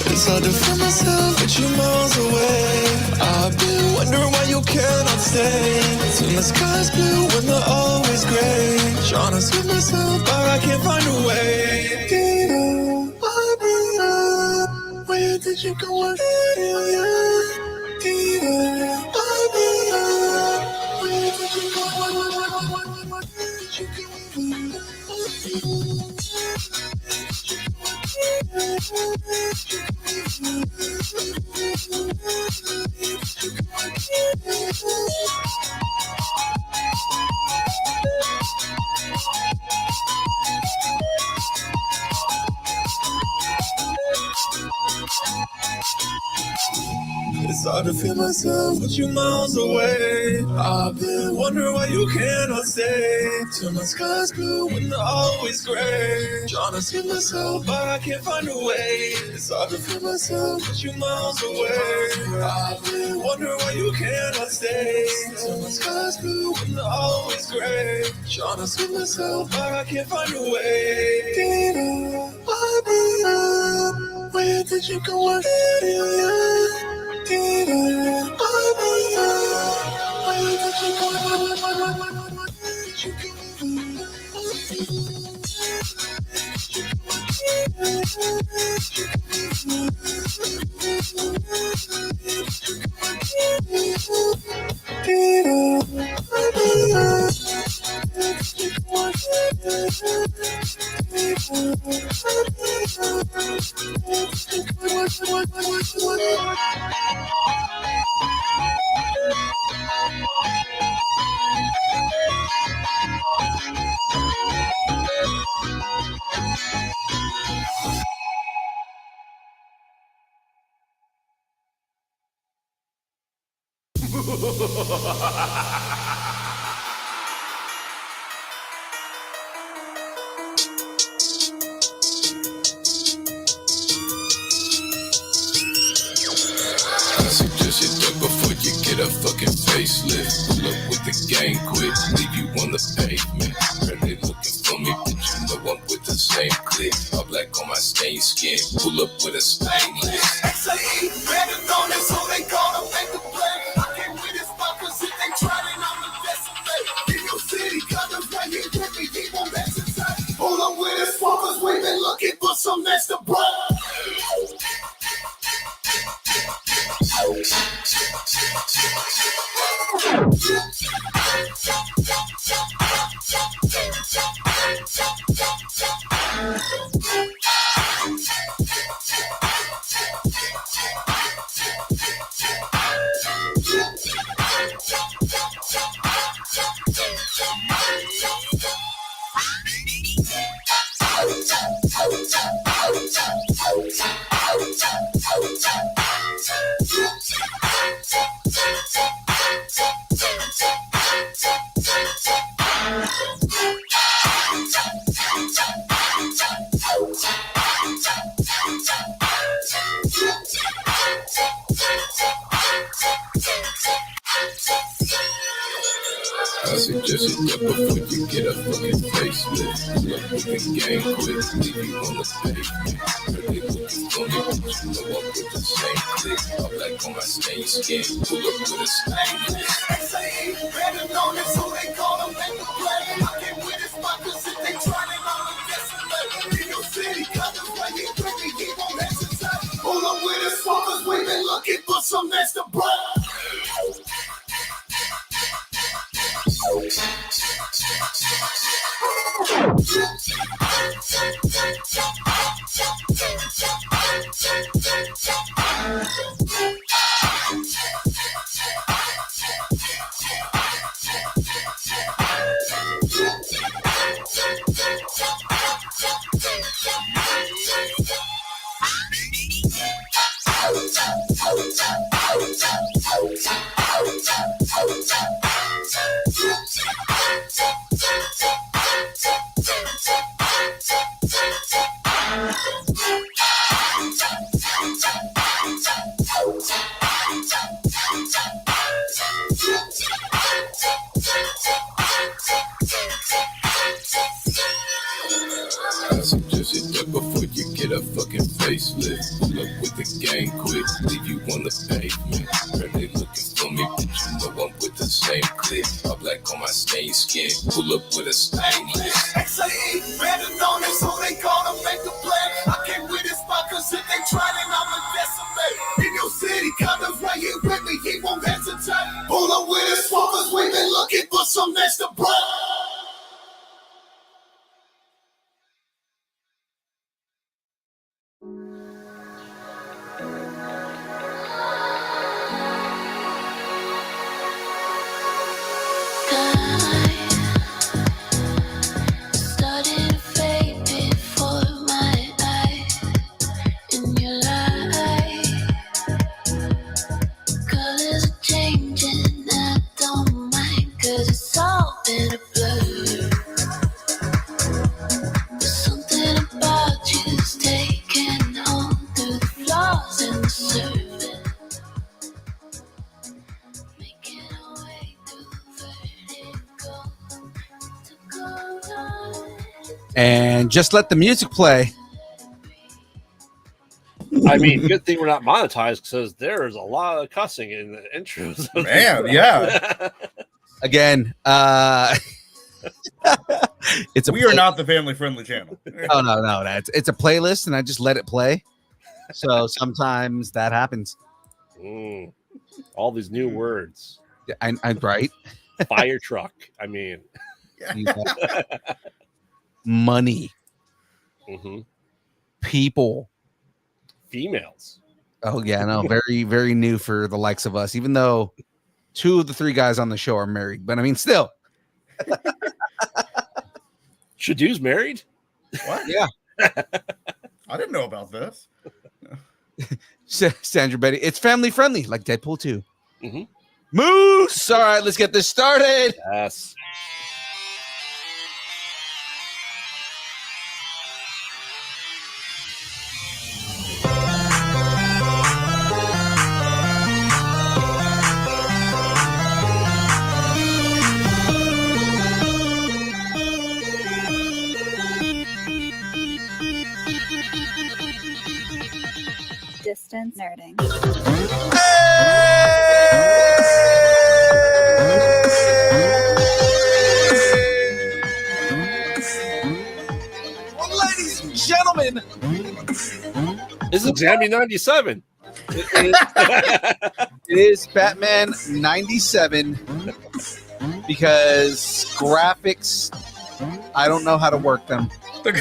It's hard to feel myself, but you're miles away. I've been wondering why you cannot stay. Till the sky's blue when they're always gray. Trying to sweep myself, but I can't find a way. Dina, where did you go? Dina, where did you go? Where did you go? It's hard to feel myself, but you miles away. I've been wondering why you cannot stay. Till my sky's blue when they're always gray. Trying to see myself, but I can't find a way. It's hard to feel myself, but you miles away. I've been wondering why you cannot stay. Till my sky's blue when they're always gray. Trying to see myself, but I can't find a way. Dina, where did you go? Where did you go? I suggest you duck before you get a fucking facelift. Pull up with the gang quick, leave you on the pavement. Really looking for me, but you know I'm with the same clique. All black on my stained skin, pull up with a stainless. XAE, better known as who they call them, make the play. I can't win this spot, cause if they try it, I'm the best of them. In your city, contemplate, he with me, he won't hesitate. Pull up with his spot, cause we been looking for some extra blood. I suggest you duck before you get a fucking facelift. Pull up with the gang quick, leave you on the pavement. Really looking for me, but you know I'm with the same clique. All black on my stained skin, pull up with a stainless. XAE, better known as who they call them, make the play. I can't win this spot, cause if they try it, I'm the best of them. In your city, contemplate, he with me, he won't hesitate. Pull up with his spot, cause we been looking for some extra blood. that fucking facelift. Pull up with the gang quick, leave you on the pavement. Girl, they looking for me, but you know I'm with the same clip. I'm black on my stained skin, pull up with a stainless. XAE, better known as who they call to make the play. I came with this spot cause if they try then I'ma decimate. In your city, condoms right here with me, he won't hesitate. Pull up with his smokers, we been looking for some extra blood. Started to fade before my eyes. In your light, colors are changing. I don't mind, 'cause it's all been a blur. There's something about you's taking home through the flaws in the surface, making our way through vertigo. Took a ride. And just let the music play. I mean, good thing we're not monetized because there is a lot of cussing in the intros. Man, yeah. Again, it's a We are not the family-friendly channel. Oh no, it's a playlist, and I just let it play. So sometimes that happens. All these new words. I'm right. Fire truck. I mean, Money, people. Females. Oh yeah, no, very, very new for the likes of us. Even though 2 of the 3 guys on the show are married, but I mean, still. Shadoo's married? What? Yeah. I didn't know about this. Sandra Betty, it's family friendly, like Deadpool 2. Moose. All right, let's get this started. Yes. Distance nerding. Well, ladies and gentlemen, This is Jamie 97. it is Batman 97 because graphics, I don't know how to work them. The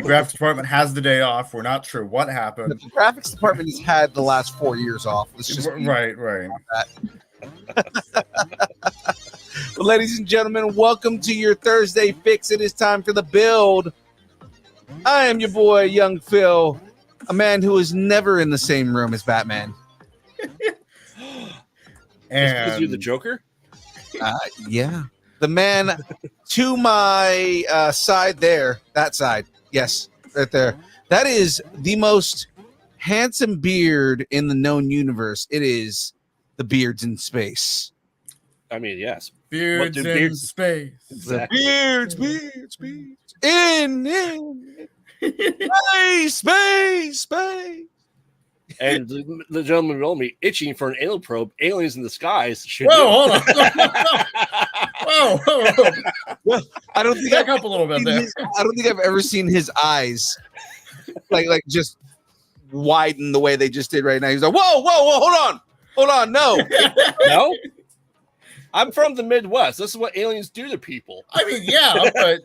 graphics department has the day off. We're not sure what happened. The graphics department has had the last 4 years off. Let's just Right. Well, ladies and gentlemen, welcome to your Thursday fix. It is time for the build. I am your boy, Young Phil, a man who is never in the same room as Batman. Is you the Joker? Yeah. The man to my side there, that side. Yes, right there. That is the most handsome beard in the known universe. It is the Beards in Space. I mean, yes. Beards in space. Exactly. Beards in space. And the gentleman below me itching for an alien probe. Aliens in the skies. Whoa, hold on. Whoa. I don't think Back up a little bit there. I don't think I've ever seen his eyes like just widen the way they just did right now. He's like, whoa, hold on, no. No? I'm from the Midwest. This is what aliens do to people. I mean, yeah, but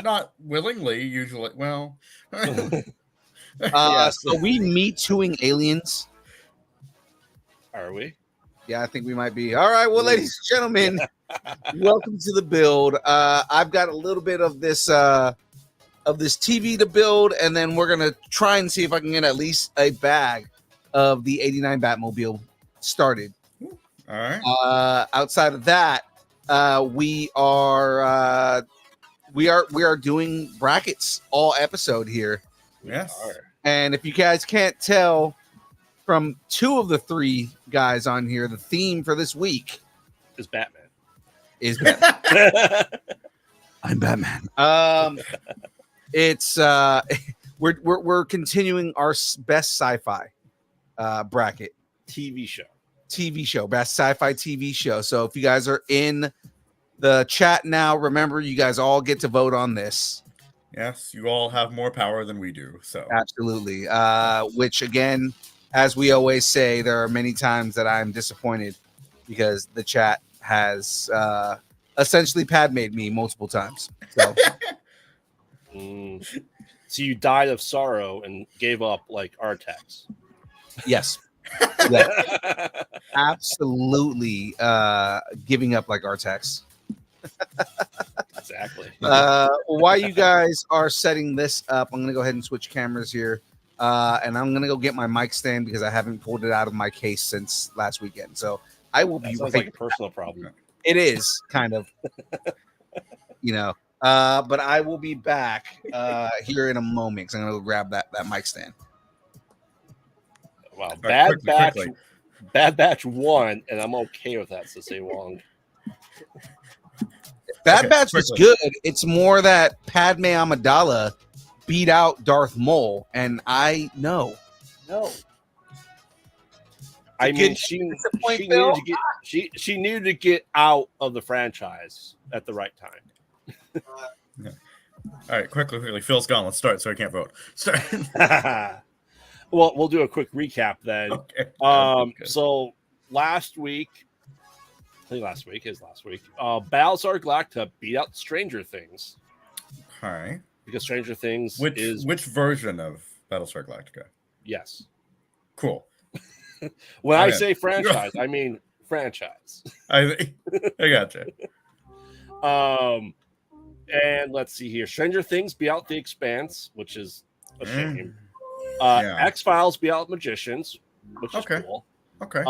not willingly usually. Well, So we Me Tooing aliens. Are we? Yeah, I think we might be. All right, well, ladies and gentlemen, welcome to the build. I've got a little bit of this TV to build, and then we're gonna try and see if I can get at least a bag of the '89 Batmobile started. all right. Outside of that, we are doing brackets all episode here. Yes. And if you guys can't tell from 2 of the 3 guys on here, the theme for this week Is Batman. is Batman. I'm Batman. It's we're continuing our best sci-fi bracket TV show. best sci-fi TV show. So if you guys are in the chat now, remember you guys all get to vote on this. Yes, you all have more power than we do. So Absolutely. Which again, as we always say, there are many times that I'm disappointed because the chat has essentially Padmade me multiple times. So So you died of sorrow and gave up like Artex. yes. Yeah. Absolutely giving up like Artex. Exactly. While you guys are setting this up, I'm gonna go ahead and switch cameras here. And I'm gonna go get my mic stand because I haven't pulled it out of my case since last weekend. So I will be Sounds like a personal problem. It is kind of, but I will be back here in a moment because I'm gonna go grab that mic stand. Wow, quickly. Bad Batch won, and I'm okay with that. So say Wong. Bad Batch was good. It's more that Padme Amidala beat out Darth Maul, and I know. I mean, she needed to get out of the franchise at the right time. Yeah. All right, quickly. Phil's gone. Let's start, so I can't vote. Start. Well, we'll do a quick recap then. Okay. So last week, Battlestar Galactica beat out Stranger Things. All right. Because Stranger Things which version of Battlestar Galactica? Yes. Cool. When I say franchise, I mean franchise. I gotcha. And let's see here. Stranger Things beat out The Expanse, which is a shame. X-Files beat out Magicians, which is cool. Okay.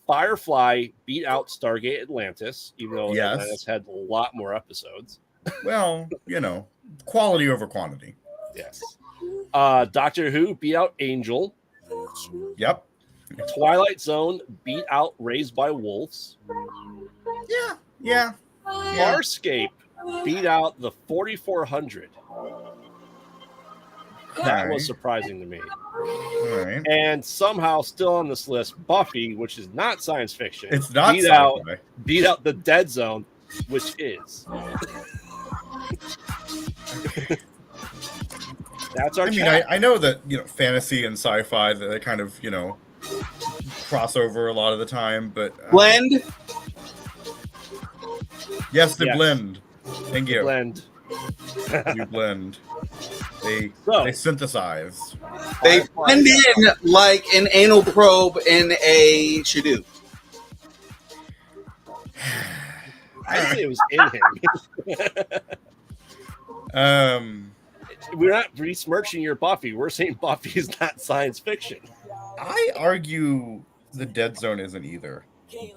Firefly beat out Stargate Atlantis, even though Atlantis had a lot more episodes. Well, quality over quantity. Yes. Doctor Who beat out Angel. Yep. Twilight Zone beat out Raised by Wolves. Yeah. Farscape beat out the 4400. That was surprising to me. All right. And somehow still on this list, Buffy, which is not science fiction. It's not beat out the Dead Zone, which is. That's our I know that fantasy and sci-fi that they kind of cross over a lot of the time, but blend. Yes, they blend. Thank you. You blend. They synthesize. They blend in like an anal probe in a Shadoo. I say it was in him. We're not besmirching your Buffy. We're saying Buffy is not science fiction. I argue the Dead Zone isn't either,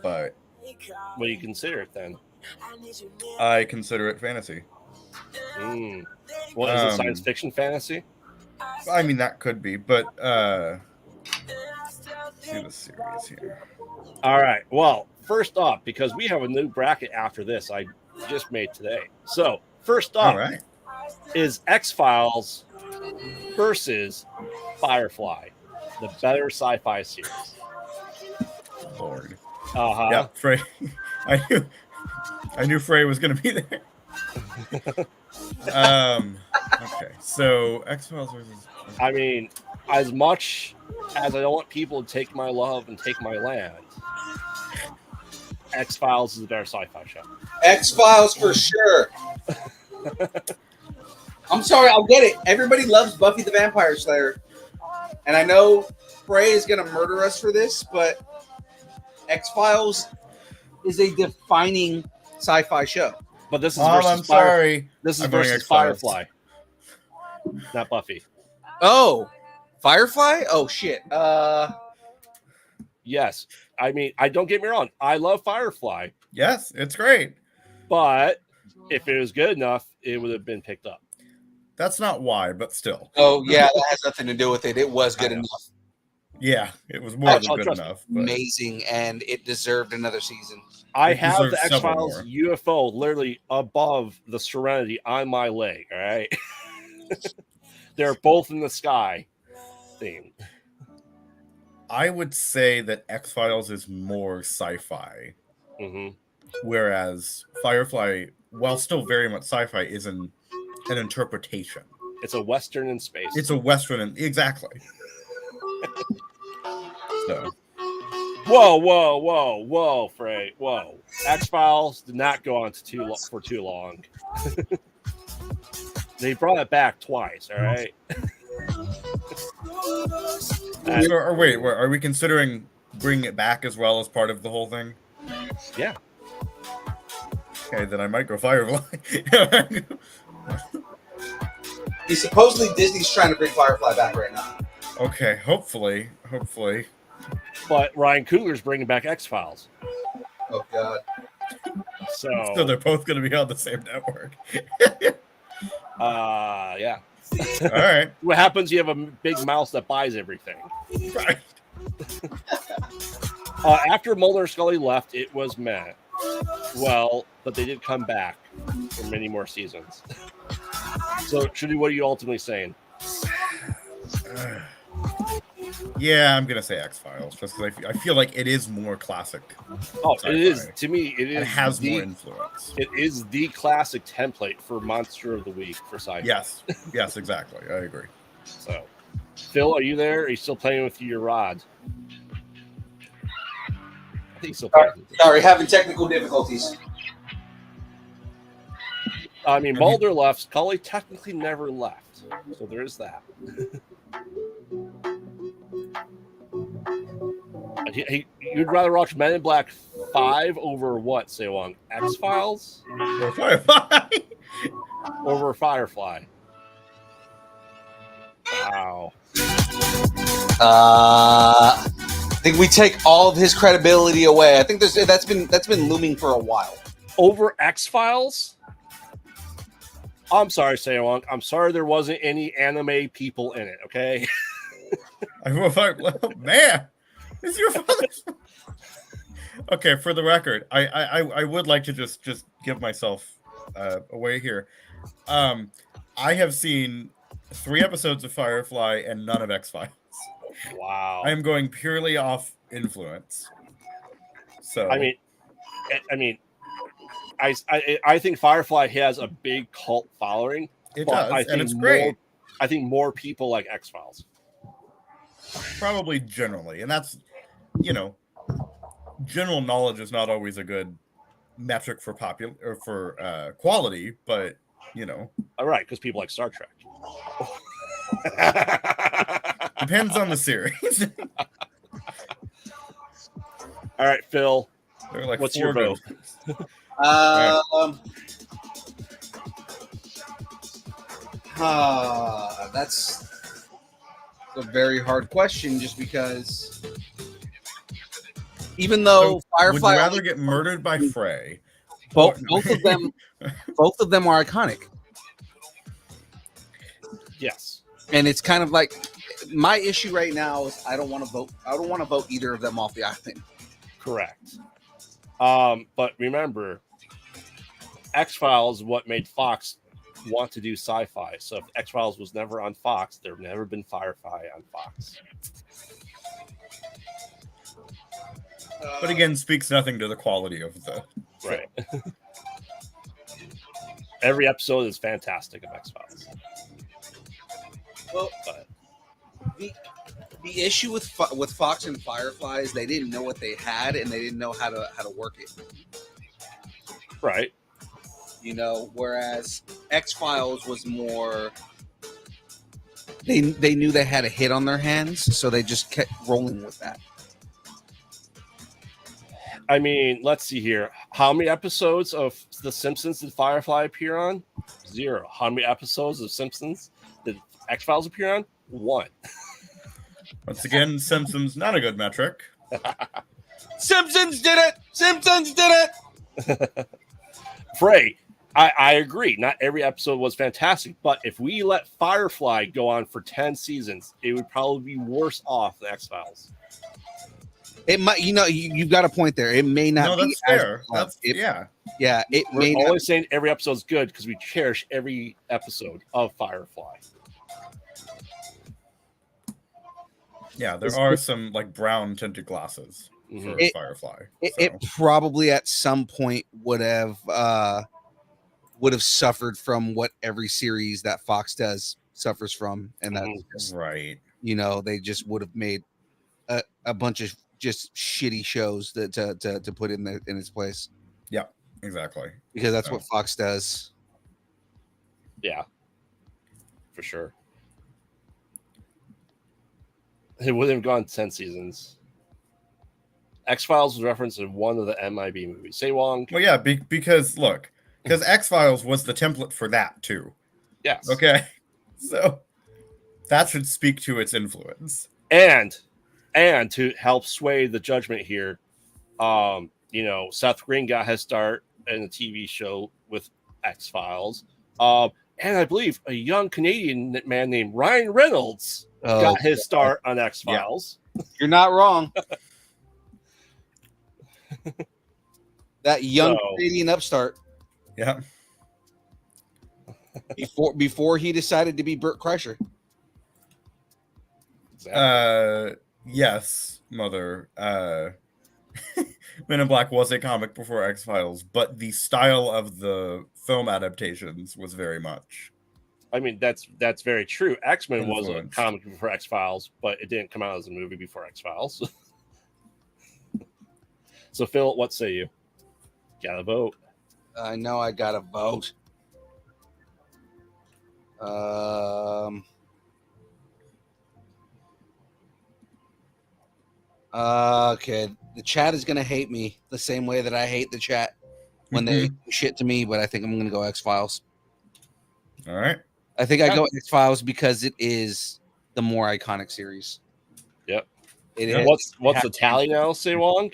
but what do you consider it then? I consider it fantasy. What is it, science fiction fantasy? I mean, that could be, but see the series here. All right. Well, first off, because we have a new bracket after this, I just made today. So first off, is X-Files versus Firefly, the better sci-fi series. Lord. Yeah, Frey. I knew Frey was going to be there. Okay, so X-Files versus. I mean, as much as I don't want people to take my love and take my land, X-Files is a better sci-fi show. X-Files for sure. I'm sorry, I'll get it. Everybody loves Buffy the Vampire Slayer. And I know Frey is going to murder us for this, but X-Files is a defining sci-fi show. But this is This is versus Firefly, not Buffy. Oh, Firefly? Oh, shit. Yes. I mean, don't get me wrong. I love Firefly. Yes, it's great. But if it was good enough, it would have been picked up. That's not why, but still. Oh, yeah, that has nothing to do with it. It was good enough. Yeah, it was more than good enough. But amazing, and it deserved another season. I have the X-Files UFO literally above the Serenity on my leg, all right? They're both in the sky theme. I would say that X-Files is more sci-fi, whereas Firefly, while still very much sci-fi, is an interpretation. It's a Western in space. It's a Western, exactly. So. Whoa, Frey. Whoa. X-Files did not go on for too long. They brought it back twice, all right? Or wait, are we considering bringing it back as well as part of the whole thing? Yeah. Okay, then I might go Firefly. Supposedly Disney's trying to bring Firefly back right now. Okay, hopefully. But Ryan Coogler's bringing back X-Files. Oh, God. So they're both going to be on the same network. Yeah. All right. What happens? You have a big mouse that buys everything. Right. After Mulder and Scully left, it was meh. Well, but they did come back for many more seasons. So, Trudy, what are you ultimately saying? Yeah, I'm gonna say X-Files just because I feel like it is more classic. Oh, it is, to me. It has more influence. It is the classic template for Monster of the Week for sci-fi. Yes, exactly. I agree. So, Phil, are you there? Are you still playing with your rod? I think he's still playing. Sorry, having technical difficulties. I mean, Mulder left. Scully technically never left, so there is that. You'd rather watch Men in Black 5 over what, say along X-Files? Or Firefly. Over Firefly. Wow. I think we take all of his credibility away. I think that's been looming for a while. Over X-Files? I'm sorry, Sayawong. I'm sorry there wasn't any anime people in it, okay? Man, is your father? Okay, for the record, I would like to just give myself away here. I have seen 3 episodes of Firefly and none of X-Files. Wow. I am going purely off influence. So I mean, I think Firefly has a big cult following. It does, and it's great. I think more people like X-Files. Probably generally, and that's, general knowledge is not always a good metric for quality, but all right, because people like Star Trek. Depends on the series. All right, Phil. Like what's your vote? That's a very hard question, just because even though Firefly, would you rather get murdered by Frey? Both of them are iconic. Yes, and it's kind of like my issue right now is I don't want to vote either of them off the island. Correct. But remember, X-Files is what made Fox want to do sci-fi. So if X-Files was never on Fox, there would never been Firefly on Fox. But again, speaks nothing to the quality of the right. Every episode is fantastic of X-Files. Well, the issue with Fox and Firefly is they didn't know what they had and they didn't know how to work it. Right. Whereas X-Files was more. They knew they had a hit on their hands, so they just kept rolling with that. I mean, let's see here. How many episodes of The Simpsons did Firefly appear on? 0. How many episodes of Simpsons did X-Files appear on? 1. Once again, Simpsons, not a good metric. Simpsons did it! Simpsons did it! Frey, I agree. Not every episode was fantastic, but if we let Firefly go on for 10 seasons, it would probably be worse off than X-Files. It might, you've got a point there. It may not. No, be that's as fair. loved. Yeah. Yeah, it We're may always not. saying every episode's good because we cherish every episode of Firefly. Yeah, there are some like brown tinted glasses for Firefly. It probably at some point would have suffered from what every series that Fox does suffers from, and that's just, right. They just would have made a bunch of just shitty shows to put in its place. Yeah, exactly. Because that's what Fox does. Yeah, for sure. It would have gone 10 seasons. X-Files was referenced in one of the MIB movies. Say Wong. Well, yeah, because X-Files was the template for that too. Yes. Okay. So that should speak to its influence. And to help sway the judgment here, Seth Green got his start in a TV show with X-Files. And I believe a young Canadian man named Ryan Reynolds got his start on X-Files. Yeah. You're not wrong. That young Canadian upstart. Yeah. Before he decided to be Burt Kreischer. Exactly. Yes, Mother. Men in Black was a comic before X-Files, but the style of the film adaptations was very much. I mean, that's very true. X-Men was a comic before X-Files, but it didn't come out as a movie before X-Files. So, Phil, what say you? Gotta vote. I know I gotta vote. Okay, the chat is gonna hate me the same way that I hate the chat when they shit to me, but I think I'm gonna go X-Files. All right. I think I go X-Files because it is the more iconic series. Yep. What's the tally now, Say Wong?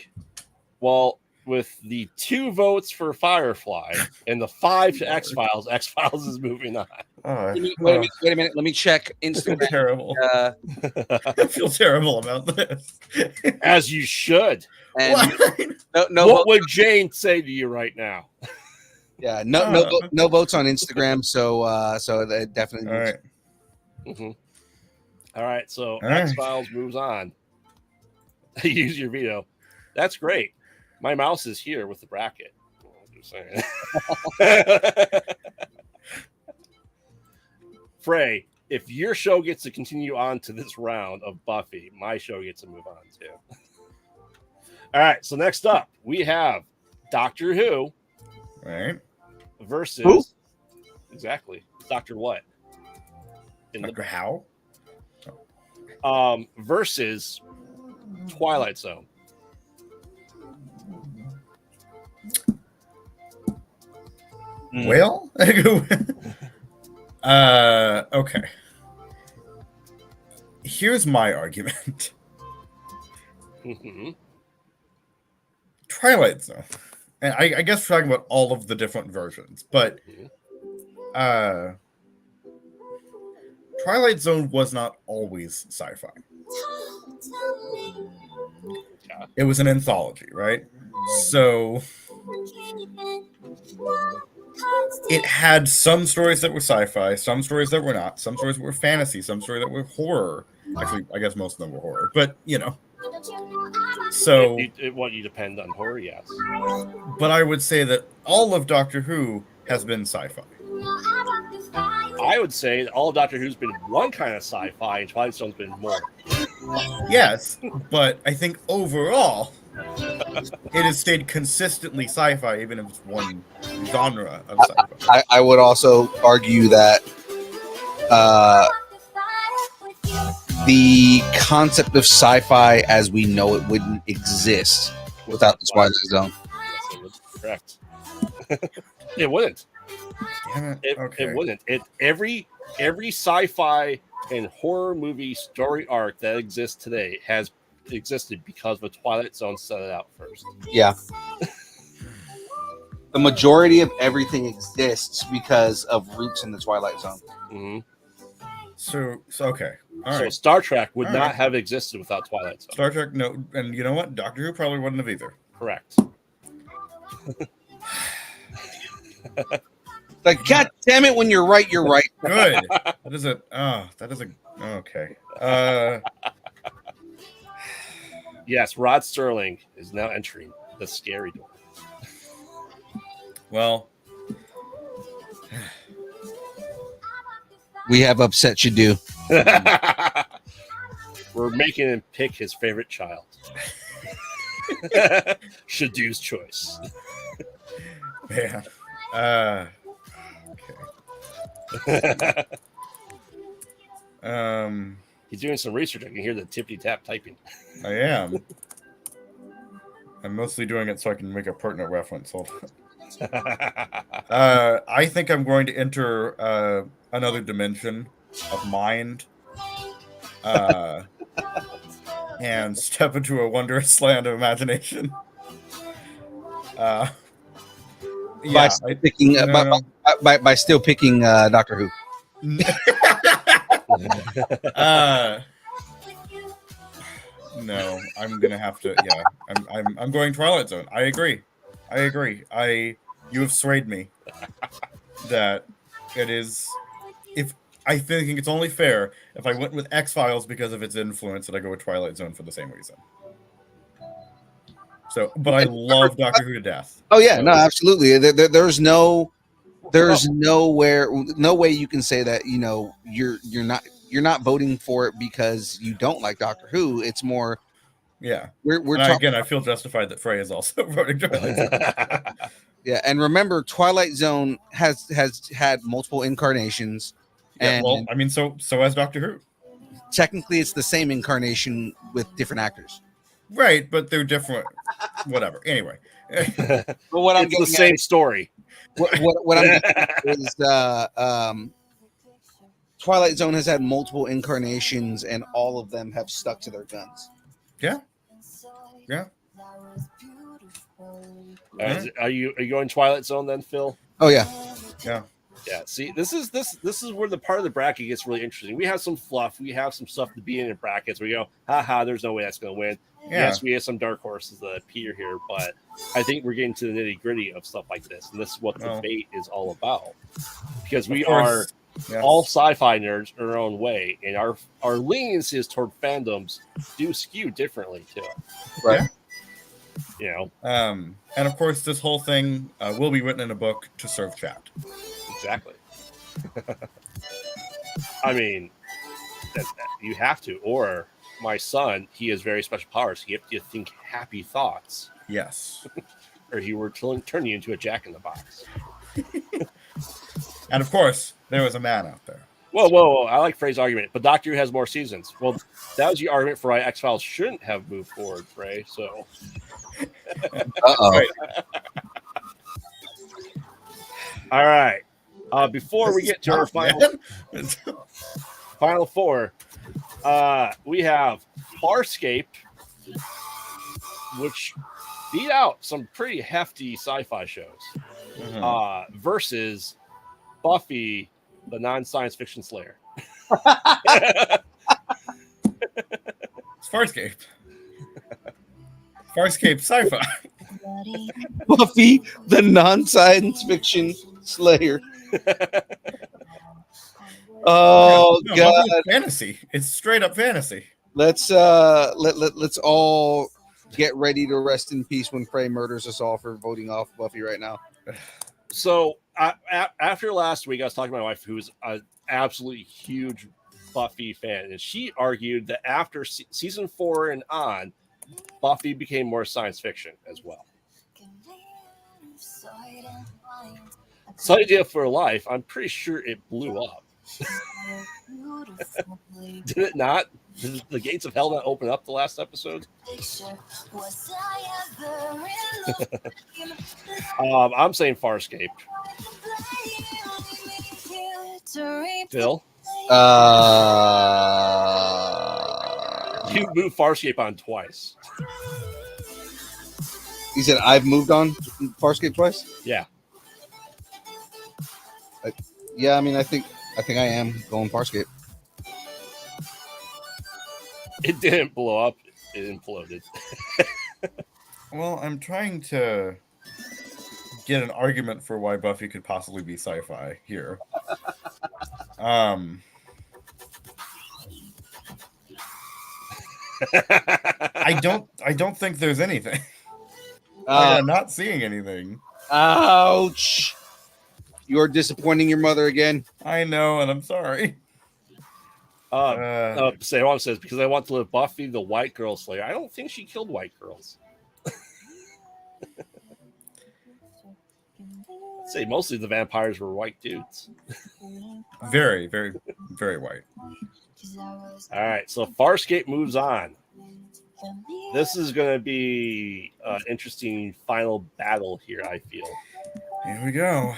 Well, with the 2 votes for Firefly and the 5 to X-Files, X-Files is moving on. Wait a minute. Let me check Instagram. Terrible. I feel terrible about this. As you should. And what would Jane say to you right now? Yeah, no votes on Instagram, so that definitely. All right. Mm-hmm. All right, so X-Files moves on. Use your veto. That's great. My mouse is here with the bracket. I'm just saying. Frey, if your show gets to continue on to this round of Buffy, my show gets to move on too. All right, so next up, we have Doctor Who. Right. Versus. Who? Exactly. Doctor what? Doctor How? Versus Twilight Zone. Well, okay. Here's my argument. Twilight Zone. And I guess we're talking about all of the different versions, but Twilight Zone was not always sci-fi. It was an anthology, right? So it had some stories that were sci-fi, some stories that were not, some stories that were fantasy, some stories that were horror. Actually, I guess most of them were horror, but so you depend on horror, yes. But I would say that all of Doctor Who has been sci-fi. I would say all of Doctor Who's been one kind of sci-fi, and Twilight Zone's been more. Yes, but I think overall, it has stayed consistently sci-fi, even if it's one genre of sci-fi. I would also argue that the concept of sci-fi as we know it wouldn't exist without the Twilight Zone. Yes, it would. Correct. It wouldn't. Damn it. Okay. It wouldn't. Every sci-fi and horror movie story arc that exists today has existed because the Twilight Zone set it out first. Yeah. The majority of everything exists because of roots in the Twilight Zone. Mm-hmm. So okay. All So right. Star Trek would All not right. have existed without Twilight Zone. Star Trek, no, and you know what? Doctor Who probably wouldn't have either. Correct. Like, God damn it! When you're right, you're right. Good. That is a. Okay. Yes, Rod Serling is now entering the scary door. Well, We have upset Shadu. We're making him pick his favorite child. Shadu's choice. man. Okay. He's doing some research. I can hear the tippity tap typing. I am. I'm mostly doing it so I can make a pertinent reference. Hold on. I think I'm going to enter another dimension of mind and step into a wondrous land of imagination. By still picking, by still picking Doctor Who. No, I'm gonna have to. Yeah, I'm going Twilight Zone. I agree. You have swayed me. That it is. If I think it's only fair if I went with X-Files because of its influence, that I go with Twilight Zone for the same reason. So, but I love Doctor Who to death. Oh yeah, no, absolutely. There's no way you can say that you're not voting for it because you don't like Doctor Who. It's more, yeah. We're again, I feel justified that Frey is also voting Twilight Zone. Yeah, and remember, Twilight Zone has had multiple incarnations. Yeah, and well, I mean, so has Doctor Who. Technically, it's the same incarnation with different actors. Right, but they're different. Whatever. Anyway, but what I'm getting the same story. What I'm getting is Twilight Zone has had multiple incarnations, and all of them have stuck to their guns. Yeah. Are you going Twilight Zone then, Phil? Oh yeah. See, this is where the part of the bracket gets really interesting. We have some fluff, we have some stuff to be in the brackets. We go, haha, there's no way that's going to win. Yeah. Yes, we have some dark horses that appear here, but I think we're getting to the nitty gritty of stuff like this, and this is what the debate is all about. Because we are all sci-fi nerds in our own way, and our leniencies toward fandoms do skew differently too. Right. And of course, this whole thing will be written in a book to serve chat. Exactly. I mean, you have to. Or my son, he has very special powers. You have to think happy thoughts. Yes. Or he would turn you into a Jack in the Box. And of course, there was a man out there. Whoa. I like Frey's argument, but Doctor Who has more seasons. Well, that was your argument for why X-Files shouldn't have moved forward, Frey. So. Right. All right. Before we get to our final four, we have Farscape, which beat out some pretty hefty sci-fi shows, versus Buffy, the non-science fiction slayer. It's Farscape. Farscape sci-fi. Buffy, the non-science fiction slayer. Oh God! It's fantasy. It's straight up fantasy. Let's all get ready to rest in peace when Frey murders us all for voting off Buffy right now. So after last week, I was talking to my wife, who's an absolutely huge Buffy fan, and she argued that after season 4 and on, Buffy became more science fiction as well. So Idea for Life, I'm pretty sure it blew up. Did it not? Did the gates of hell not open up the last episode? I'm saying Farscape. Phil? You moved Farscape on twice. You said I've moved on Farscape twice? Yeah. Yeah, I mean, I think I am going Farscape. It didn't blow up. It imploded. Well, I'm trying to get an argument for why Buffy could possibly be sci-fi here. I don't think there's anything. I'm not seeing anything. Ouch! You're disappointing your mother again. I know, and I'm sorry. Saywan says, because I want to live Buffy the white girl slayer. I don't think she killed white girls. I'd say mostly the vampires were white dudes. Very, very, very white. All right, so Farscape moves on. This is going to be an interesting final battle here, I feel. Here we go.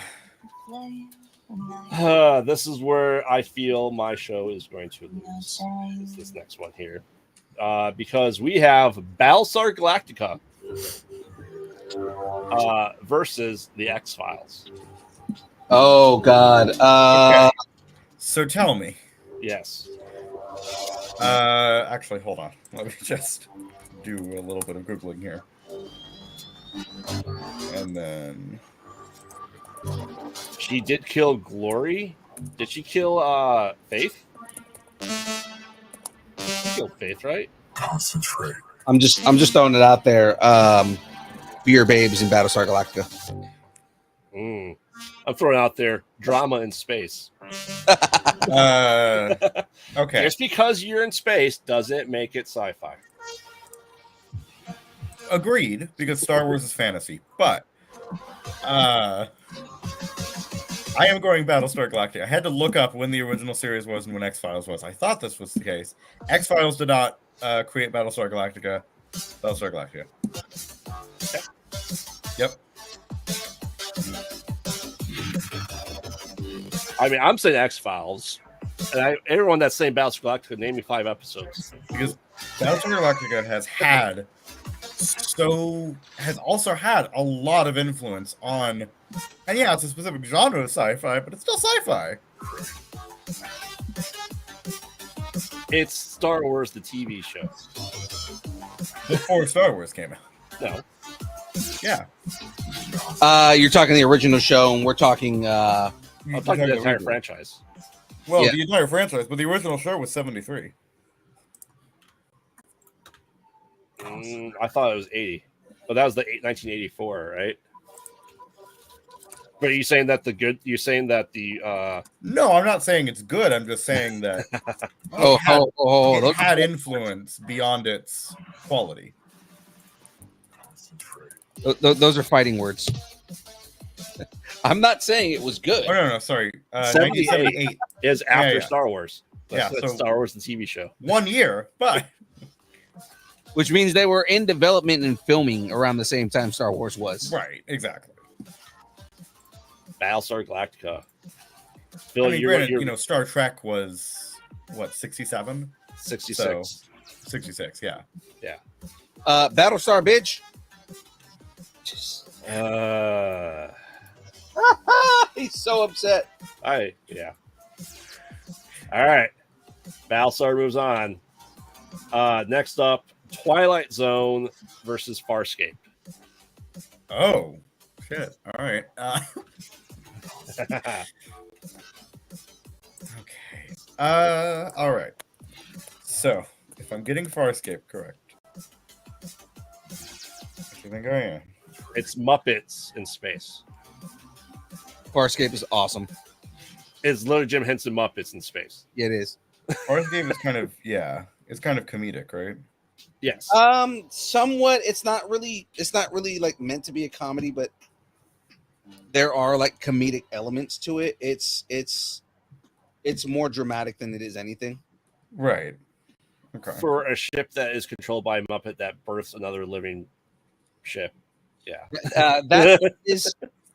This is where I feel my show is going to lose. Is this next one here. Because we have Battlestar Galactica versus the X-Files. Oh, God. Okay. So tell me. Yes. Actually, hold on. Let me just do a little bit of Googling here. And then... She did kill Glory. Did she kill Faith? She killed Faith, right? Concentrate. I'm just throwing it out there. Beer babes in Battlestar Galactica. I'm throwing out there drama in space. Okay. Just because you're in space doesn't make it sci-fi. Agreed, because Star Wars is fantasy. But I am going Battlestar Galactica. I had to look up when the original series was and when X-Files was. I thought this was the case. X-Files did not create Battlestar Galactica. Battlestar Galactica. Yep. I mean, I'm saying X-Files. And everyone that's saying Battlestar Galactica, name me 5 episodes. Because Battlestar Galactica has also had a lot of influence on, and yeah, it's a specific genre of sci-fi, but it's still sci-fi. It's Star Wars, the TV show. Before Star Wars came out. No. Yeah. You're talking the original show, and we're talking... I'm talking the entire franchise. Well, Yeah. the entire franchise, but the original show was 73. I thought it was 80. But that was the 1984, right? But are you saying that you're saying that the No, I'm not saying it's good. I'm just saying that it had influence beyond its quality. Those are fighting words. I'm not saying it was good. Oh, no, sorry. 1978 is after Star Wars. Yeah, so Star Wars, the TV show. 1 year, but... Which means they were in development and filming around the same time Star Wars was. Right, exactly. Battlestar Galactica. Phil, granted, Star Trek was, what, 67? 66. So, 66, yeah. Yeah. Battlestar, bitch. He's so upset. Yeah. All right. Battlestar moves on. Next up, Twilight Zone versus Farscape. Oh, shit. All right. Okay. All right. So, if I'm getting Farscape correct, I think I am. It's Muppets in space. Farscape is awesome. It's literally Jim Henson Muppets in space. Yeah, it is. Farscape is kind of, it's kind of comedic, right? Yes. Somewhat. It's not really like meant to be a comedy, but there are like comedic elements to it. It's more dramatic than it is anything. Right. Okay. For a ship that is controlled by a Muppet that births another living ship. Yeah.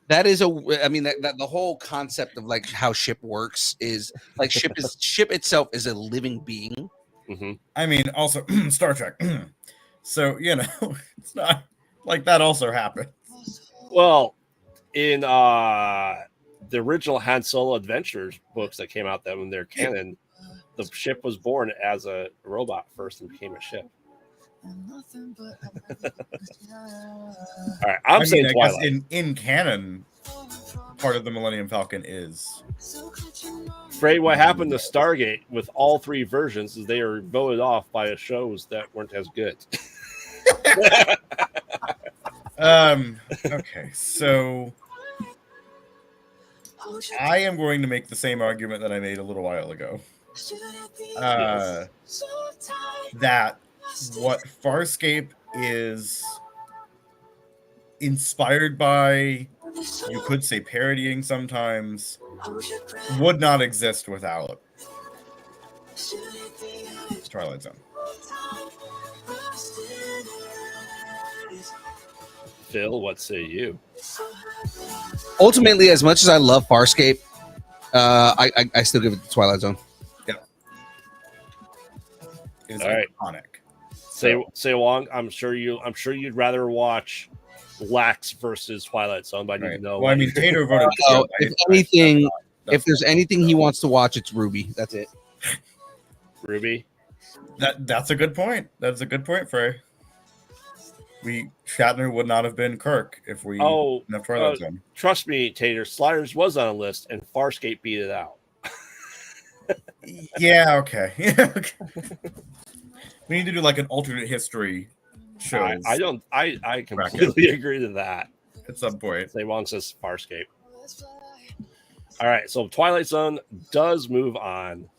That is I mean that the whole concept of like how ship works is like ship itself is a living being. Mm-hmm. I mean, also Star Trek. So, it's not like that also happened. Well, in the original Han Solo Adventures books that came out that when they're canon, the ship was born as a robot first and became a ship. All right, I'm saying I Twilight. guess in canon, part of the Millennium Falcon is. Afraid what happened to Stargate with all 3 versions is they were voted off by shows that weren't as good. Okay, so I am going to make the same argument that I made a little while ago. That what Farscape is inspired by, you could say parodying sometimes, would not exist without Twilight Zone. Phil, what say you? Ultimately, as much as I love Farscape, I still give it the Twilight Zone. Yeah. It's all right. iconic. Say Wong, I'm sure you'd rather watch Lax versus Twilight Zone, but I need to know. Well, I mean, Tater voted. If there's anything he wants to watch, it's Ruby. That's it. Ruby. That's a good point. That's a good point, Frey. Shatner would not have been Kirk if we didn't have Twilight Zone. Trust me, Tater. Sliders was on a list, and Farscape beat it out. Yeah. Okay. Yeah. Okay. We need to do like an alternate history show. I completely agree to that. At some point. Say Wong says Farscape. All right, so Twilight Zone does move on.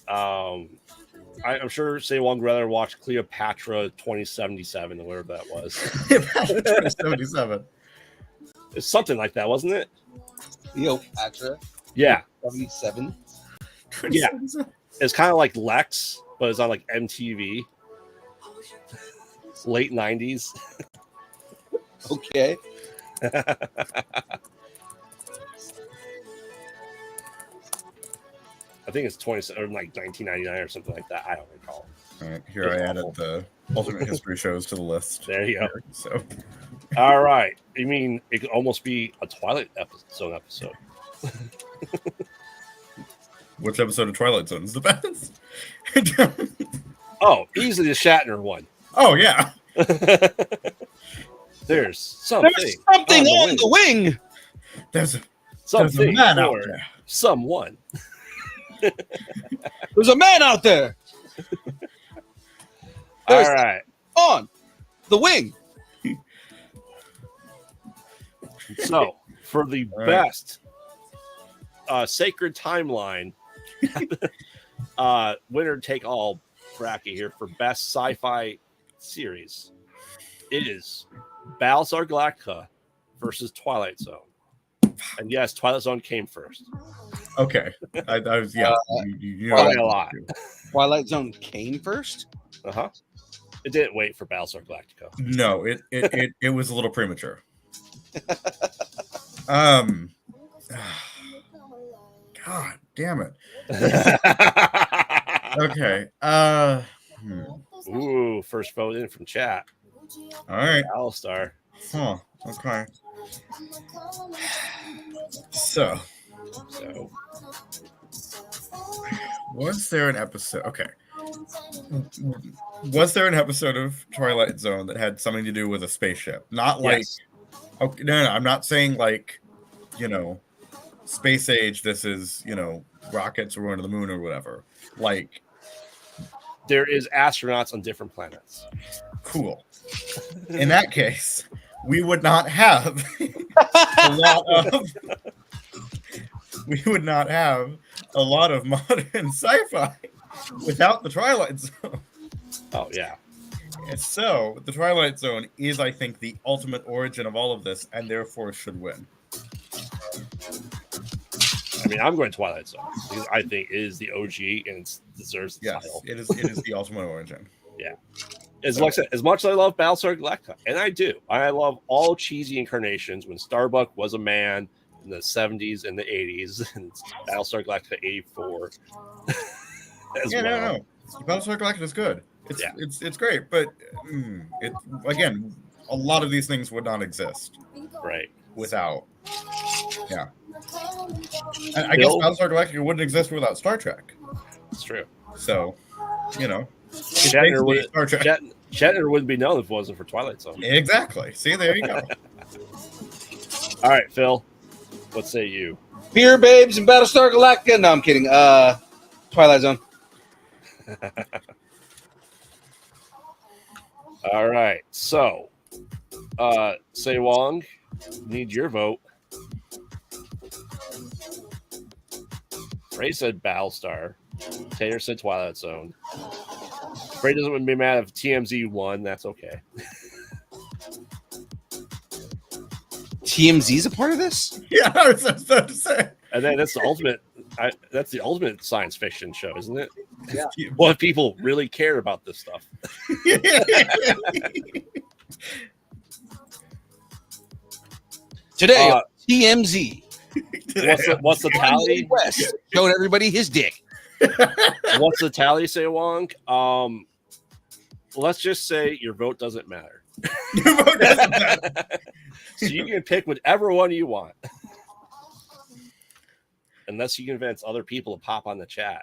I'm sure Say Wong would rather watch Cleopatra 2077 or whatever that was. 2077. It's something like that, wasn't it? Cleopatra. Yeah. 77. Yeah. It's kind of like Lex, but it's on like MTV. Late 90s. Okay. I think it's 20 or like 1999 or something like that. I don't recall. All right, here I added the alternate history shows to the list. There you go. So, all right. I mean, it could almost be a Twilight Zone episode. Which episode of Twilight Zone is the best? Oh, easily the Shatner one. Oh yeah. There's something on the wing. There's a man out there. Someone. There's a man out there. All right. On the wing. So, for the best sacred timeline, winner take all bracket here for best sci-fi series, it is Battlestar Galactica versus Twilight Zone. And yes, Twilight Zone came first. Okay. I was, yeah. You know a lot. Twilight Zone came first? Uh-huh. It didn't wait for Battlestar Galactica. No, it was a little premature. God damn it. Okay. Ooh, first vote in from chat. All right. Battlestar. Huh. Okay. So was there an episode? Okay. Was there an episode of Twilight Zone that had something to do with a spaceship? Not like, yes. Okay, no, I'm not saying like, space age. This is, rockets are going to the moon or whatever. Like, there is astronauts on different planets. Cool. In that case, we would not have a lot of modern sci-fi without the Twilight Zone. Oh yeah. And so the Twilight Zone is, I think, the ultimate origin of all of this, and therefore should win. I mean, I'm going Twilight Zone because I think it is the OG and it deserves the title. It is the ultimate origin. Yeah. As much as I love Battlestar Galactica, and I do, I love all cheesy incarnations when Starbuck was a man in the 70s and the 80s, and Battlestar Galactica 84. No. Battlestar Galactica is good. It's great, but again, a lot of these things would not exist, right? Without, I guess Battlestar Galactica wouldn't exist without Star Trek. It's true. So, you know, it's Shatner, basically Star Trek. Shatner wouldn't be known if it wasn't for Twilight Zone. Exactly. See, there you go. All right, Phil. What say you? Beer Babes and Battlestar Galactica. No, I'm kidding. Twilight Zone. All right. So, Say Wong, need your vote. Ray said Battlestar. Taylor said Twilight Zone. Ray doesn't be mad if TMZ won. That's okay. TMZ's a part of this? Yeah, I was about to say. And then that's the ultimate. That's the ultimate science fiction show, isn't it? Yeah. What people really care about this stuff. Today, TMZ. What's the tally? West showed everybody his dick. What's the tally, Say Wong? Let's just say your vote doesn't matter. Your vote doesn't matter. So you can pick whatever one you want. Unless you convince other people to pop on the chat.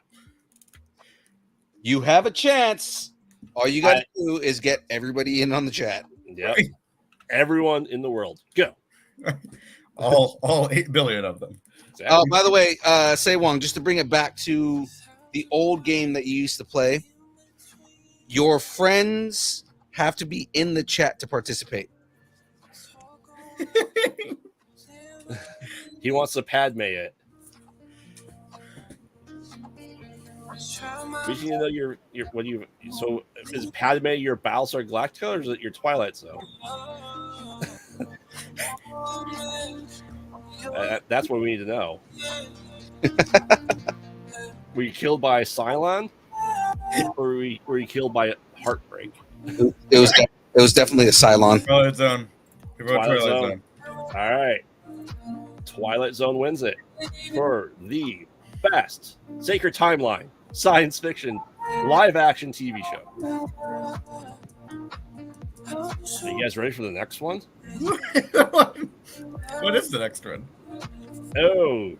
You have a chance. All you got to do is get everybody in on the chat. Yep. Everyone in the world. Go. All 8 billion of them. Exactly. Oh, by the way, Say Wong, just to bring it back to the old game that you used to play, your friends have to be in the chat to participate. He wants to Padme it. We should know your what do you so is Padme your Battlestar Galactica or is it your Twilight Zone? That's what we need to know. Were you killed by Cylon, or were you killed by heartbreak? It was definitely a Cylon. Twilight Zone. Twilight Zone. All right. Twilight Zone wins it for the best Sacred Timeline science fiction live action TV show. Are you guys ready for the next one? What is the next one? Oh,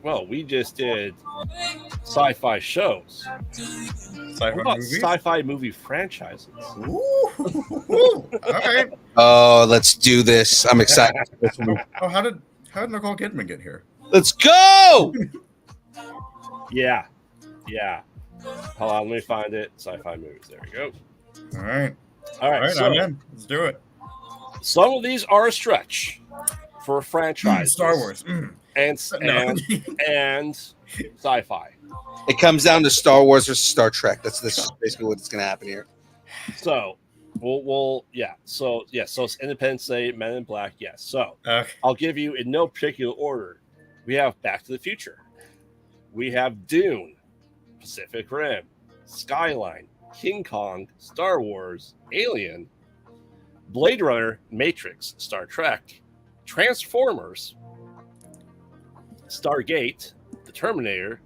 well, we just did sci-fi shows. Sci-fi What about movies? sci-fi movie franchises? Ooh. All right. Oh, let's do this. I'm excited. Oh, how did Nicole Kidman get here? Let's go. Yeah. Hold on, let me find it. Sci-fi movies. There we go. All right. All right, so I'm in. Let's do it. some of these are a stretch for a franchise. Star Wars. And No. and sci-fi. It comes down to Star Wars versus Star Trek. This is basically what's going to happen here. So we'll yeah. So it's Independence Day, Men in Black. Yes. So Okay. I'll give you in no particular order. We have Back to the Future. We have Dune, Pacific Rim, Skyline, King Kong, Star Wars, Alien, Blade Runner, Matrix, Star Trek, Transformers, Stargate, The Terminator,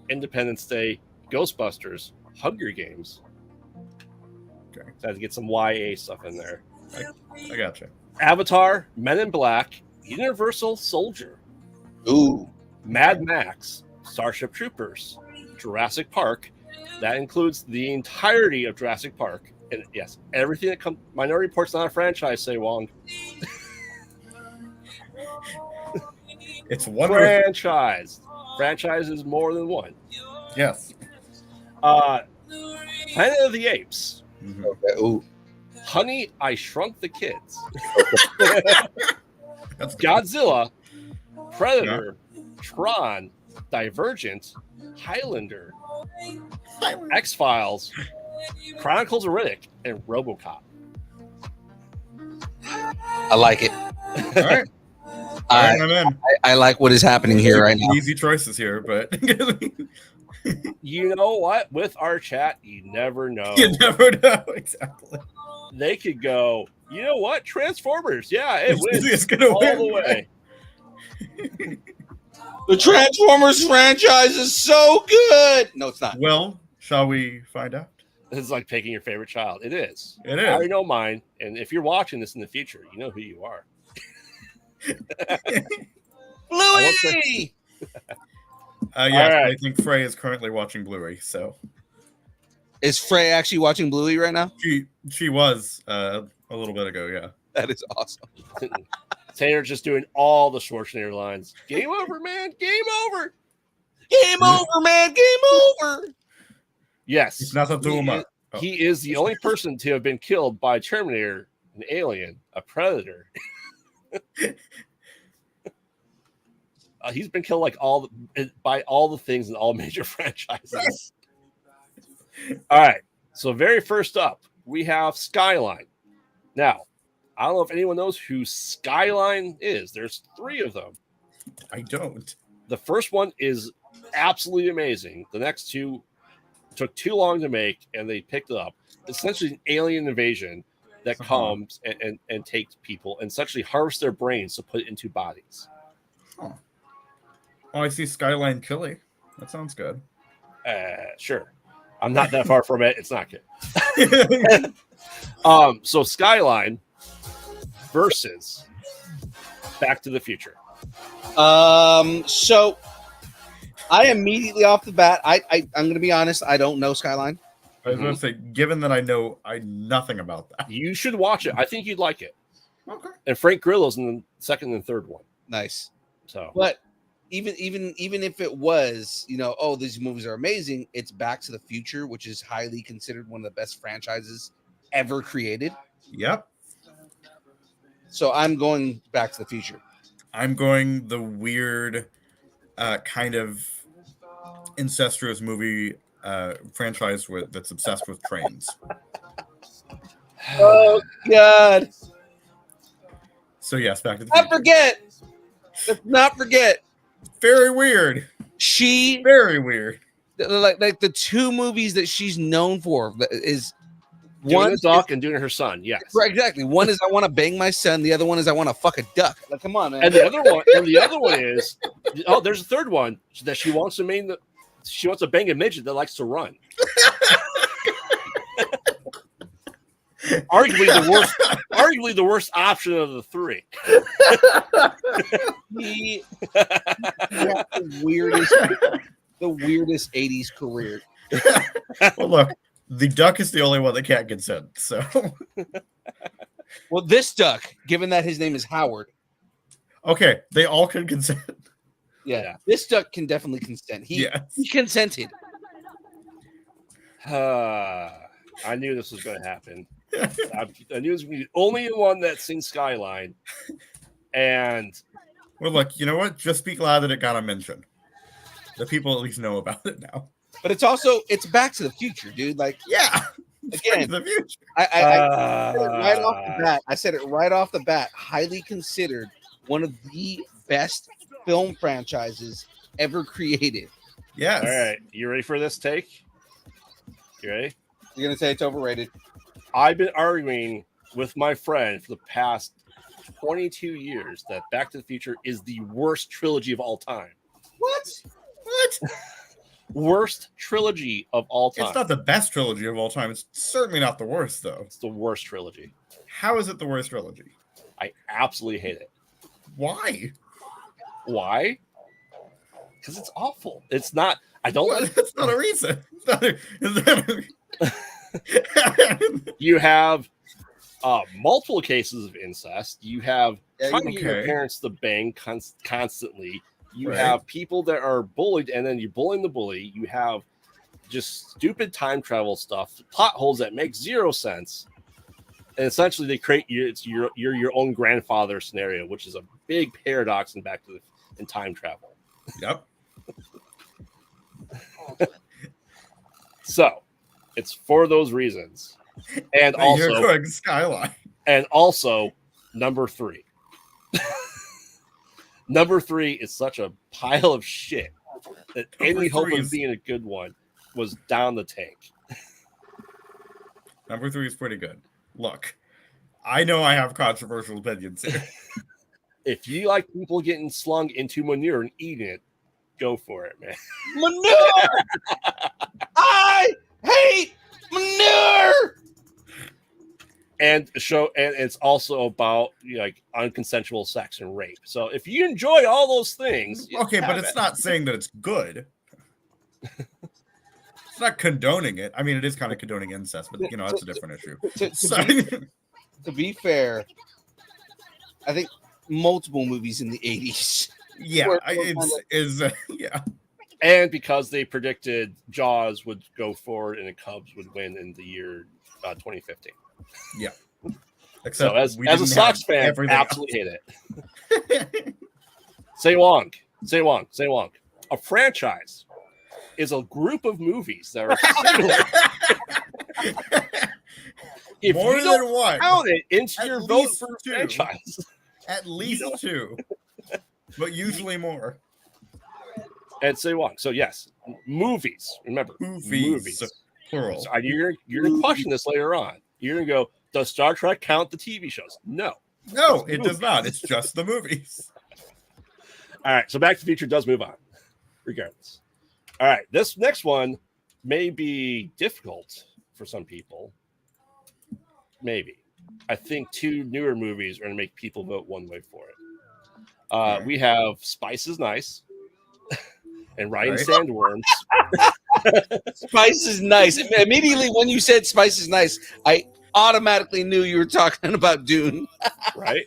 Independence Day, Ghostbusters, Hunger Games. Okay. So I had to get some YA stuff in there. I gotcha. Avatar, Men in Black, Universal Soldier, Ooh. Mad Max, Starship Troopers, Jurassic Park. That includes the entirety of Jurassic Park. And yes, everything that comes. Minority Report's not a franchise, Say Wong. It's one Franchise. Franchise is more than one. Yes. Planet of the Apes. Mhm. Okay. Ooh. Honey, I Shrunk the Kids. That's good. Godzilla, Predator, Tron, Divergent, Highlander, X-Files, Chronicles of Riddick, and RoboCop. I like it. All right. I, I'm in. I like what is happening here right now. Easy choices here, but You know what? With our chat, you never know. you never know exactly. They could go, you know what? Transformers. Yeah, it wins It's gonna all win. the way. The Transformers franchise is so good. No, it's not. Well, shall we find out? It's like picking your favorite child. It is. It I is. already know mine. And if you're watching this in the future, you know who you are. Bluey! Yes, right. I think Frey is currently watching Bluey. So Is Frey actually watching Bluey right now? she was a little bit ago. Yeah. That is awesome. Tanner's just doing all the Schwarzenegger lines. Game over, man. Game over. Game over, man. Game over. Yes. It's not a Duma. He is the only person to have been killed by Terminator, an alien, a predator. He's been killed by all the things in all major franchises. All right. So very first up, we have Skyline. Now, I don't know if anyone knows who Skyline is. There's 3 of them. I don't. The first one is absolutely amazing. The next 2 took too long to make, and they picked it up. It's essentially an alien invasion that comes and takes people and essentially harvests their brains to put it into bodies. Huh. Oh, I see Skyline Chili. That sounds good. Sure. I'm not that far from it. It's not good. So Skyline versus Back to the Future. So I immediately off the bat, I'm going to be honest. I don't know Skyline. I was going to say, given that I know nothing about that, you should watch it. I think you'd like it. Okay. And Frank Grillo's in the second and third one. Nice. So, but even if it was, these movies are amazing, it's Back to the Future, which is highly considered one of the best franchises ever created. Yep. So I'm going Back to the Future. I'm going the weird kind of incestuous movie franchise that's obsessed with trains. Oh God! So yes, Back to the Future. Let's not forget. Very weird. Very weird. Like the 2 movies that she's known for is doing a duck and doing her son. Yes, right. Exactly. One is I want to bang my son. The other one is I want to fuck a duck. Like, come on, man. And the other one is there's a third one that she wants to she wants to bang a midget that likes to run. Arguably the worst option of the 3. He had the weirdest 80s career. Well, look, the duck is the only one that can't consent. So, well, this duck, given that his name is Howard, okay, they all can consent. Yeah, this duck can definitely consent. He consented. I knew this was going to happen. I knew it was going to be the only one that sings Skyline. And well, look, you know what? Just speak loud that it got a mention. The people at least know about it now. But it's Back to the Future, dude. Like, yeah, again, the future. I said it right off the bat. Highly considered one of the best film franchises ever created. Yes. All right, you ready for this take? You ready? You're gonna say it's overrated? I've been arguing with my friend for the past 22 years that Back to the Future is the worst trilogy of all time. What? Worst trilogy of all time. It's not the best trilogy of all time. It's certainly not the worst, though. It's the worst trilogy. How is it the worst trilogy? I absolutely hate it. Why? Because it's awful. It's not. I don't. Well, that's not a reason. You have multiple cases of incest. You have trying to get your parents to bang constantly. You have people that are bullied, and then you're bullying the bully. You have just stupid time travel stuff, plot holes that make zero sense. And essentially, they create your own grandfather scenario, which is a big paradox in time travel. Yep. So, it's for those reasons, and also you're going Skyline, and also number 3. Number 3 is such a pile of shit that any hope of being a good one was down the tank. Number 3 is pretty good. Look, I know I have controversial opinions here. If you like people getting slung into manure and eating it, go for it, man. Manure! I hate manure! and it's also about like unconsensual sex and rape. So if you enjoy all those things, okay, but it's not saying that it's good. It's not condoning it. I mean, it is kind of condoning incest, but that's a different issue. To be fair, I think multiple movies in the 80s. Yeah, yeah. And because they predicted Jaws would go forward and the Cubs would win in the year 2015. Yeah. Except so as a Sox fan, absolutely hate it. Say Wong. A franchise is a group of movies that are if more you than don't one. Count it into your vote for a franchise. At least two, but usually more. And say Wong. So yes, movies. Remember, movies. Plural. So you're gonna question this later on. You're gonna go, does Star Trek count the TV shows? No, it does not. It's just the movies. All right, so Back to the Future does move on, regardless. All right, this next one may be difficult for some people. Maybe. I think two newer movies are going to make people vote one way for it. We have Spice is Nice and Riding Sandworms. Spice is Nice. Immediately when you said Spice is Nice, I automatically knew you were talking about Dune. Right?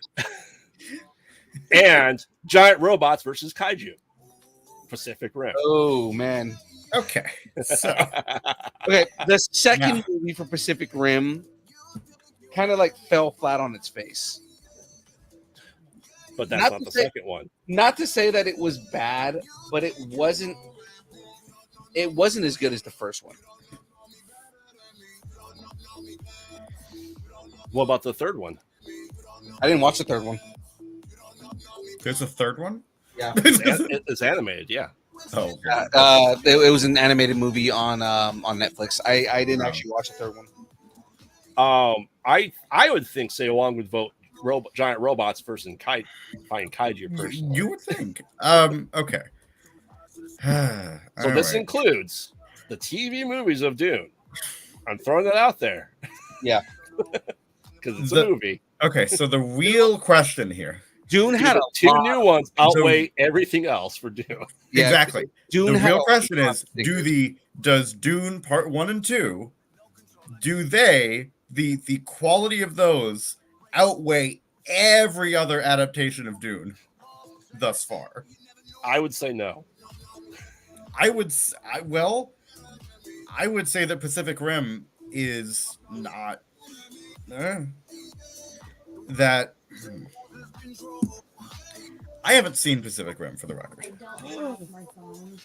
And Giant Robots versus Kaiju. Pacific Rim. Oh, man. Okay. So. Okay, the second movie for Pacific Rim kind of like fell flat on its face. But that's not the second one. Not to say that it was bad, but it wasn't as good as the first one. What about the third one? I didn't watch the third one. There's a third one? Yeah. It's animated, yeah. Oh, it was an animated movie on Netflix. I didn't actually watch the third one. I would think Say Along would vote Giant Robots versus fighting Kaiju personally. You would think. Okay. So this includes the TV movies of Dune. I'm throwing that out there. Yeah. Because it's a movie. Okay, so the real question here. Dune had two new ones outweigh everything else for Dune. Yeah, exactly. Dune the real question is, does Dune Part 1 and 2, do they, the quality of those outweigh every other adaptation of Dune thus far? I would say no. I would say that Pacific Rim is not that. I haven't seen Pacific Rim, for the record.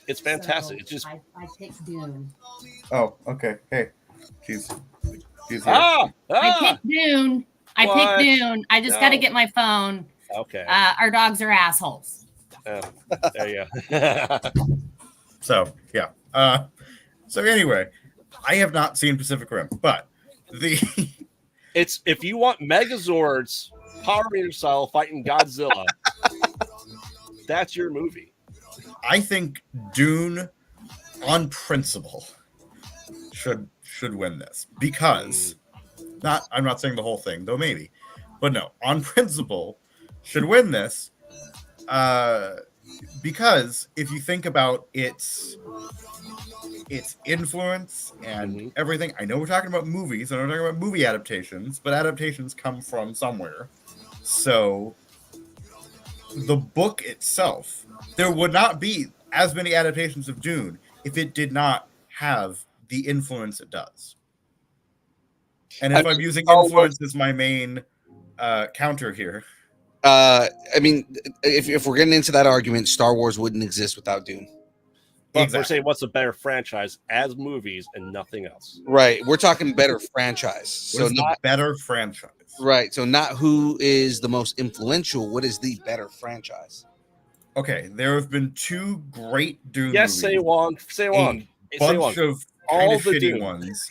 It's fantastic. It's just I picked Dune. Oh, okay. Hey, she's here. I picked Dune. I picked Dune. I just got to get my phone. Okay. Our dogs are assholes. There you go. So yeah. So anyway, I have not seen Pacific Rim, but it's if you want Megazords, Power Ranger style fighting Godzilla, that's your movie. I think Dune, on principle, should win this because I'm not saying the whole thing, though maybe, but no, on principle, should win this. Because if you think about its influence and everything, I know we're talking about movies, and we're talking about movie adaptations, but adaptations come from somewhere. So the book itself, there would not be as many adaptations of Dune if it did not have the influence it does. And if I'm using influence as my main counter here. I mean, if we're getting into that argument, Star Wars wouldn't exist without Dune. But we're saying what's a better franchise as movies and nothing else. Right. We're talking better franchise. So not better franchise. Right. So not who is the most influential. What is the better franchise? Okay. There have been two great Dune movies. Yes, say Wong. A bunch of all the shitty ones.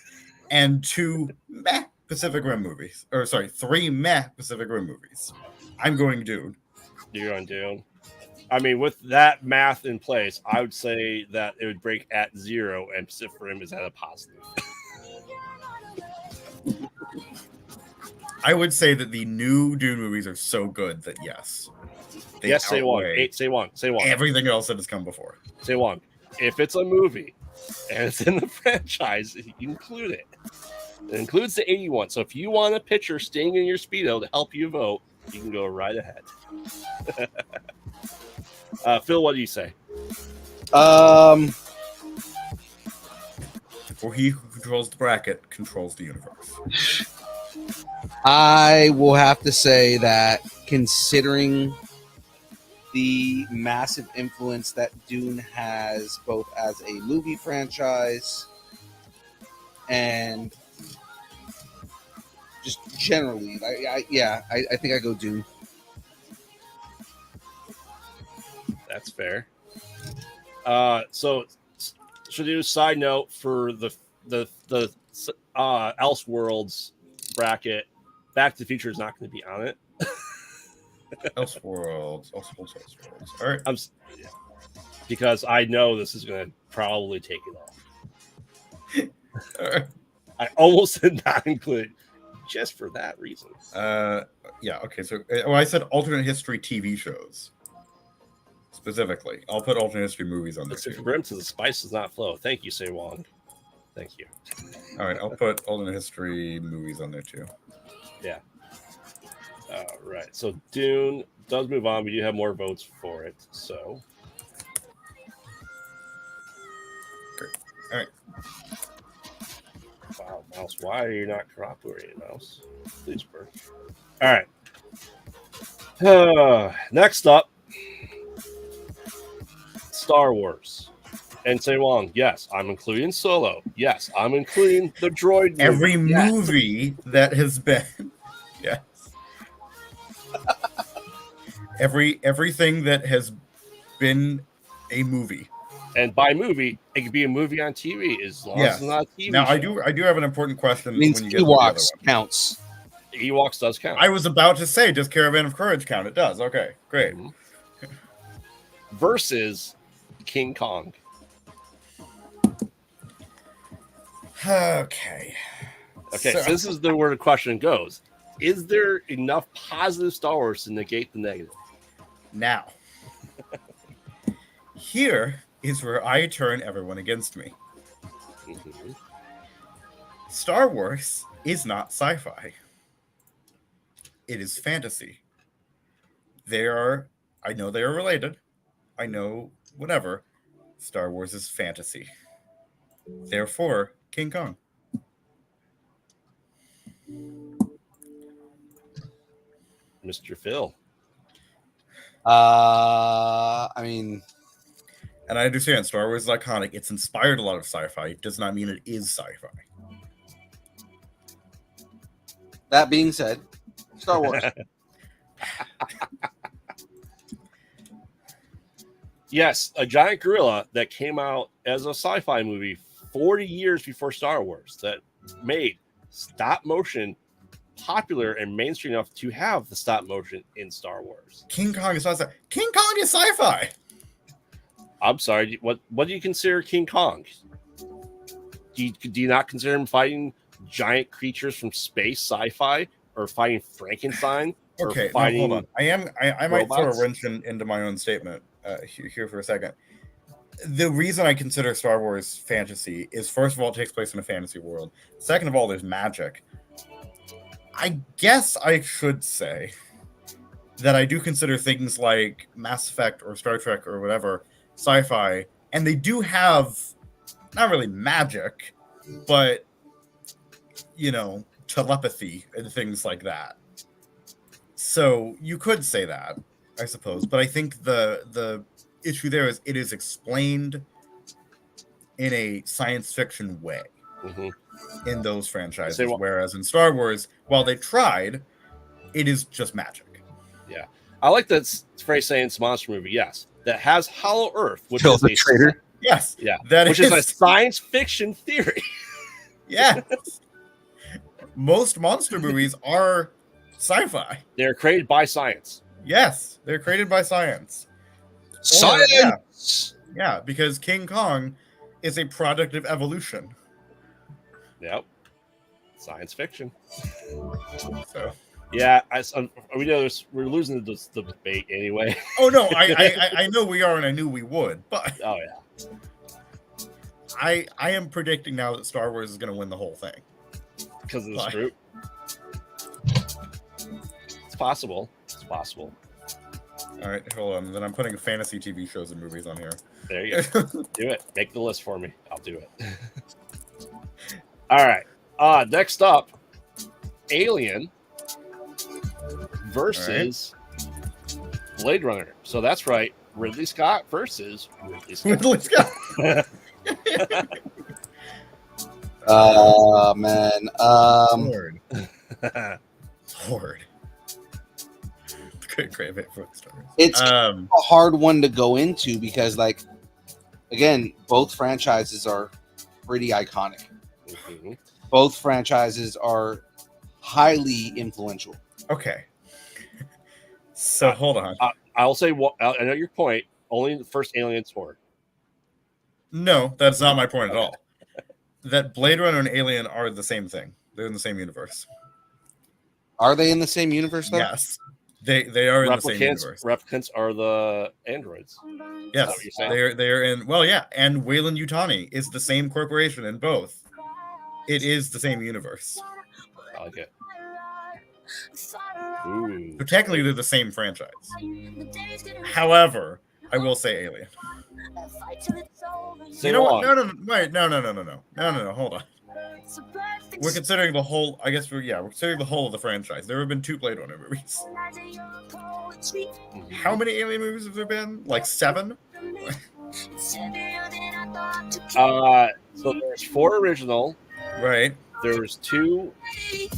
And two meh Pacific Rim movies. Or sorry, 3 meh Pacific Rim movies. I'm going Dune. You're going Dune. I mean, with that math in place, I would say that it would break at 0 and Pacific Rim is at a positive. I would say that the new Dune movies are so good that yes. Yes, say one. Say one. Say one. Everything else that has come before. Say one. If it's a movie and it's in the franchise, you include it. It includes the 81. So if you want a picture staying in your Speedo to help you vote, you can go right ahead. Phil, what do you say? For he who controls the bracket controls the universe. I will have to say that considering the massive influence that Dune has both as a movie franchise and just generally, I think I go Dune. That's fair. So should do a side note for the Elseworlds bracket. Back to the Future is not going to be on it. Elseworlds. All right. Because I know this is going to probably take it off. All right. I almost did not include it just for that reason. Yeah. Okay. So, I said alternate history TV shows specifically. I'll put alternate history movies on there too. Brim to the spice does not flow. Thank you, Say Wong. Thank you. All right. I'll put alternate history movies on there too. Yeah. Right. So Dune does move on. We do have more votes for it. So. Great. All right. Wow, Mouse. Why are you not cooperating, Mouse? Please work. All right. Next up, Star Wars. And Say Wong, yes, I'm including Solo. Yes, I'm including the droid movie. Every movie that has been, yes. Everything that has been a movie. And by movie, it could be a movie on TV as long as it's not a TV now, show. I do have an important question. It means when you get to Ewoks the counts. Ewoks does count. I was about to say, does Caravan of Courage count? It does. Okay, great. Mm-hmm. Versus King Kong. Okay. So this is where the question goes. Is there enough positive Star Wars to negate the negative? Now, here is where I turn everyone against me. Mm-hmm. Star Wars is not sci-fi. It is fantasy. I know they are related. I know whatever. Star Wars is fantasy. Therefore, King Kong. Mr. Phil. I mean, and I understand Star Wars is iconic. It's inspired a lot of sci-fi. It does not mean it is sci-fi. That being said, Star Wars. Yes, a giant gorilla that came out as a sci-fi movie 40 years before Star Wars that made stop motion popular and mainstream enough to have the stop motion in Star Wars. King Kong is not sci-fi. King Kong is sci-fi. I'm sorry. What do you consider King Kong? Do you not consider him fighting giant creatures from space sci-fi or fighting Frankenstein? Okay, now hold on. I might throw a wrench into my own statement here for a second. The reason I consider Star Wars fantasy is, first of all, it takes place in a fantasy world. Second of all, there's magic. I guess I should say that I do consider things like Mass Effect or Star Trek or whatever sci-fi, and they do have not really magic, but telepathy and things like that. So you could say that, I suppose, but I think the issue there is it is explained in a science fiction way. Mm-hmm. In those franchises, whereas in Star Wars, while they tried, it is just magic. Yeah, I like that phrase saying it's a monster movie. Yes, that has Hollow Earth, which Kill is the traitor. Yes, yeah, which is a science fiction theory. Yeah, most monster movies are sci-fi. They're created by science. Yes, they're created by science. Science. Yeah, because King Kong is a product of evolution. Yep. Science fiction. So yeah, we know we're losing the debate anyway. Oh no, I know we are, and I knew we would, but oh yeah, I am predicting now that Star Wars is going to win the whole thing because of this group. It's possible. It's possible. All right, hold on. Then I'm putting fantasy TV shows and movies on here. There you go. Do it. Make the list for me. I'll do it. All right. Next up, Alien versus Blade Runner. So that's right. Ridley Scott versus Ridley Scott. Ridley Scott. Man. Horde. Great bit for stars. It's a hard one to go into because, like, again, both franchises are pretty iconic. Mm-hmm. Both franchises are highly influential. Okay. So hold on. I'll say I know your point. Only the first Alien's Horde. No, that's not my point at all. That Blade Runner and Alien are the same thing. They're in the same universe. Are they in the same universe, though? Yes. They are in the same universe. Replicants are the androids. Yes, they're in. Well, yeah, and Weyland Yutani is the same corporation in both. It is the same universe. I like it. Ooh. So technically, they're the same franchise. However, I will say Alien. You know what? No. Wait, no. Hold on. We're considering the whole. I guess we're considering the whole of the franchise. There have been 2 Blade Runner movies. How many Alien movies have there been? Like 7. So there's 4 original. Right. There's 2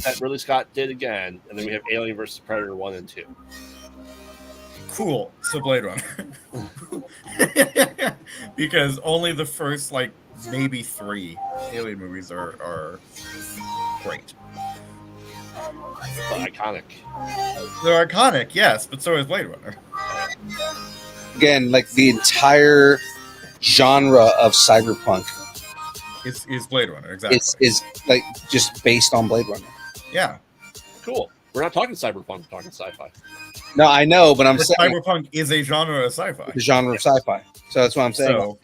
that Ridley Scott did again, and then we have Alien versus Predator 1 and 2. Cool. So Blade Runner. Because only the first, like, maybe 3 Alien movies are great. But iconic. They're iconic, yes, but so is Blade Runner. Again, like the entire genre of cyberpunk is Blade Runner, exactly. Is like just based on Blade Runner. Yeah. Cool. We're not talking cyberpunk, we're talking sci-fi. No, I know, but I'm saying cyberpunk is a genre of sci-fi. The genre of sci-fi. So that's what I'm saying. So,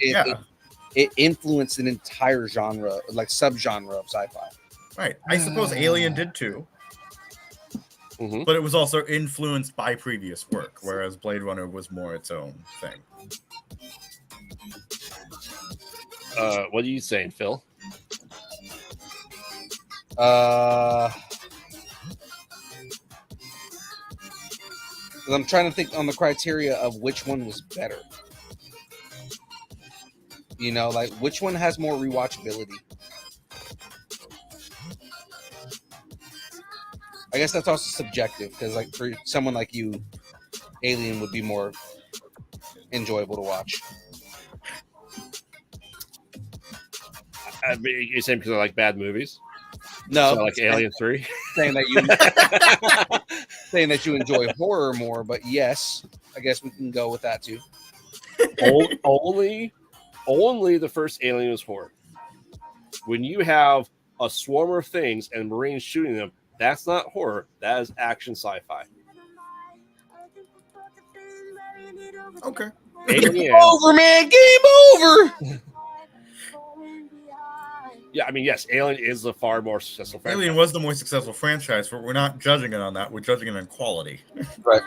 it influenced an entire genre, like subgenre of sci-fi. Right. I suppose Alien did too. Mm-hmm. But it was also influenced by previous work, whereas Blade Runner was more its own thing. What are you saying, Phil? I'm trying to think on the criteria of which one was better. You know, like which one has more rewatchability? I guess that's also subjective because, like, for someone like you, Alien would be more enjoyable to watch. I mean, you're saying because I like bad movies? No, so like Alien 3. Saying that you enjoy horror more, but yes, I guess we can go with that too. Only the first Alien was horror. When you have a swarm of things and Marines shooting them, that's not horror. That is action sci-fi. Okay. Game over, man. Game over. Yeah, I mean, yes, Alien is the far more successful franchise. Alien was the more successful franchise, but we're not judging it on that. We're judging it on quality. Right.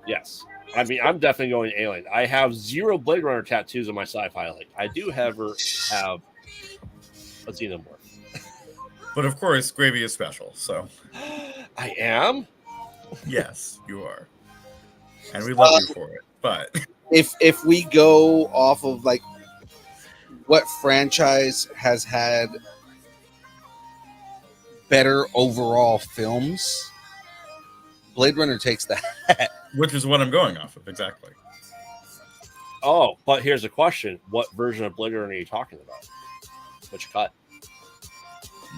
Yes. I mean, I'm definitely going Alien. I have 0 Blade Runner tattoos on my sci-fi. Like, I do have a Xenomorph. But of course, gravy is special, so. I am? Yes, you are. And we love you for it. But if we go off of like what franchise has had better overall films, Blade Runner takes that. Which is what I'm going off of, exactly. Oh, but here's a question. What version of Blade Runner are you talking about? Which cut?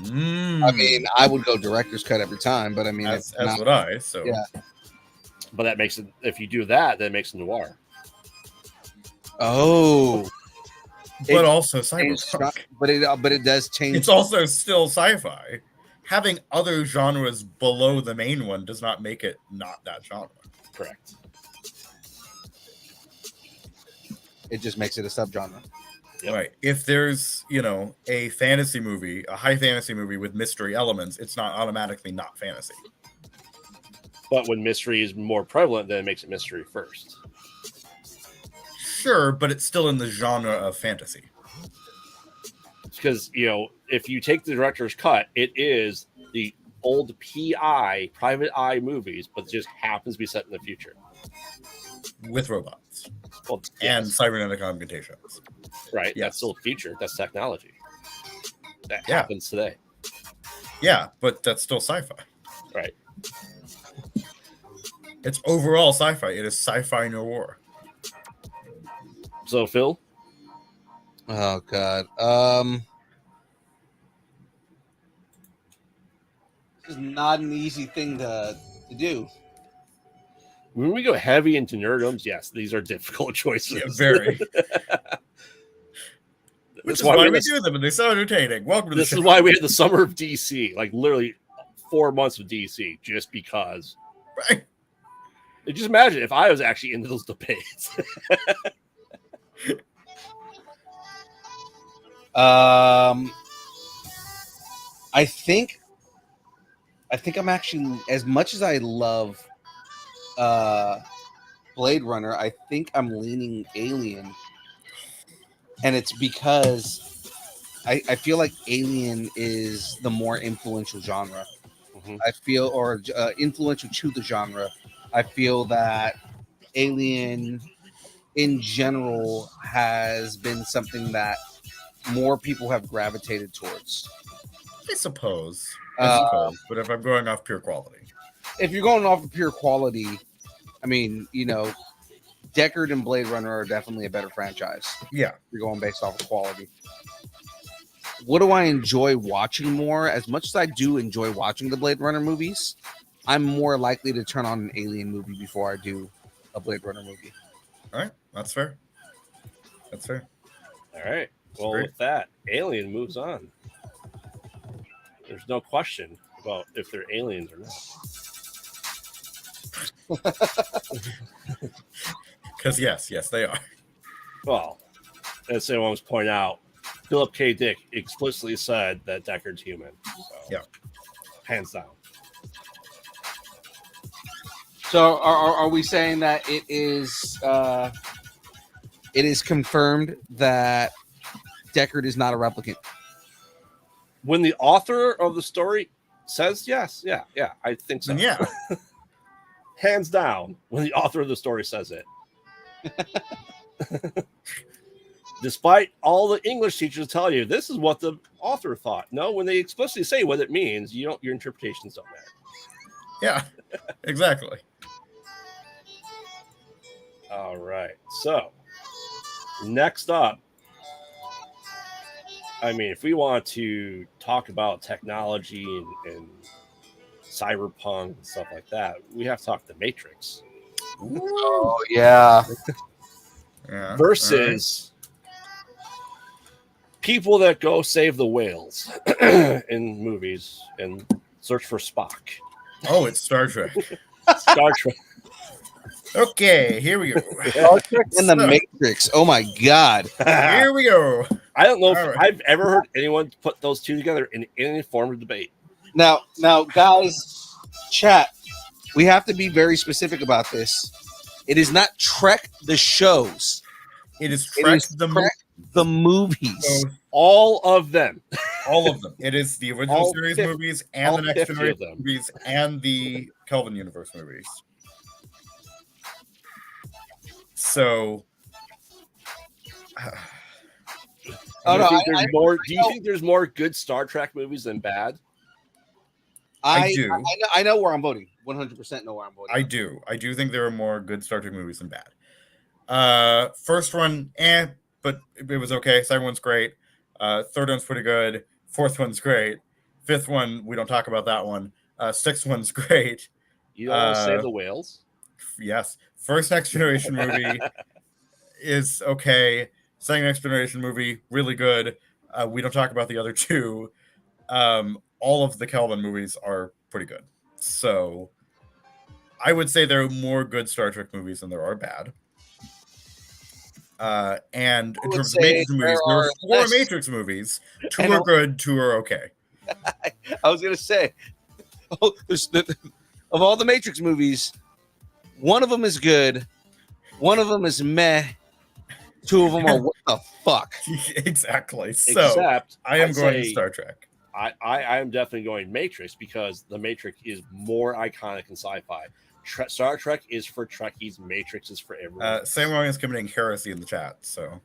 I mean, I would go director's cut every time, but I mean, as would I. So yeah. But that makes it. If you do that, then it makes it noir. Oh, but also cyberpunk. But it does change. It's also still sci-fi. having other genres below the main one does not make it not that genre. Correct. It just makes it a subgenre. Yep. Right. If there's, a fantasy movie, a high fantasy movie with mystery elements, it's not automatically not fantasy. But when mystery is more prevalent, then it makes it mystery first. Sure, but it's still in the genre of fantasy. Because, if you take the director's cut, it is the old PI, private eye movies, but it just happens to be set in the future. With robots. Well, And yes. cybernetic augmentations. Right. Yes. That's still a future. That's technology. That happens today. Yeah, but that's still sci-fi. Right. It's overall sci-fi. It is sci-fi noir. So, Phil? Oh God. This is not an easy thing to do. When we go heavy into nerdums, yes, these are difficult choices. Yeah, very. Which is why we do them, and they're so entertaining. Welcome to the show. This is why we had the summer of DC, like literally 4 months of DC, just because. Right. Just imagine if I was actually into those debates. I think I'm actually, as much as I love Blade Runner, I think I'm leaning Alien, and it's because I feel like Alien is the more influential genre. Mm-hmm. I feel, or influential to the genre. I feel that Alien in general has been something that more people have gravitated towards. I suppose. But if I'm going off pure quality. If you're going off of pure quality, I mean, Deckard and Blade Runner are definitely a better franchise. Yeah. You're going based off of quality. What do I enjoy watching more? As much as I do enjoy watching the Blade Runner movies, I'm more likely to turn on an Alien movie before I do a Blade Runner movie. All right. That's fair. All right. Well, with that, Alien moves on. There's no question about if they're aliens or not. Because yes, they are. Well, as someone was pointing out, Philip K. Dick explicitly said that Deckard's human. So, yeah. Hands down. So are we saying that it is confirmed that Deckard is not a replicant? When the author of the story says yes, yeah, I think so. Yeah. Hands down, when the author of the story says it. Despite all the English teachers tell you this is what the author thought. No, when they explicitly say what it means, your interpretations don't matter. Yeah, exactly. All right. So next up, I mean, if we want to talk about technology and cyberpunk and stuff like that, we have to talk The Matrix. Oh yeah. Versus people that go save the whales in movies and search for Spock. Oh, it's Star Trek. Star Trek. Okay, here we go. Star Trek and The Matrix. Oh my God. Here we go. I don't know if I've ever heard anyone put those two together in any form of debate. Now, guys, chat, we have to be very specific about this. It is not Trek the shows. It is Trek the movies. So, all of them. All of them. It is the original series movies and the next generation movies and the Kelvin Universe movies. So, do you think there's more good Star Trek movies than bad? I do. I know where I'm voting. 100% know where I'm voting. I do think there are more good Star Trek movies than bad. First one, but it was okay. Second one's great. Third one's pretty good. Fourth one's great. Fifth one, we don't talk about that one. Sixth one's great. You don't want to save the whales? Yes. First Next Generation movie is okay. Second Next Generation movie, really good. We don't talk about the other two. all of the Kelvin movies are pretty good. So I would say there are more good Star Trek movies than there are bad. And in terms of Matrix movies, there are 4 Matrix movies. 2 are good, 2 are okay. I was gonna say, of all the Matrix movies, one of them is good, one of them is meh, 2 of them are what the fuck. Exactly. So Except I am going to Star Trek. I am definitely going Matrix because the Matrix is more iconic in sci-fi. Star Trek is for Trekkies. Matrix is for everyone. Sam Wong is committing heresy in the chat. So,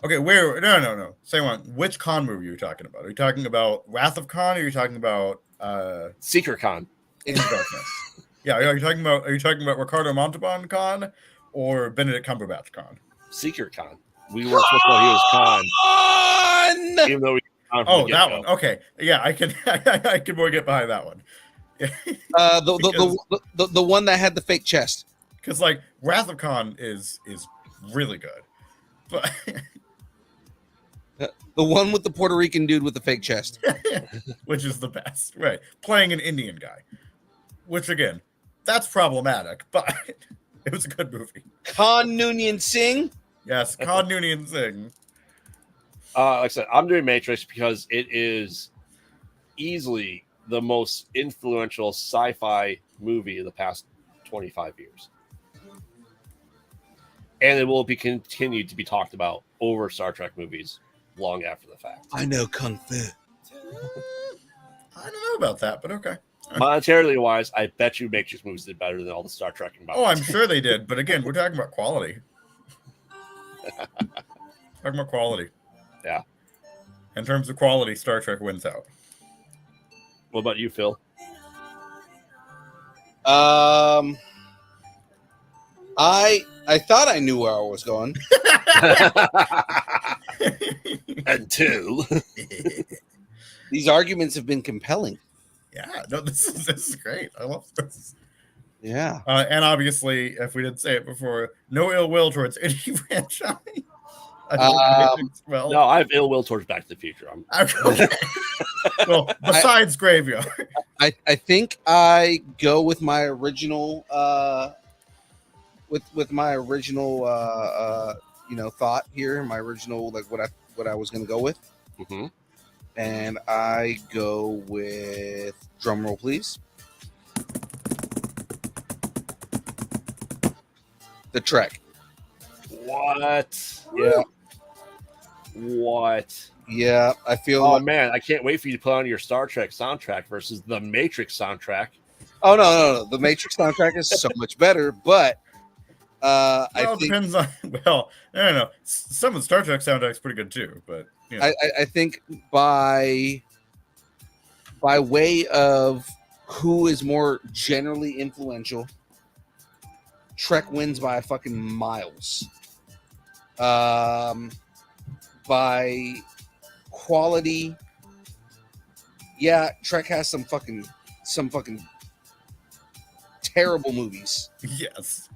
okay, where? No. Sam Wong, which Khan movie are you talking about? Are you talking about Wrath of Khan? Or are you talking about Secret Khan? Into Darkness. Yeah, are you talking about Ricardo Montalban Khan or Benedict Cumberbatch Khan? Secret Khan. We weren't supposed to know he was Khan. Even though that one. Okay, yeah, I can more get behind that one. The one that had the fake chest. Because like Wrath of Khan is really good, but the one with the Puerto Rican dude with the fake chest, which is the best, right? Playing an Indian guy, which again, that's problematic, but it was a good movie. Khan Noonien Singh. Yes, Khan Noonien Singh. Like I said, I'm doing Matrix because it is easily the most influential sci-fi movie of the past 25 years. And it will be continued to be talked about over Star Trek movies long after the fact. I know Kung Fu. I don't know about that, but okay. Monetarily wise, I bet you Matrix movies did better than all the Star Trek. Oh, I'm sure they did. But again, we're talking about quality. Talking about quality. Yeah. In terms of quality, Star Trek wins out. What about you, Phil? I thought I knew where I was going. Until these arguments have been compelling. Yeah, no, this is great. I love this. Yeah. And obviously, if we didn't say it before, no ill will towards any franchise. No, I have ill will towards Back to the Future. Okay. Well, besides Graveyard. I think I go with my original with my original thought here, my original like what I was gonna go with. Mm-hmm. And I go with, drum roll please, the Trek. What? Yeah. What? Yeah, I feel. Oh man, I can't wait for you to put on your Star Trek soundtrack versus the Matrix soundtrack. Oh no, the Matrix soundtrack is so much better, but I think depends on. Well, I don't know. Some of the Star Trek soundtrack's pretty good too, but you know. I think by way of who is more generally influential, Trek wins by fucking miles. By quality, yeah, Trek has some fucking terrible movies. Yes,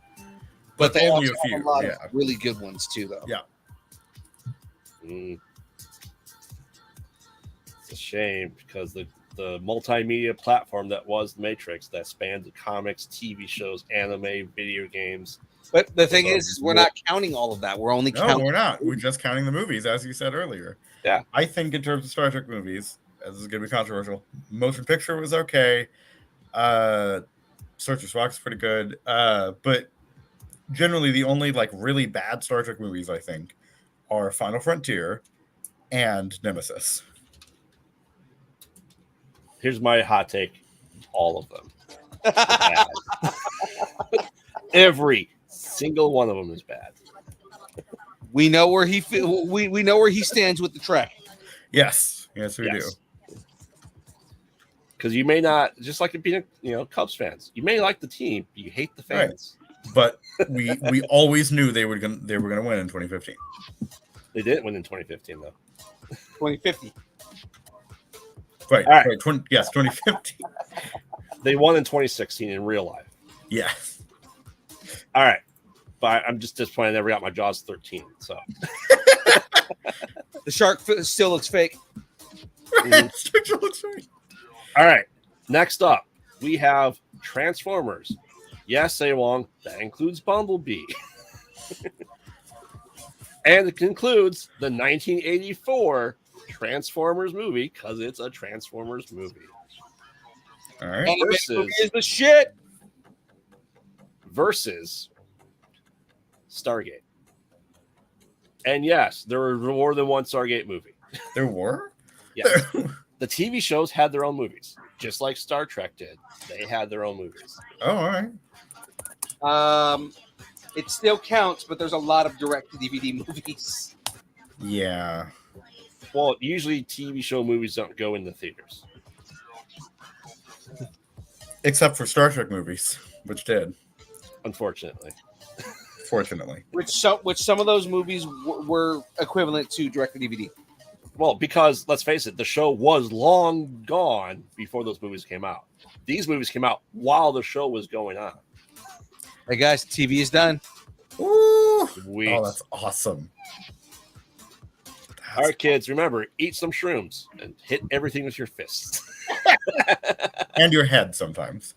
but they only also a few. have a lot of really good ones too, though. Yeah. It's a shame because the multimedia platform that was the Matrix, that spanned the comics, TV shows, anime, video games. But the thing is, we're not counting all of that. We're only counting. No, we're not. We're just counting the movies, as you said earlier. Yeah. I think in terms of Star Trek movies, this is going to be controversial, motion picture was okay. Search for Spock is pretty good. But generally, the only like really bad Star Trek movies, I think, are Final Frontier and Nemesis. Here's my hot take: all of them. Every single one of them is bad. We know where we know where he stands with the Trek. Yes, we do. Because you may not, just like being Cubs fans, you may like the team, but you hate the fans. Right. But we always knew they were gonna win in 2015. They didn't win in 2015 though. 2050. Right. All right. 2015. They won in 2016 in real life. Yes. All right. But I'm just disappointed I never got my Jaws 13. So the shark still looks fake. All right. Next up, we have Transformers. Yes, say wrong. That includes Bumblebee. And it concludes the 1984 Transformers movie because it's a Transformers movie. All right. Is the shit. Versus Stargate. And yes, there were more than one Stargate movie. There were? Yes. The TV shows had their own movies, just like Star Trek did. They had their own movies. Oh, all right. It still counts, but there's a lot of direct-to-DVD movies. Yeah. Well, usually TV show movies don't go in the theaters. Except for Star Trek movies, which did. Unfortunately. Fortunately. Which some of those movies were equivalent to direct-to-DVD. Well, because, let's face it, the show was long gone before those movies came out. These movies came out while the show was going on. Hey, guys, TV is done. Ooh. Sweet. Oh, that's awesome. All right, kids, remember, eat some shrooms and hit everything with your fists. And your head sometimes.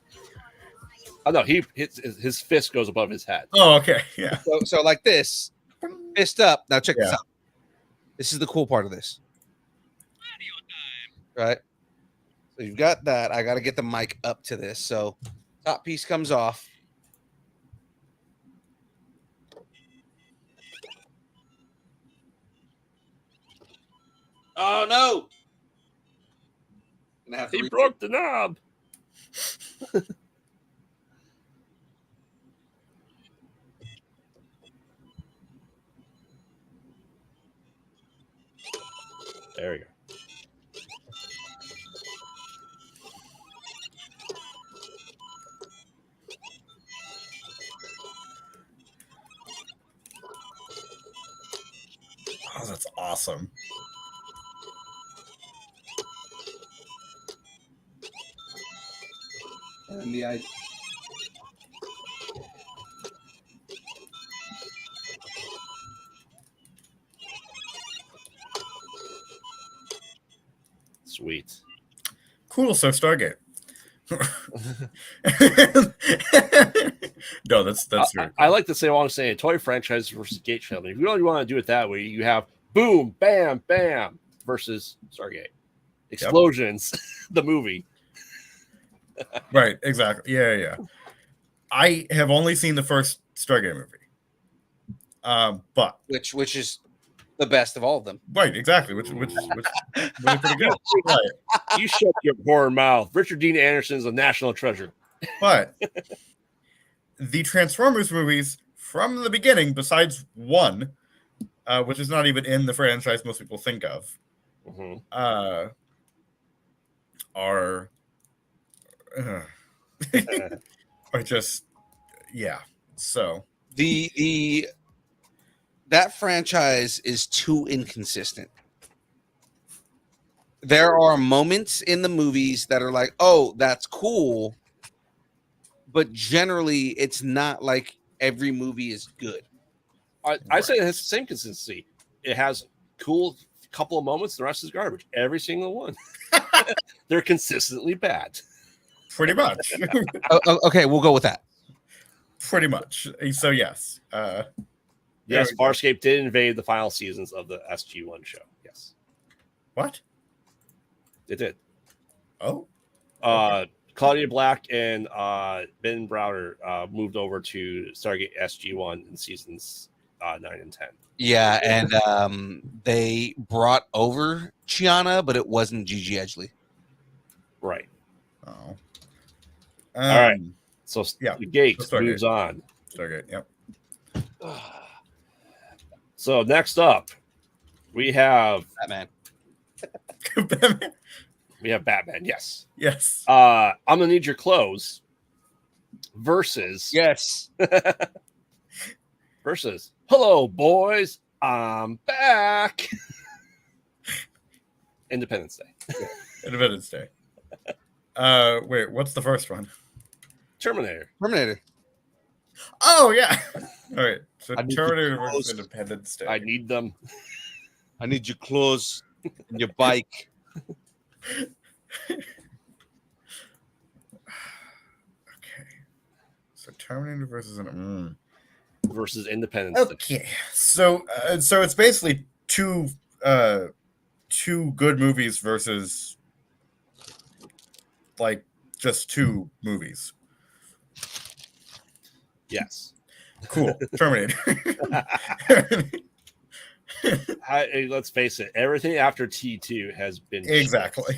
Oh, no, his fist goes above his head. Oh, okay. Yeah. So like this, fist up. Now check this Yeah. out. This is the cool part of this. Right? So you've got that. I got to get the mic up to this. So top piece comes off. Oh, no. Gonna have to He broke the knob. There we go. Oh, that's awesome. And the idea. Sweet. Cool. So Stargate. No, that's I like to say what I'm saying. Toy franchise versus Gate Family. If you really want to do it that way, you have boom, bam, bam versus Stargate. Explosions, the movie. Right, exactly. Yeah. I have only seen the first Stargate movie. But Which is the best of all of them. right, exactly. Which really pretty good. Right. You shut your poor mouth. Richard Dean Anderson is a national treasure. But the Transformers movies from the beginning, besides one, which is not even in the franchise most people think of, are are just So that franchise is too inconsistent. There are moments in the movies that are like, oh, that's cool, but generally it's not like every movie is good. I say it has the same consistency. It has cool couple of moments, the rest is garbage. Every single one. They're consistently bad. Pretty much. Okay, we'll go with that. Pretty much. So yes. Yes, Farscape did invade the final seasons of the SG-1 show. Yes. What? It did. Oh. Claudia Black and Ben Browder moved over to Stargate SG-1 in seasons 9 and 10. Yeah, and they brought over Chiana, but it wasn't Gigi Edgley. Right. Oh. All right. So yeah, the gate moves on. Stargate, yep. So next up, we have Batman. Batman. We have Batman. Yes. Yes. I'm gonna need your clothes. Versus. Yes. Versus. Hello, boys. I'm back. Independence Day. Independence Day. Wait, what's the first one? Terminator. Oh yeah. All right. So I need Terminator your versus clothes. Independence Day. I need them. I need your clothes and your bike. So Terminator versus versus Independence. Okay, so it's basically two good movies versus like just two movies. Yes. Cool. Terminator. Let's face it, everything after T2 has been exactly.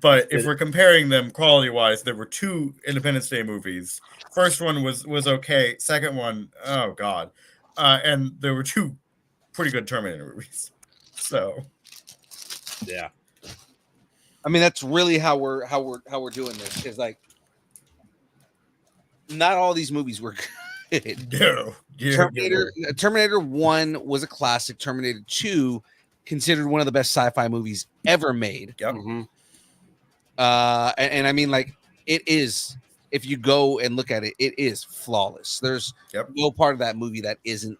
But if we're comparing them quality wise, there were two Independence Day movies. First one was okay. Second one, oh god, and there were two pretty good Terminator movies. So, yeah. I mean, that's really how we're doing this. Because like, not all these movies were good. No. Terminator 1 was a classic. Terminator 2 considered one of the best sci-fi movies ever made. Yep. Mm-hmm. And I mean, like, it is. If you go and look at it, it is flawless. There's no part of that movie that isn't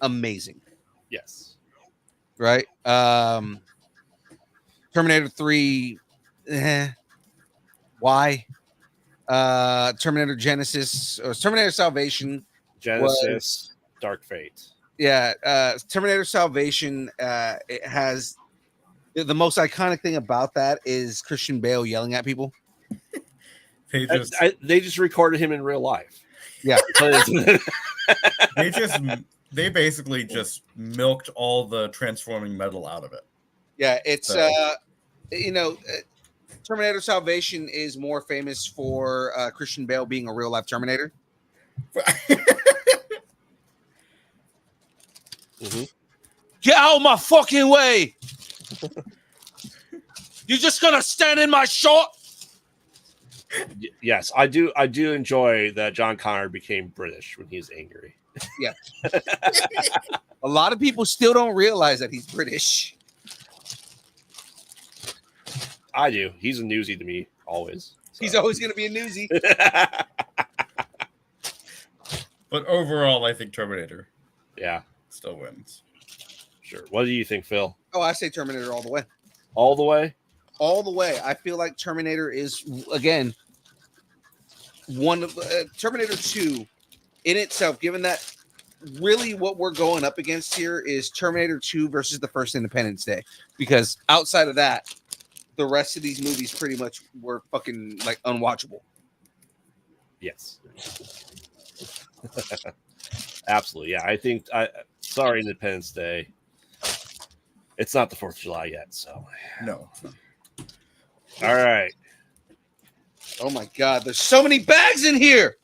amazing. Yes. Right. Terminator 3. Why? Terminator Genesis or Terminator Salvation. Genesis, Dark Fate. Yeah. Terminator Salvation. It has the most iconic thing about that is Christian Bale yelling at people. They just recorded him in real life. Yeah. they basically just milked all the transforming metal out of it. Yeah, it's Terminator Salvation is more famous for Christian Bale being a real life Terminator. Mm-hmm. Get out of my fucking way! You're just gonna stand in my shot? Yes, I do enjoy that John Connor became British when he's angry. Yeah. A lot of people still don't realize that he's British. I do. He's a newsie to me, always. So. He's always going to be a newsie. But overall, I think Terminator still wins. Sure. What do you think, Phil? Oh, I say Terminator all the way. All the way? All the way. I feel like Terminator is, again, one of Terminator 2 in itself, given that really what we're going up against here is Terminator 2 versus the first Independence Day. Because outside of that, the rest of these movies pretty much were fucking like unwatchable. Yes. Absolutely. Yeah. I think sorry, Independence Day. It's not the 4th of July yet, so no. All right. Oh my god, there's so many bags in here.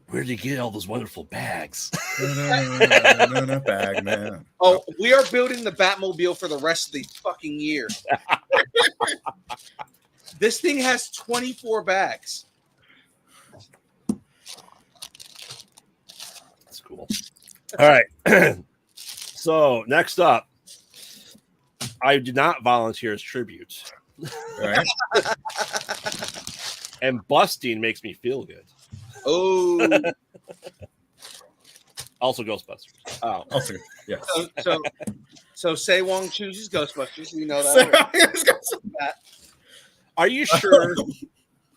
Where did you get all those wonderful bags? No, bag, man. Oh, we are building the Batmobile for the rest of the fucking year. This thing has 24 bags. That's cool. All right. So next up, I did not volunteer as tribute. Right. And busting makes me feel good. Oh. Also Ghostbusters. Oh. Also, yeah. So Say Wong chooses Ghostbusters. We know that. Are you sure?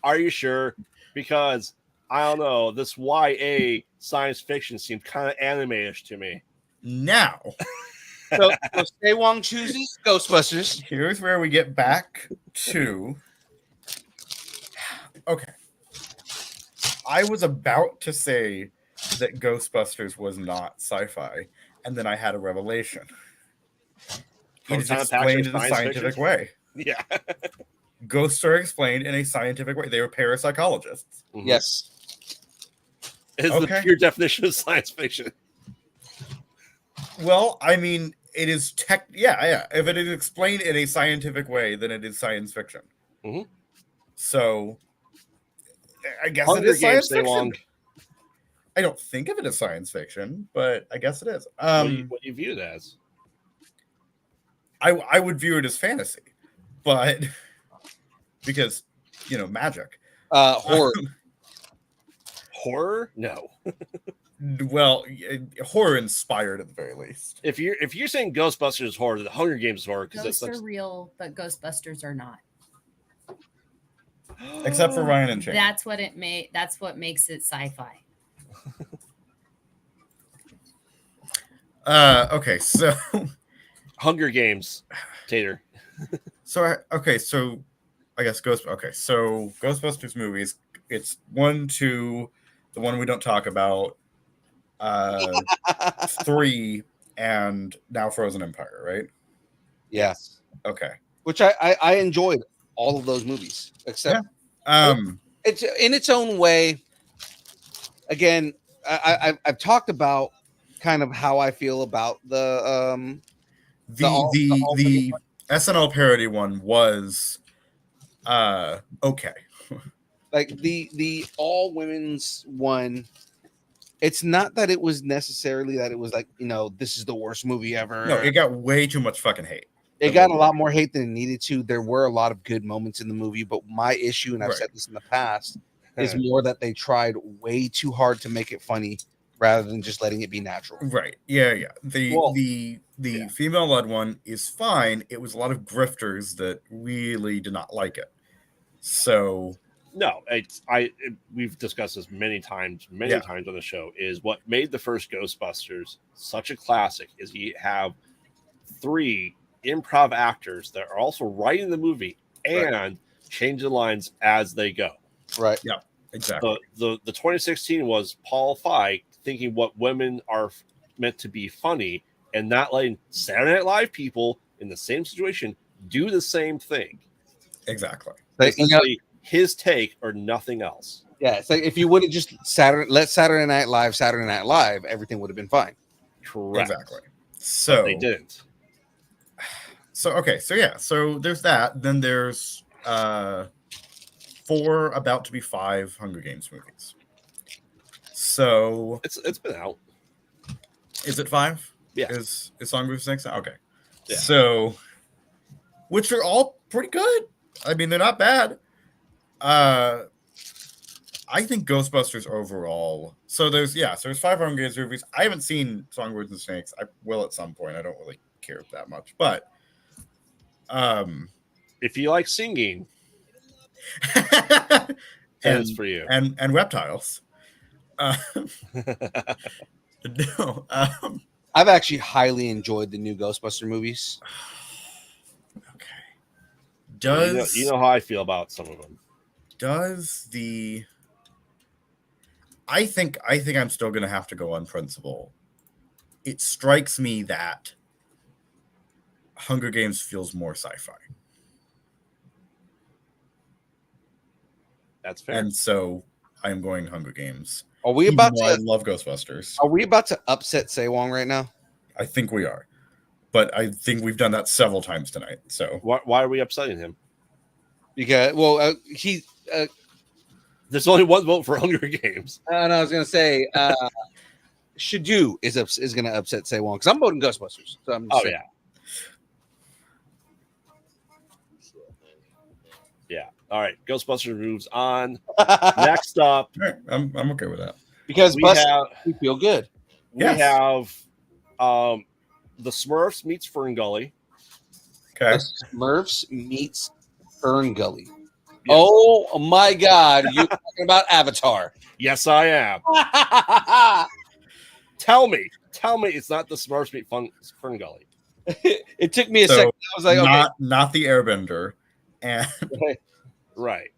Are you sure? Because I don't know. This YA science fiction seemed kind of anime-ish to me. Now. So Say Wong chooses Ghostbusters. Here's where we get back to. Okay. I was about to say that Ghostbusters was not sci-fi, and then I had a revelation. It is explained in a scientific way. Yeah. Ghosts are explained in a scientific way. They were parapsychologists. Mm-hmm. Yes. Is the pure definition of science fiction. Well, I mean, it is yeah. If it is explained in a scientific way, then it is science fiction. Mm-hmm. So, I guess Hunger it is science Games, fiction. I don't think of it as science fiction, but I guess it is. What do you view it as? I would view it as fantasy, but because magic. Horror. Horror? No. Well, horror inspired at the very least. If you're saying Ghostbusters is horror, the Hunger Games is horror because Ghosts that's are real, but Ghostbusters are not. Except for Ryan and Shane. That's what makes it sci-fi. Okay, so Hunger Games, Tater. So I guess so Ghostbusters movies. It's 1, 2, the one we don't talk about, 3, and now Frozen Empire, right? Yes. Okay. Which I enjoyed all of those movies, except it's in its own way. Again, I've talked about kind of how I feel about the SNL parody one was okay. Like the all women's one. It's not that it was necessarily that it was like, this is the worst movie ever. No, it got way too much fucking hate. It got a lot more hate than it needed to. There were a lot of good moments in the movie, but my issue, and I've said this in the past, is more that they tried way too hard to make it funny rather than just letting it be natural. Right. Yeah. The female-led one is fine. It was a lot of grifters that really did not like it. So no, we've discussed this many times on the show. Is what made the first Ghostbusters such a classic is you have 3 improv actors that are also writing the movie and change the lines as they go. Right. Yeah. Exactly. The 2016 was Paul Feig thinking what women are meant to be funny and not letting Saturday Night Live people in the same situation do the same thing. Exactly. His take or nothing else. Yeah, it's like if you would have just let Saturday Night Live, everything would have been fine. Correct. Exactly. So but they didn't. So there's that. Then there's 4 about to be 5 Hunger Games movies. So it's been out. Is it 5? Yeah. Is Song of 6? Okay. Yeah. So, which are all pretty good. I mean, they're not bad. I think Ghostbusters overall. So there's 5 Hunger Games movies. I haven't seen Song of Words and Snakes. I will at some point. I don't really care that much, but if you like singing, and for you and reptiles. No, I've actually highly enjoyed the new Ghostbuster movies. Okay. You know how I feel about some of them. I think I'm still going to have to go on principle. It strikes me that Hunger Games feels more sci-fi. That's fair. And so I'm going Hunger Games. Are we about to? I love Ghostbusters. Are we about to upset Sewong right now? I think we are, but I think we've done that several times tonight. So why are we upsetting him? Because there's only one vote for Hunger Games. And I was gonna say, Shadu is gonna upset Sewong because I'm voting Ghostbusters. So I'm just saying. Yeah. All right. Ghostbusters moves on. Next up, I'm okay with that because we feel good. We have the Smurfs meets Ferngully. Okay. The Smurfs meets Ferngully. Yes. Oh my God! You're talking about Avatar. Yes, I am. Tell me, it's not the Smurfs meet Ferngully. It took me a second. I was like, not the Airbender, and right.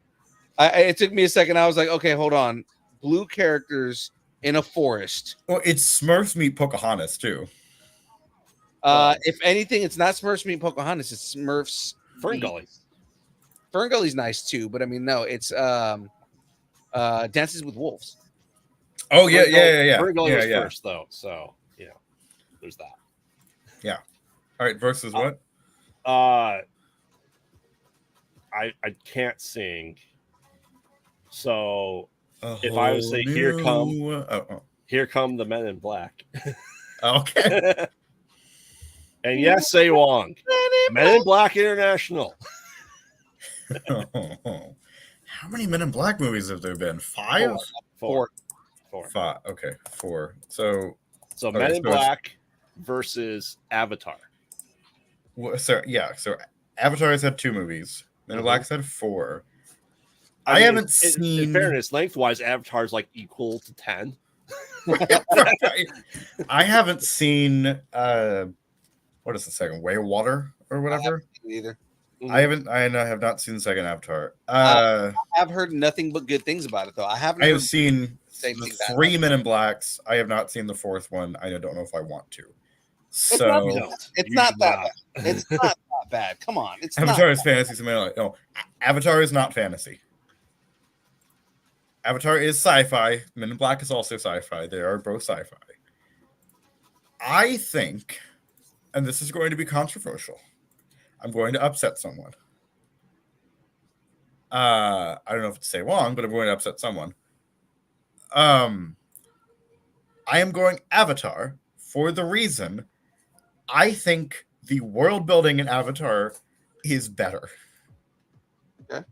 It took me a second. I was like, okay, hold on. Blue characters in a forest. Well, it's Smurfs meet Pocahontas too. If anything, it's not Smurfs meet Pocahontas. It's Smurfs Ferngully. Ferngully's nice too, but I mean, no, it's Dances with Wolves. Oh yeah. Ferngully was first though, so there's that. Yeah. All right. Versus what? I can't sing, so if I would say here come the Men in Black. Okay. And yes, say Wong. Men in Black International. How many Men in Black movies have there been? 5? 4. Five. Okay, 4. So Men in Black versus Avatar. So Avatar has had 2 movies. Men in Black has had 4. I mean, haven't seen. In fairness, lengthwise, Avatar is like equal to 10. I haven't seen. What is the second? Way of Water or whatever. Either. I have not seen the second Avatar. I've heard nothing but good things about it, though. I have seen the 3 Men in Blacks. I have not seen the 4th one. I don't know if I want to. So it's not that bad. It's not that bad. Come on, it's Avatar is fantasy. No, Avatar is not fantasy. Avatar is sci-fi. Men in Black is also sci-fi. They are both sci-fi. I think, and this is going to be controversial, I'm going to upset someone. I don't know if to say wrong, but I'm going to upset someone. I am going Avatar for the reason I think the world building in Avatar is better. Okay.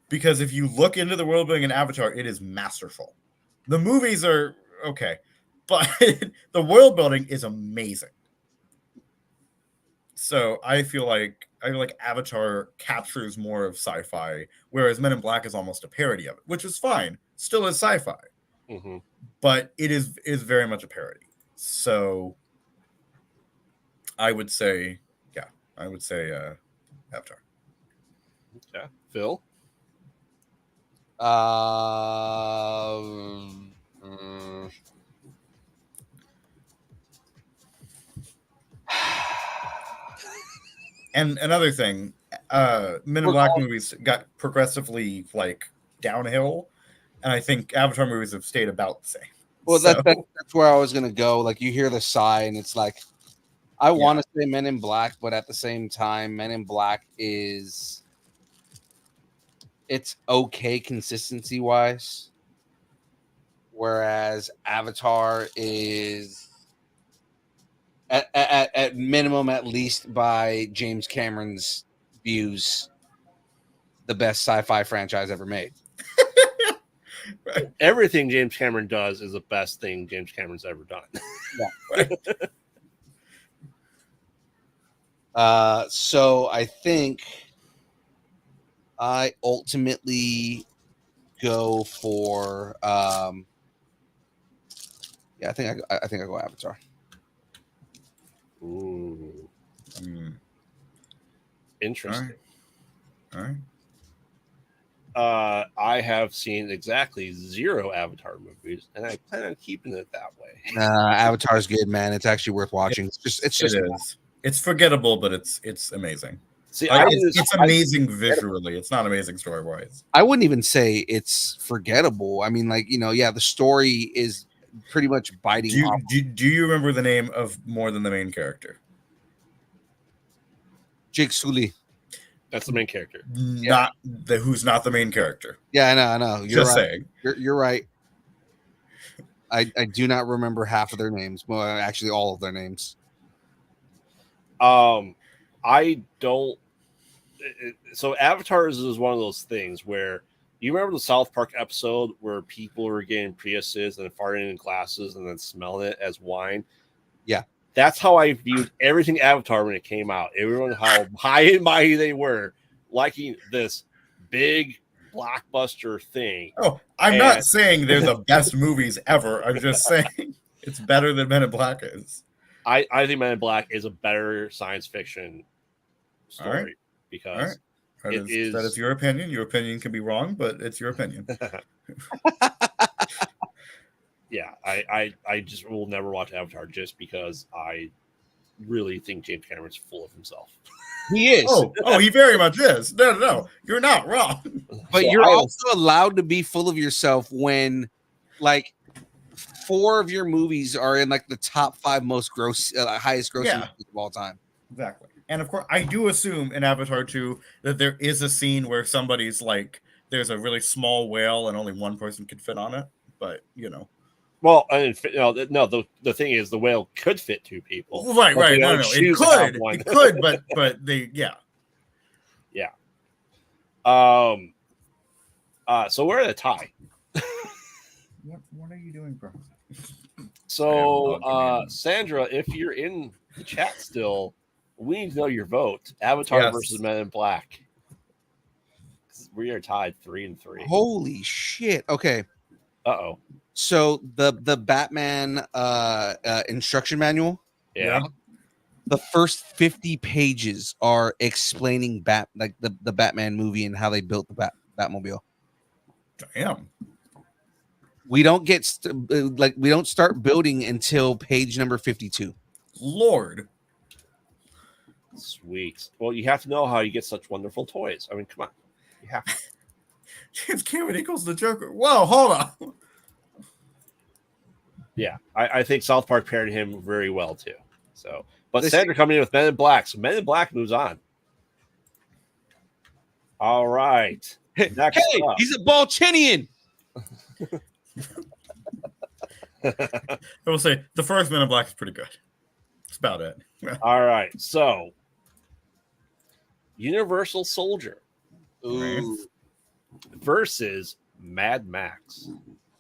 Because if you look into the world building in Avatar, it is masterful. The movies are okay, but the world building is amazing. So I feel like Avatar captures more of sci-fi, whereas Men in Black is almost a parody of it, which is fine. Still is sci-fi, but it is very much a parody. So I would say Avatar. Okay, Phil. And another thing, Men in Black movies got progressively like downhill, and I think Avatar movies have stayed about the same. Well, that's where I was gonna go. Like, you hear the sigh, and it's like, I want to say Men in Black, but at the same time, Men in Black it's okay consistency wise, whereas Avatar is at minimum, at least by James Cameron's views, the best sci-fi franchise ever made. Everything James Cameron does is the best thing James Cameron's ever done. So I think I ultimately go for I think I go Avatar. Ooh. Interesting. All right. I have seen exactly 0 Avatar movies, and I plan on keeping it that way. Avatar's good, man. It's actually worth watching. It's forgettable, but it's amazing. See, it's amazing visually. It's not amazing story wise. I wouldn't even say it's forgettable. I mean, like, the story is pretty much biting. Do you remember the name of more than the main character? Jake Sully. That's the main character. Who's not the main character. Yeah, I know. You're Just right. saying. You're right. I do not remember half of their names. Well, actually, all of their names. I don't. So Avatar is one of those things where you remember the South Park episode where people were getting Priuses and farting in glasses and then smelling it as wine. Yeah. That's how I viewed everything Avatar when it came out. Everyone, how high and mighty they were, liking this big blockbuster thing. Oh, I'm not saying they're the best movies ever. I'm just saying it's better than Men in Black is. I think Men in Black is a better science fiction story because that is your opinion. Your opinion can be wrong, but it's your opinion. Yeah, I just will never watch Avatar just because I really think James Cameron's full of himself. He is. Oh, he very much is. No, you're not wrong. But you're also allowed to be full of yourself when, like, 4 of your movies are in like the top 5 most highest grossing movies of all time. Exactly. And of course, I do assume in Avatar 2 that there is a scene where somebody's like, there's a really small whale and only one person can fit on it. But Well, the thing is, the whale could fit 2 people. Right. No, it could, but they, yeah. So we're at a tie. What are you doing, bro? So, Sandra, if you're in the chat still, we need to know your vote. Avatar versus Men in Black. We are tied 3-3. Holy shit! Okay. Uh-oh. So the Batman instruction manual. Yeah. The first 50 pages are explaining the Batman movie and how they built the Batmobile. Damn. We don't get we don't start building until page number 52. Lord. Sweet. Well, you have to know how you get such wonderful toys. I mean, come on. You have to. James Cameron equals the Joker. Whoa, hold on. Yeah, I think South Park paired him very well too. So, but Sandra coming in with Men in Black. So Men in Black moves on. All right. Next up. He's a Balchinian. I will say the first Men in Black is pretty good. That's about it. All right. So, Universal Soldier versus Mad Max.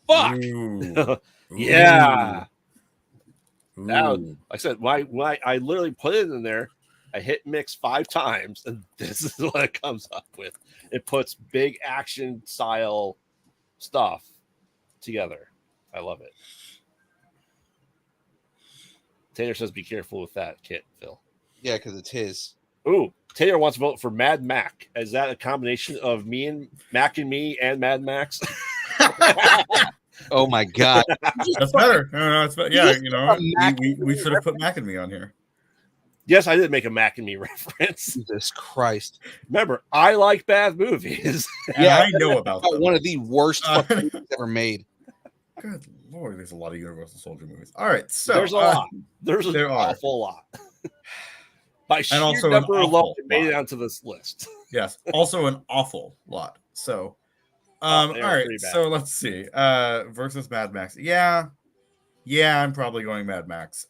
Fuck. Yeah. Now, like I said, why I literally put it in there. I hit mix 5 times, and this is what it comes up with. It puts big action style stuff together. I love it. Taylor says, "Be careful with that kit, Phil." Yeah, because it's his. Ooh, Taylor wants to vote for Mad Mac. Is that a combination of me and Mac and me and Mad Max? Oh my god, that's better. No, it's better. Yeah, you know, we should have put Mac and me on here. Yes, I did make a Mac and me reference. Jesus Christ! Remember, I like bad movies. Yeah, I know about them. One of the worst movies ever made. Good Lord, there's a lot of Universal Soldier movies. All right, so there's a lot. There's an awful lot. By sheer number alone, it made it onto this list. Yes, also an awful lot. So, all right, so let's see. Versus Mad Max. Yeah, I'm probably going Mad Max.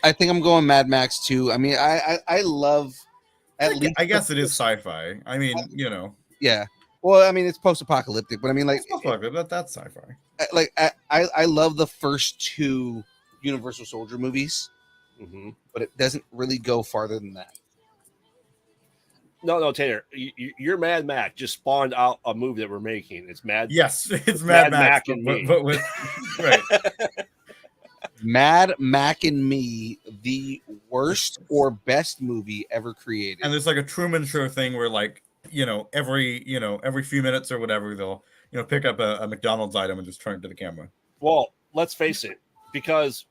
I think I'm going Mad Max too. I mean, I love I guess it is sci-fi. I mean, you know. Yeah. Well, I mean, it's post-apocalyptic, but I mean, like, that's sci-fi. Like, I love the first 2 Universal Soldier movies, but it doesn't really go farther than that. No, Taylor, your Mad Mac just spawned out a movie that we're making. It's Mad. Yes, it's Mad Max and me. But with, right. Mad Mac and Me, the worst or best movie ever created. And there's like a Truman Show thing where, like, every few minutes or whatever, they'll pick up a McDonald's item and just turn it to the camera. Well, let's face it, because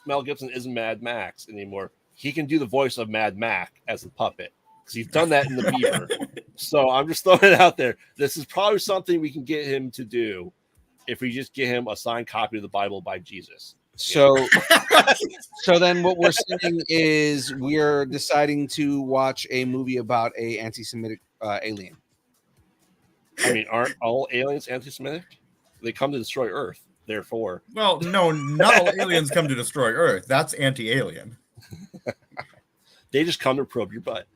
Mel Gibson isn't Mad Max anymore. He can do the voice of Mad Mac as a puppet because he's done that in The Beaver. So I'm just throwing it out there. This is probably something we can get him to do if we just get him a signed copy of the Bible by Jesus. So, so then what we're saying is we're deciding to watch a movie about a anti-Semitic alien. I mean, aren't all aliens anti-Semitic? They come to destroy Earth, therefore. Well, no, not all aliens come to destroy Earth. That's anti-alien. They just come to probe your butt.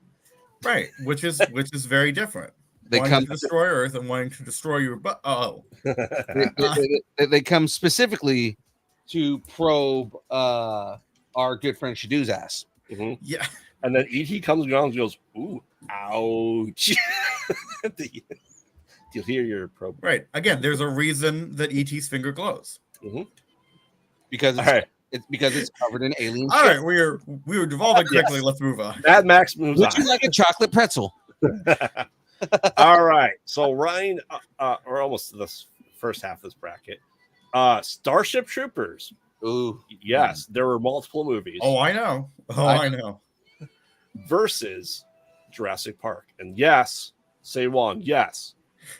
Right, which is very different. They come to destroy Earth and wanting to destroy your butt. Oh, they come specifically to probe our good friend Shadoo's ass. Mm-hmm. Yeah, and then E.T. comes around and goes, "Ooh, ouch!" You'll hear your probe. Right. Again, there's a reason that E.T.'s finger glows. Mm-hmm. Because it's covered in alien. All right, we were devolving quickly. Yes. Let's move on. Mad Max moves on. Would you like a chocolate pretzel? All right. So Ryan, or almost the first half of this bracket, Starship Troopers. Ooh, yes, there were multiple movies. Oh, I know. I know. Versus Jurassic Park, and yes, say one. Yes,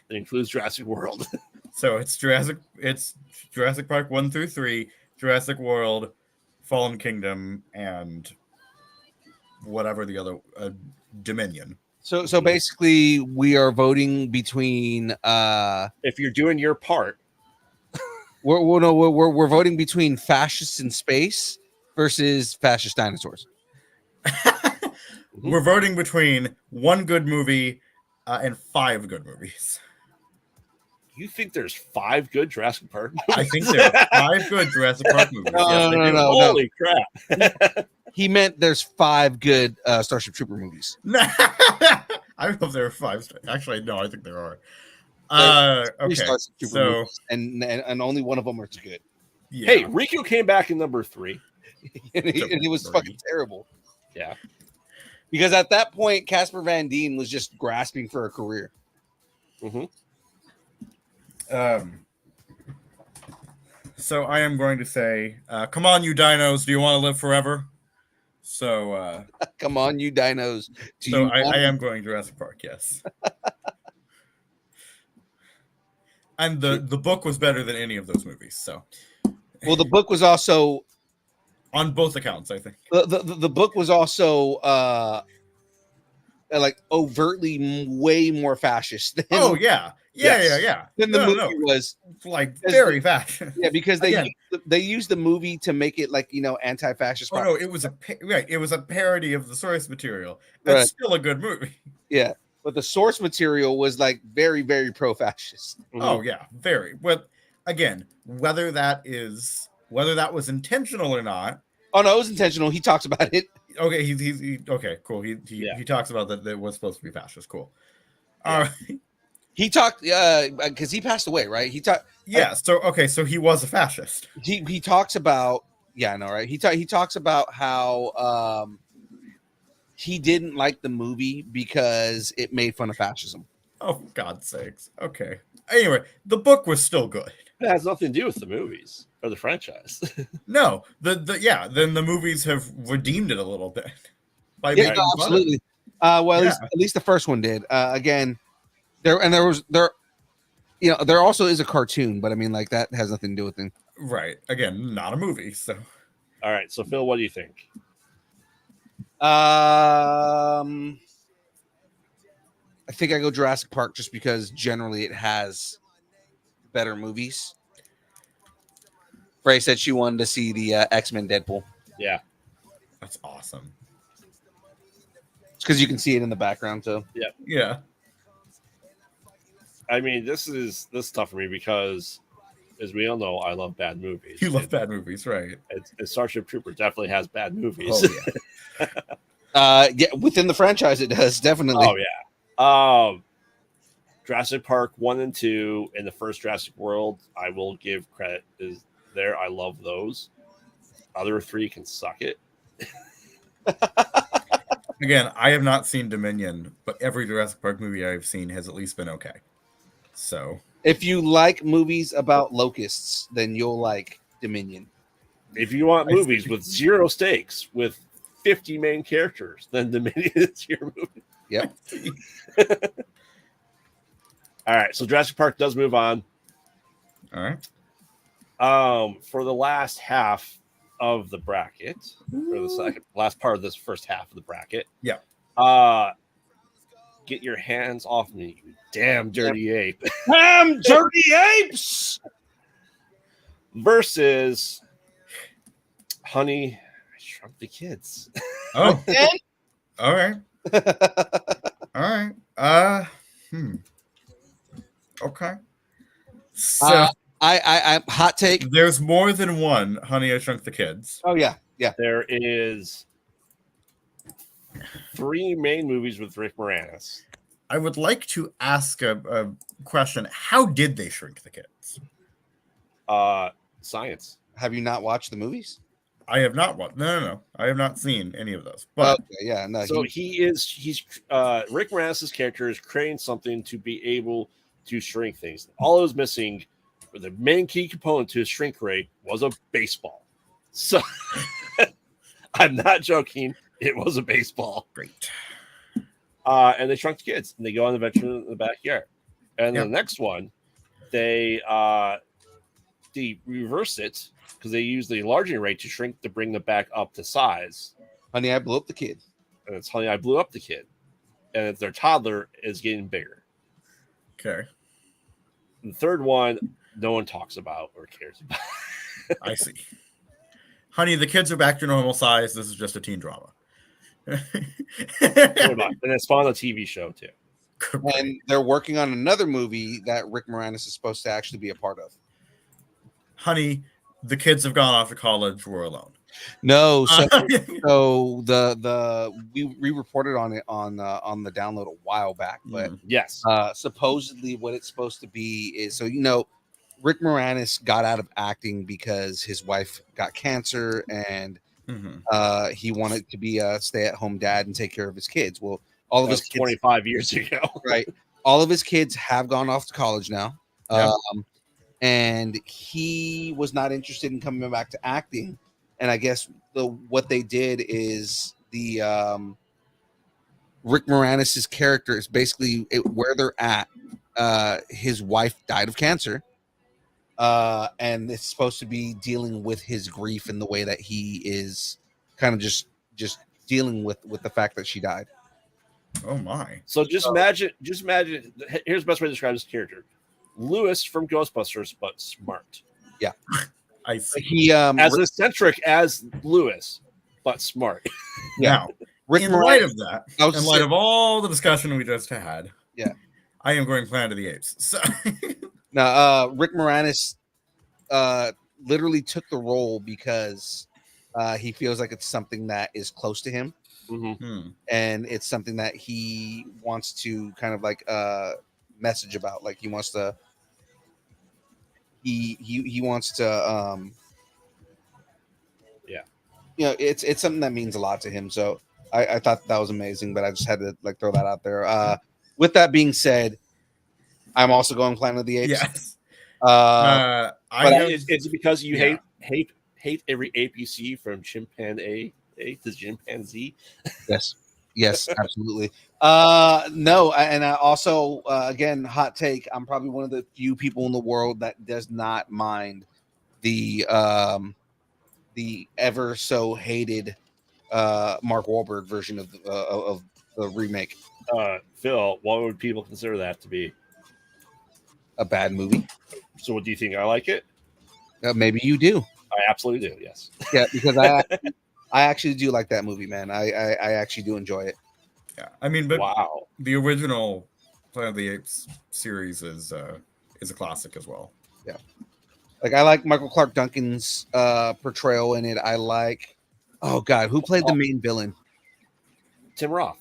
it includes Jurassic World. So it's Jurassic Park 1 through 3, Jurassic World, Fallen Kingdom, and whatever the other Dominion. So basically, we are voting between. If you're doing your part, we're voting between fascists in space versus fascist dinosaurs. We're voting between one good movie and 5 good movies. You think there's 5 good Jurassic Park movies? I think there are 5 good Jurassic Park movies. No, Yes, no, no, Holy crap. He meant there's 5 good Starship Trooper movies. I don't know if there are 5. Actually, no, I think there are. Okay, Starship Trooper so movies, and only one of them are good. yeah. Hey, Rico came back in number 3. and he was fucking terrible. Yeah. Because at that point, Casper Van Dien was just grasping for a career. Mm-hmm. So I am going to say, come on, you dinos, do you want to live forever? So come on, you dinos. I am going Jurassic Park, yes. And the book was better than any of those movies. So, well, the book was also on both accounts, I think. The book was also like overtly way more fascist. Than, oh yeah. Than the movie was like very fascist. Yeah, because they used the movie to make it like anti-fascist. Oh no, it was it was a parody of the source material. That's still a good movie. Yeah. But the source material was like very, very pro-fascist. Mm-hmm. Oh yeah, very. But again, whether that was intentional or not. Oh no, it was intentional. He talks about it. Okay, he okay, cool. He talks about that it was supposed to be fascist. Cool. All right. He talked because he passed away, right? He talked. Yeah. So he was a fascist. He talks about I know, right? He talks about how he didn't like the movie because it made fun of fascism. Oh, God's sakes. Okay. Anyway, the book was still good. It has nothing to do with the movies or the franchise. No, then the movies have redeemed it a little bit. Absolutely. At least the first one did. Again, there also is a cartoon, but I mean, like, that has nothing to do with it. Right. Again, not a movie. So, all right. So, Phil, what do you think? I think I go Jurassic Park just because generally it has better movies. Ray said she wanted to see the X-Men Deadpool. Yeah, that's awesome. It's because you can see it in the background too. Yeah. I mean, this is tough for me because, as we all know, I love bad movies. You love bad movies, right? Starship Trooper definitely has bad movies. Oh, yeah. Within the franchise, it does definitely. Oh yeah. Jurassic Park 1 and 2 and the first Jurassic World, I will give credit is there. I love those. Other 3 can suck it. Again, I have not seen Dominion, but every Jurassic Park movie I've seen has at least been okay. So, if you like movies about locusts, then you'll like Dominion. If you want movies with 0 stakes, with 50 main characters, then Dominion is your movie. Yep. All right, so Jurassic Park does move on. All right. For the last half of the bracket, or the last part of this first half of the bracket. Yeah. Get your hands off me, you damn dirty ape. Damn dirty apes! Versus Honey, I Shrunk the Kids. Oh. All right. All right. Okay. So I hot take. There's more than one Honey, I Shrunk the Kids. Oh yeah. There is 3 main movies with Rick Moranis. I would like to ask a question. How did they shrink the kids? Science. Have you not watched the movies? I have not watched. No. I have not seen any of those. But no. So he's Rick Moranis' character is creating something to be able to shrink things. All it was missing, the main key component to his shrink ray was a baseball. So I'm not joking. It was a baseball. Great. And they shrunk the kids, and they go on an adventure in the backyard. And the next one, they reverse it because they use the enlarging rate to shrink to bring them back up to size. Honey, I Blew Up the Kid. And it's Honey, I Blew Up the Kid. And their toddler is getting bigger. Okay. The third one, no one talks about or cares about. I see. Honey, the kids are back to normal size. This is just a teen drama. And it spawned a TV show too. And they're working on another movie that Rick Moranis is supposed to actually be a part of. Honey, the kids have gone off to college. We're alone. No, so we reported on it on the download a while back, but yes, supposedly what it's supposed to be is Rick Moranis got out of acting because his wife got cancer and he wanted to be a stay-at-home dad and take care of his kids. Well, all of his kids, 25 years ago, right? All of his kids have gone off to college now, and he was not interested in coming back to acting. And I guess what they did is the Rick Moranis's character is basically where they're at. His wife died of cancer, and it's supposed to be dealing with his grief in the way that he is kind of just dealing with the fact that she died. Oh my! So just imagine. Here's the best way to describe this character: Lewis from Ghostbusters, but smart. Yeah. I see. He as eccentric as Lewis, but smart. Now, Rick in Moranis, light of that, in light of all the discussion we just had, I am going Planet of the Apes. So now, Rick Moranis literally took the role because he feels like it's something that is close to him, and it's something that he wants to kind of like message about. Like he wants to. He wants to it's something that means a lot to him, so I thought that was amazing, but I just had to like throw that out there. With that being said, I'm also going Planet of the Apes. Yes. Is it because you hate every ape you see from chimpanzee to chimpanzee? Yes, absolutely. No, and I also again, hot take. I'm probably one of the few people in the world that does not mind the ever so hated Mark Wahlberg version of the remake. Phil, what would people consider that to be? A bad movie. So, what do you think? I like it. Maybe you do. I absolutely do. Yes. Yeah, because I actually do like that movie, man. I actually do enjoy it. Yeah, I mean, but wow, the original Planet of the Apes series is a classic as well. Yeah, like I like Michael Clark Duncan's portrayal in it. I like, oh god, who played the main villain? Tim Roth.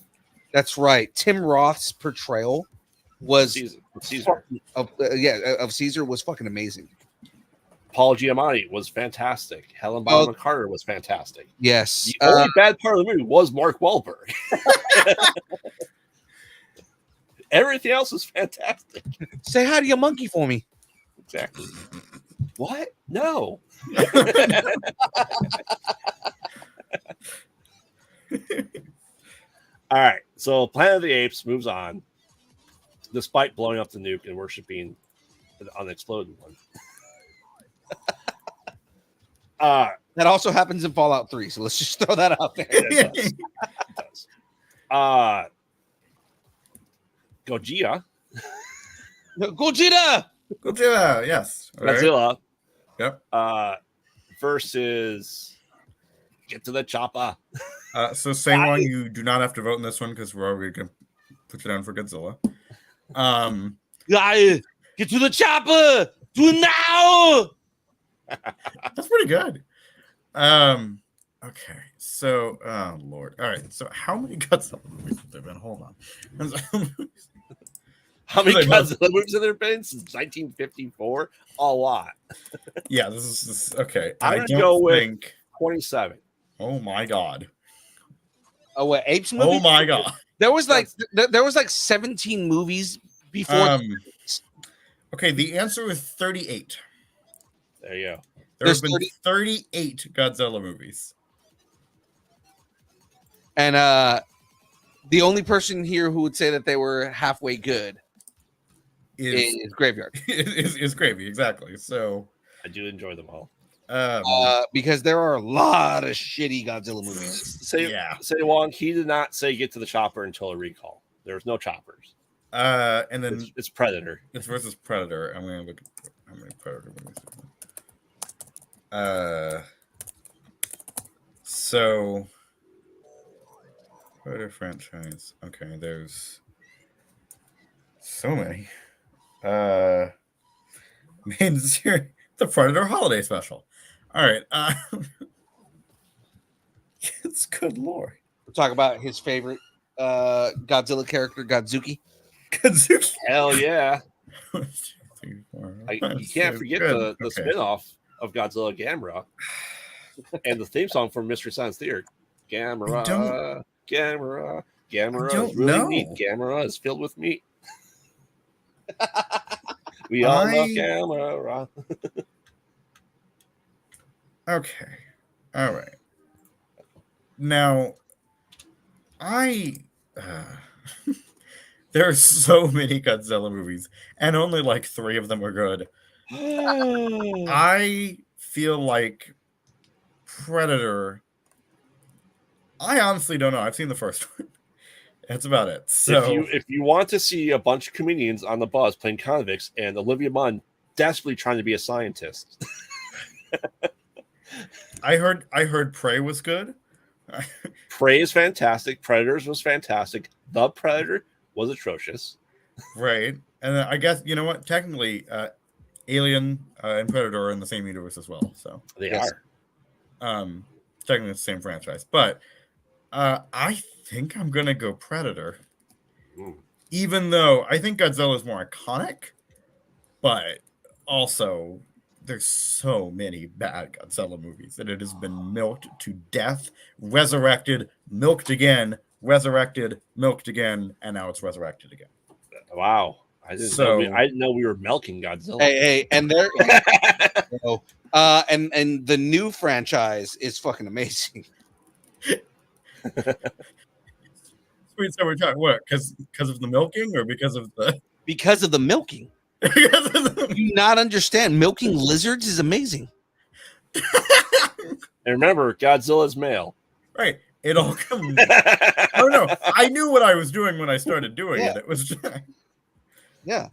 That's right. Tim Roth's portrayal was Caesar. Of Caesar was fucking amazing. Paul Giamatti was fantastic. Helen Bonham Carter was fantastic. Yes. The only bad part of the movie was Mark Wahlberg. Everything else was fantastic. Say hi to your monkey for me. Exactly. What? No. All right. So Planet of the Apes moves on, despite blowing up the nuke and worshiping the unexploded one. That also happens in Fallout 3, so let's just throw that out there. It does. It does. Gojira. Gojira, yes. Godzilla. Yep. Versus Get to the Chopper. So same one, you do not have to vote in this one because we're already going to put you down for Godzilla. Get to the chopper! Do it now! That's pretty good. Okay, so Lord. All right, so how many Godzilla movies have there been? Hold on. How many Godzilla movies have there been since 1954? A lot. Yeah, this is okay. I'm gonna go with 27. Oh my god. Oh, what, Apes movie? Oh my god. There was like 17 movies before. Okay, the answer is 38. There you go. There's been 38 Godzilla movies. And the only person here who would say that they were halfway good is Graveyard. is Gravy, exactly. So I do enjoy them all. Because there are a lot of shitty Godzilla movies. Say Wong, he did not say get to the chopper until a recall. There's no choppers. And then it's Predator. It's versus Predator. I'm gonna look at how many Predator movies. So Predator franchise. Okay, there's So many. Main series, the Predator Holiday Special. All right. It's good lord. We'll talk about his favorite Godzilla character, Godzuki. Kazuki. Hell yeah. 1, 2, 3, 4, You can't forget the spin-off of Godzilla Gamera and the theme song from Mystery Science Theater. Gamera, Gamera, Gamera is really neat. Gamera is filled with meat. We all love Gamera. Okay. All right. Now, there are so many Godzilla movies, and only like 3 of them are good. I feel like Predator. I honestly don't know. I've seen the first one. That's about it. So if you want to see a bunch of comedians on the bus playing convicts and Olivia Munn desperately trying to be a scientist. I heard Prey was good. Prey is fantastic. Predators was fantastic. The Predator was atrocious. Right. And then I guess, you know what? Technically, Alien and Predator are in the same universe as well. So they are. Technically it's the same franchise. But I think I'm going to go Predator. Even though I think Godzilla is more iconic, but also there's so many bad Godzilla movies that it has been milked to death, resurrected, milked again, resurrected, milked again, and now it's resurrected again. Wow. I didn't know we were milking Godzilla. Hey, and there and the new franchise is fucking amazing. Wait, so we're talking what? Because of the milking or because of the milking? Do you not understand? Milking lizards is amazing. And remember, Godzilla's male. Right. It all comes. Oh no! I knew what I was doing when I started doing it. It was. Yeah.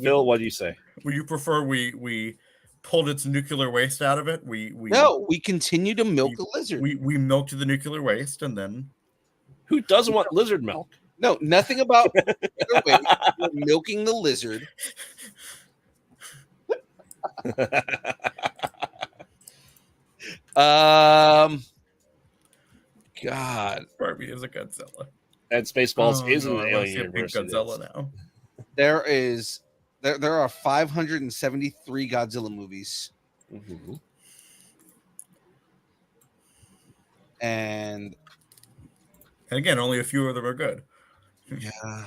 Phil, what do you say? Would you prefer we pulled its nuclear waste out of it? We continue to milk the lizard. We milked the nuclear waste and then. Who doesn't want lizard milk? No, nothing about We're milking the lizard. God. Barbie is a Godzilla. And Spaceballs is an alien universe. Godzilla now. There are 573 Godzilla movies. Mm-hmm. And again, only a few of them are good. Yeah.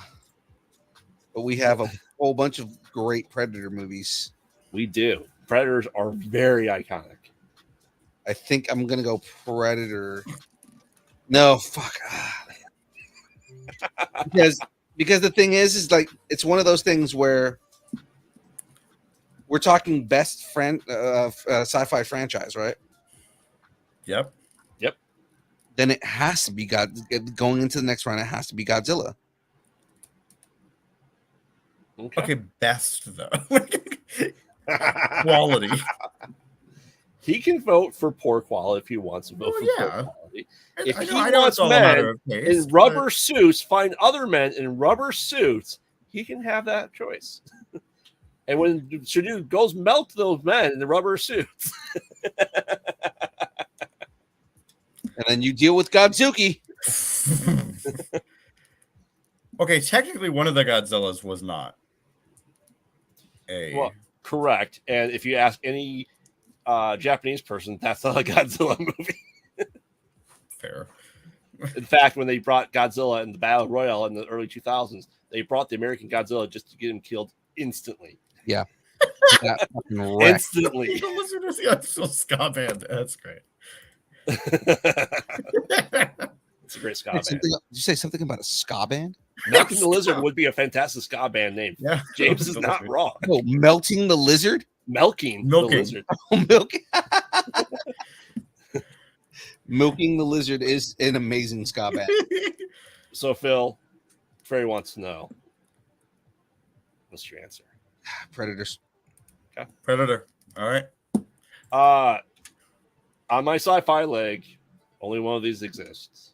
But we have a whole bunch of great Predator movies. We do. Predators are very iconic. I think I'm going to go Predator. No, fuck. Because the thing is like, it's one of those things where we're talking best sci-fi franchise, right? Yep. Then it has to be going into the next round. It has to be Godzilla. Okay, best though. Quality. He can vote for poor quality if he wants to vote for poor quality. If he wants men in rubber suits, find other men in rubber suits, he can have that choice. And when Shadu goes melt those men in the rubber suits. And then you deal with Godzuki. Okay, technically one of the Godzillas was not Well, correct. And if you ask any Japanese person, that's not a Godzilla movie. Fair. In fact, when they brought Godzilla in the Battle Royale in the early 2000s, they brought the American Godzilla just to get him killed instantly. Yeah. Instantly. The lizard is the actual ska band. That's great. It's a great ska band. Did you say something about a ska band? Melting the Lizard would be a fantastic ska band name. Yeah, James is not wrong. Oh, Melting the Lizard? Milking the Lizard. Oh, milking. Milking the Lizard is an amazing ska band. So, Phil, Frey wants to know, what's your answer? Predators. Okay. Predator. All right. On my sci-fi leg, only one of these exists.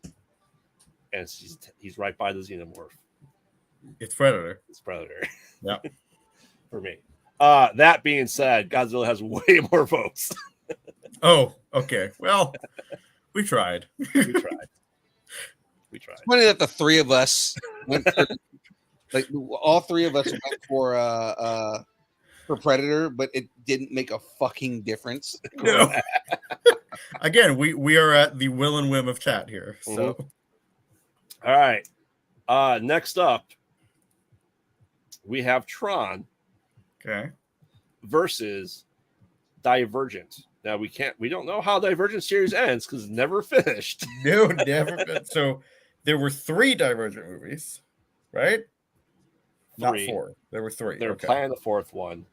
And he's right by the xenomorph. It's Predator. It's Predator. Yeah. For me. That being said, Godzilla has way more votes. Oh, okay. Well, we tried. We tried. It's funny that the three of us went for, like all three of us went for Predator, but it didn't make a fucking difference. No. Again, we are at the will and whim of chat here. So all right. Next up, we have Tron. Okay. Versus Divergent. Now we don't know how Divergent series ends because it's never finished. No, never been. So there were 3 Divergent movies, right? 3. Not 4. There were 3. They're planning the 4th one.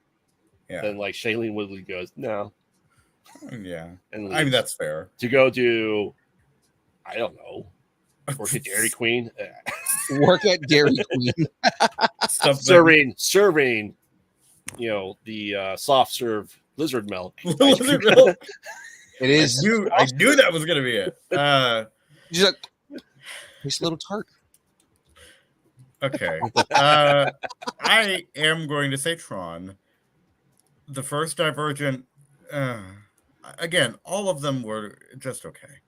Yeah. Then like Shailene Woodley goes, no. Yeah. And I mean that's fair. To go do, I don't know, work at Dairy Queen. Work at Dairy Queen. serving, you know, the soft serve lizard milk. Lizard milk. It is. I knew that was gonna be it. She's like, tastes a little tart. Okay. I am going to say Tron. The first Divergent, again, all of them were just okay.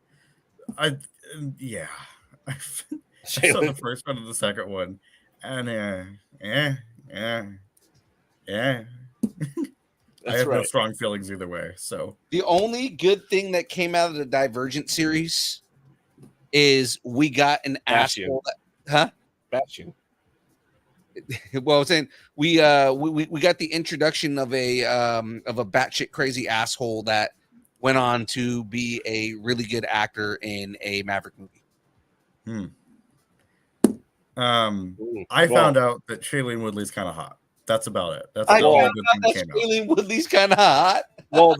I saw the first one and the second one, and I have no strong feelings either way. So the only good thing that came out of the Divergent series is we got an asshole. Bastion. Well, I was saying we got the introduction of a batshit crazy asshole that went on to be a really good actor in a Maverick movie. I found out that Shailene Woodley's kind of hot. That's about it. That's the only good thing that came out. Shailene Woodley's kind of hot. Well,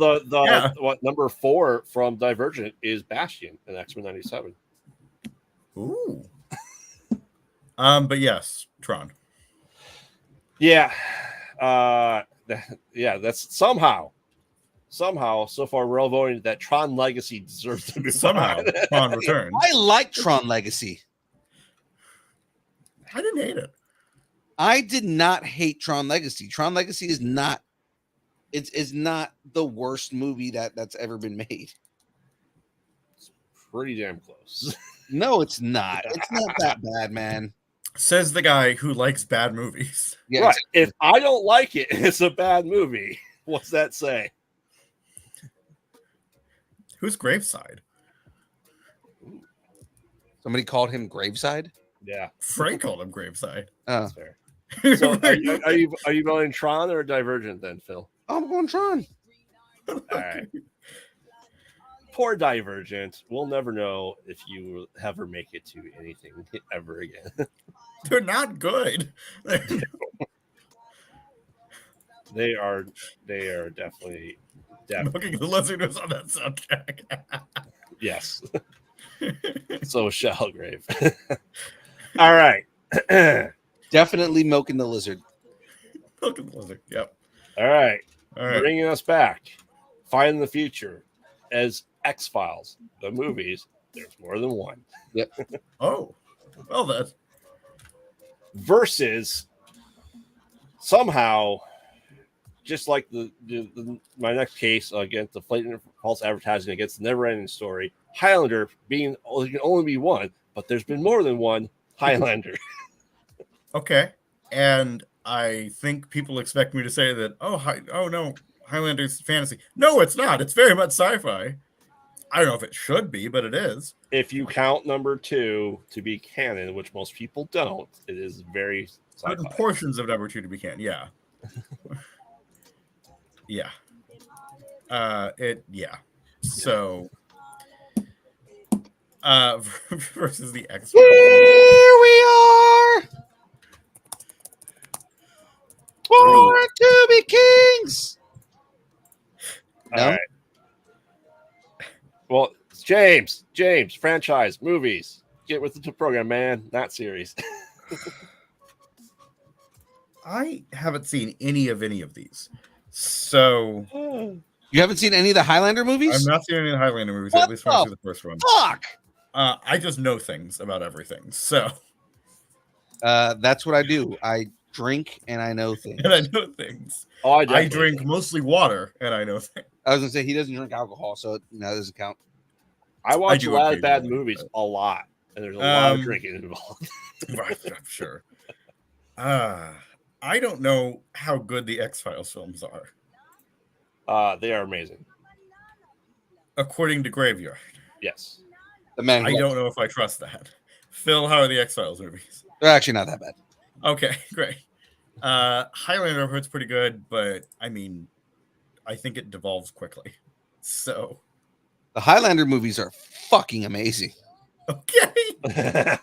what number 4 from Divergent is Bastion in X-Men 97. Ooh. But yes, Tron. Yeah. That's somehow so far we're all voting that Tron Legacy deserves to be somehow Tron Return. I like Tron Legacy. I didn't hate it. I did not hate Tron Legacy. Tron Legacy is not it's not the worst movie that's ever been made. It's pretty damn close. No, it's not. It's not that bad, man. Says the guy who likes bad movies. Yeah, right. Exactly. If I don't like it, it's a bad movie. What's that say? Who's Graveside? Somebody called him Graveside? Yeah. Frank called him Graveside. Oh. That's fair. So are you going Tron or Divergent then, Phil? I'm going Tron. All right. Poor Divergent. We'll never know if you will ever make it to anything ever again. They're not good. They are definitely Milking the Lizard was on that soundtrack. Yes. So Shellgrave. All right. Definitely Milking the Lizard. Milking the Lizard. Yep. All right. Bringing us back. Finding the Future as X-Files, the movies. There's more than one. Yep. Oh. Well, that's versus somehow, just like my next case against the blatant false advertising against the never-ending story, Highlander being there can only be one, but there's been more than one Highlander. Okay, and I think people expect me to say that. Oh no, Highlander's fantasy. No, it's not. It's very much sci-fi. I don't know if it should be, but it is. If you count number 2 to be canon, which most people don't, it is very sci-fi. Certain portions of number 2 to be canon, yeah. Yeah. So versus the X. Here we are. Born to be kings. No? All right. Well, James, franchise, movies. Get with the program, man, not series. I haven't seen any of these. So you haven't seen any of the Highlander movies? I've not seen any of the Highlander movies. At least when I see the first one. Fuck. I just know things about everything. So That's what I do. I drink and I know things. And I know things. Oh, I drink mostly water, and I know things. I was gonna say he doesn't drink alcohol, so that doesn't count. I watch do a lot of bad occasionally, movies, but- a lot, and there's a lot of drinking involved. Right, I'm sure. I don't know how good the X-Files films are. They are amazing. According to Graveyard. Yes. The man. I don't know if I trust that. Phil, how are the X-Files movies? They're actually not that bad. Okay, great. Highlander was pretty good, but I mean, I think it devolves quickly. So The Highlander movies are fucking amazing. okay.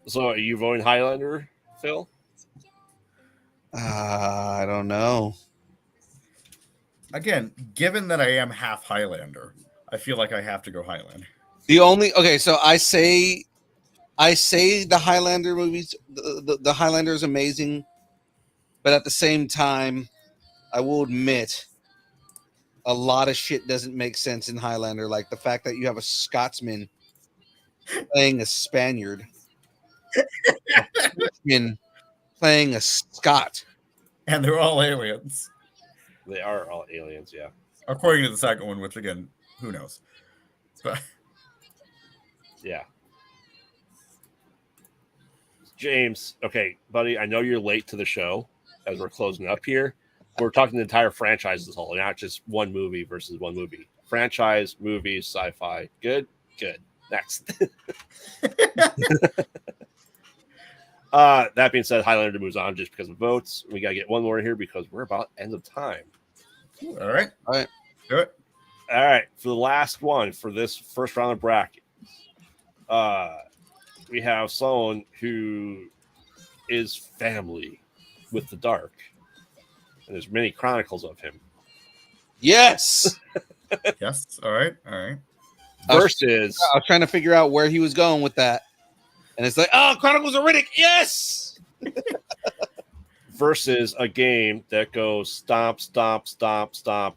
So are you voting Highlander, Phil? I don't know. Again, given that I am half Highlander, I feel like I have to go Highlander. So I say the Highlander movies, the Highlander is amazing, but at the same time, I will admit a lot of shit doesn't make sense in Highlander, like the fact that you have a Scotsman playing a Spaniard, a Frenchman playing a Scot, And they're all aliens. They are all aliens, yeah. According to the second one, which again, who knows? But Yeah. James, okay, buddy, I know you're late to the show as we're closing up here. We're talking the entire franchise as a whole, not just one movie versus one movie. Franchise, movies, sci-fi. Good? Good. Next. That being said, Highlander moves on just because of votes. We got to get one more here because we're about end of time. all right. Do it. All right, for the last one for this first round of bracket, we have someone who is family with the dark, and there's many chronicles of him. Yes. Yes. All right. Versus, I was trying to figure out where he was going with that, and it's like, oh, Chronicles of Riddick. Yes. versus a game that goes stomp, stomp, stomp, stomp,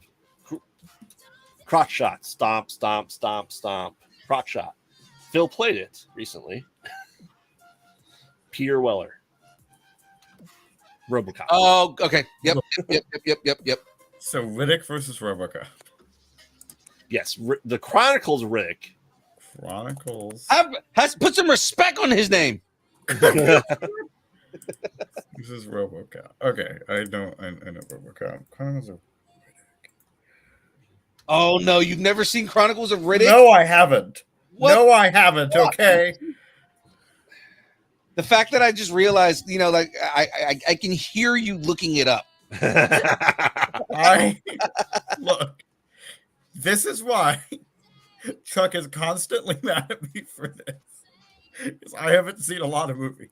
crotch shot, stomp, stomp, stomp, stomp, crotch shot. Phil played it recently. Peter Weller. RoboCop. Oh, okay. Yep. So Riddick versus RoboCop. Yes, the Chronicles Riddick. Chronicles. Has put some respect on his name. This is RoboCop. Okay, I know RoboCop. Chronicles of Oh no, you've never seen Chronicles of Riddick? No, I haven't. What? No, I haven't. Okay. The fact that I just realized, like I can hear you looking it up. Look. This is why Chuck is constantly mad at me for this. Because I haven't seen a lot of movies.